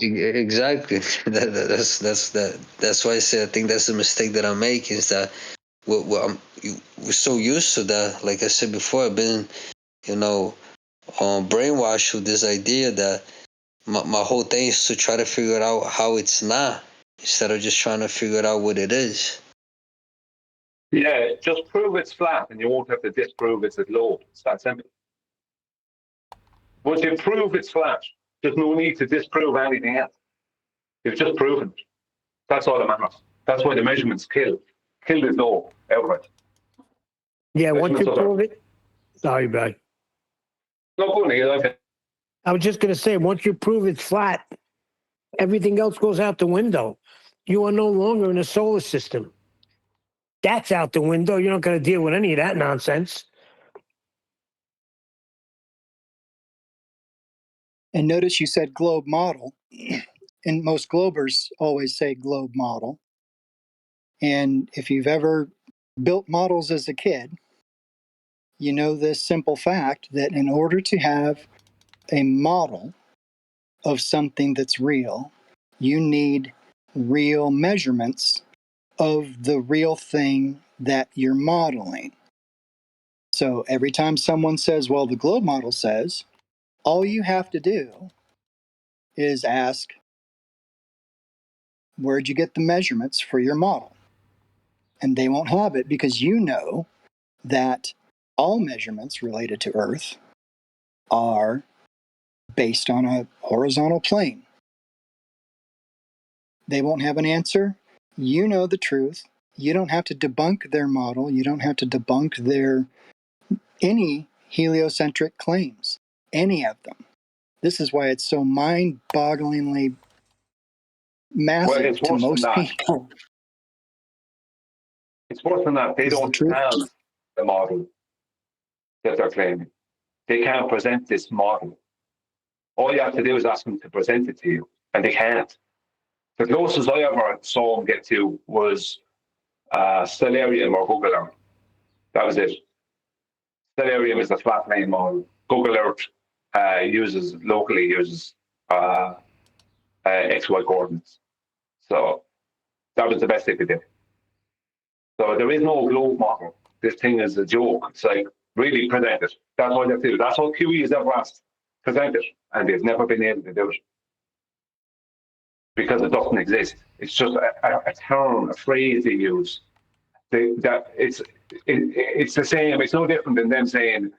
C: Exactly. That's why I say I think that's the mistake that I'm making, is that we're so used to that. Like I said before, I've been, brainwashed with this idea that my whole thing is to try to figure out how it's not, instead of just trying to figure out what it is.
M: Yeah, just prove it's flat and you won't have to disprove it's a globe. It's that simple. Once you prove it's flat, there's no need to disprove anything else. You've just proven it. That's all that matters. That's why the measurements killed the globe outright.
B: Yeah, once you prove it. Sorry, bro.
M: No, go on,
B: I was just going to say, once you prove it's flat, everything else goes out the window. You are no longer in a solar system. That's out the window. You're not going to deal with any of that nonsense.
D: And notice you said globe model, and most globers always say globe model. And if you've ever built models as a kid, you know this simple fact that in order to have a model of something that's real, you need real measurements of the real thing that you're modeling. So every time someone says, well, the globe model says, all you have to do is ask, where'd you get the measurements for your model? And they won't have it, because you know that all measurements related to Earth are based on a horizontal plane. They won't have an answer. You know the truth. You don't have to debunk their model. You don't have to debunk any heliocentric claims, any of them. This is why it's so mind-bogglingly massive to most people.
M: It's worse than that. They don't have the model that they're claiming. They can't present this model. All you have to do is ask them to present it to you, and they can't. The closest I ever saw them get to was Stellarium or Google Earth. That was it. Stellarium is the flat plane model. Google Earth locally uses XY coordinates. So that was the best they could do. So there is no globe model. This thing is a joke. It's like, really present it. That's all they have to do. That's all QE has ever asked. Present it. And they've never been able to do it. Because it doesn't exist. It's just a term, a phrase they use. It's the same. It's no different than them saying,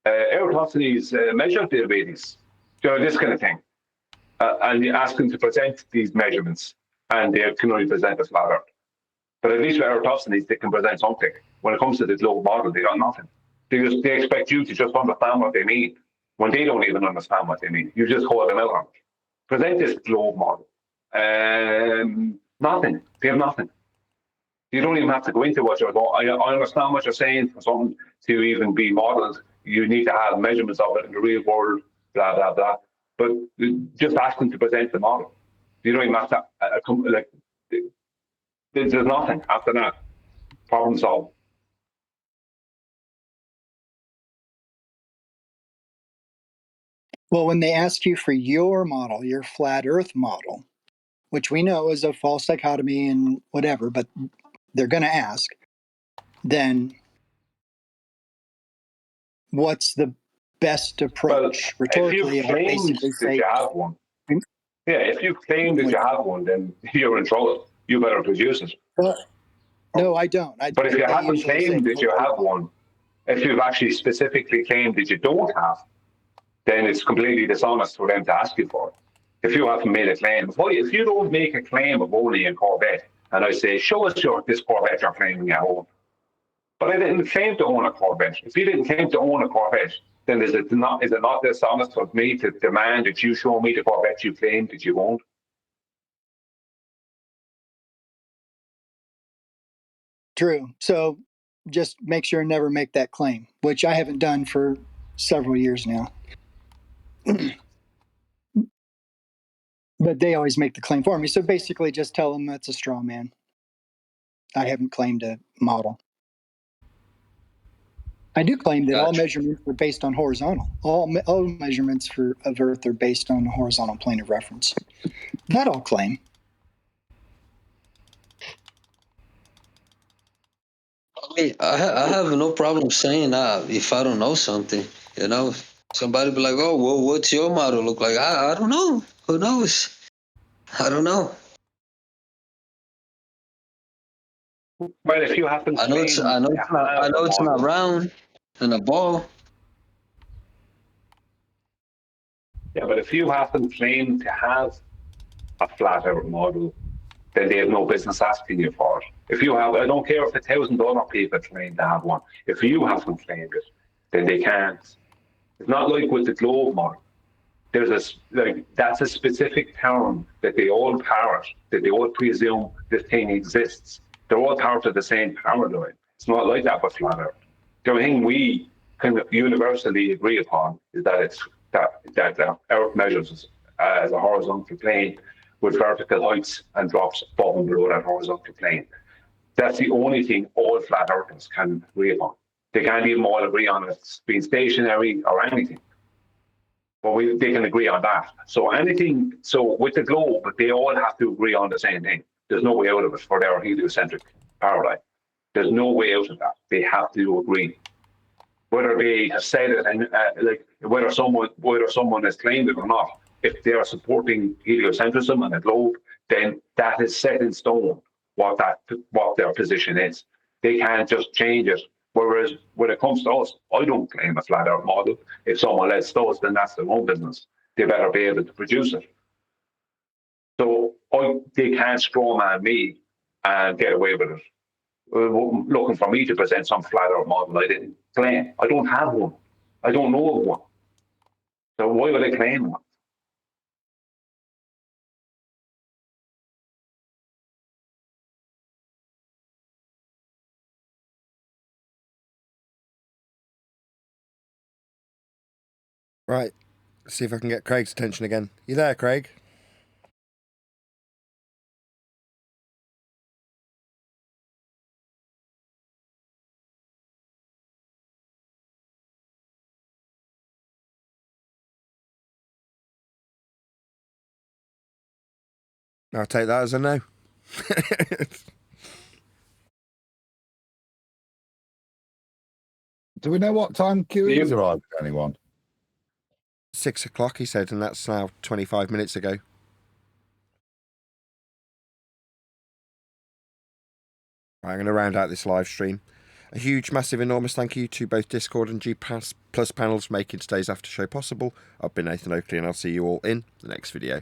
M: Eratosthenes measured diabetes. This kind of thing. And you ask them to present these measurements, and they can only present a flat Earth.
G: But at least with Eratosthenes, they can present something. When it comes to the globe model, they got nothing. They expect you to just understand what they mean when they don't even understand what they mean. You just call them out on it. Present this globe model. Nothing. They have nothing. You don't even have to go into what you're going. I understand what you're saying. For something to even be modeled, you need to have measurements of it in the real world, blah, blah, blah. But just ask them to present the model. You don't even have to, there's nothing after that. Problem solved.
D: Well, when they ask you for your model, your flat Earth model, which we know is a false dichotomy and whatever, but they're going to ask, then what's the best approach?
G: Well,
D: Rhetorically,
G: if
D: I
G: you
D: basically
G: claim that
D: say,
G: you have one, yeah, if you claim that you have one, then you're in trouble. You better produce it.
D: no, I don't.
G: But if you
D: they
G: haven't
D: usually say,
G: claimed that you have one, if you've actually specifically claimed that you don't have, then it's completely dishonest for them to ask you for it. If you haven't made a claim, if you don't make a claim of owning a Corvette, and I say, show us this Corvette you're claiming you own. But I didn't claim to own a Corvette. If you didn't claim to own a Corvette, then is it not dishonest of me to demand that you show me the Corvette you claimed that you owned?
D: True. So just make sure and never make that claim, which I haven't done for several years now. But they always make the claim for me. So basically just tell them that's a straw man. I haven't claimed a model. I do claim that all measurements are based on horizontal. All measurements of Earth are based on a horizontal plane of reference. That I'll claim.
C: I have no problem saying that if I don't know something, you know. Somebody be like, "Oh, well, what's your model look like?" I don't know. Who knows? I don't know.
G: Well, if you happen to
C: I know it's not round and a ball.
G: Yeah, but if you happen to claim to have a flat Earth model, then they have no business asking you for it. If you have, I don't care if 1,000 other people claim to have one. If you haven't claimed it, then they can't. It's not like with the globe model. That's a specific term that they all parrot, that they all presume this thing exists. They're all part of the same paradigm. It's not like that with flat Earth. The only thing we can universally agree upon is that the Earth measures as a horizontal plane with vertical heights and drops above and below that horizontal plane. That's the only thing all flat earthers can agree upon. They can't even all agree on it being stationary or anything. But they can agree on that. So with the globe, they all have to agree on the same thing. There's no way out of it for their heliocentric paradigm. There's no way out of that. They have to agree. Whether they have said it and whether someone has claimed it or not, if they are supporting heliocentrism and the globe, then that is set in stone what their position is. They can't just change it. Whereas when it comes to us, I don't claim a flat Earth model. If someone else does, then that's their own business. They better be able to produce it. So they can't strawman me and get away with it. Looking for me to present some flat Earth model I didn't claim. I don't have one. I don't know of one. So why would I claim one?
A: Right. Let's see if I can get Craig's attention again. You there, Craig? I'll take that as a no.
J: Do we know what time QE's arrived, anyone?
A: 6 o'clock, he said, and that's now 25 minutes ago. Right, I'm going to round out this live stream. A huge, massive, enormous thank you to both Discord and G Plus panels for making today's after show possible. I've been Nathan Oakley, and I'll see you all in the next video.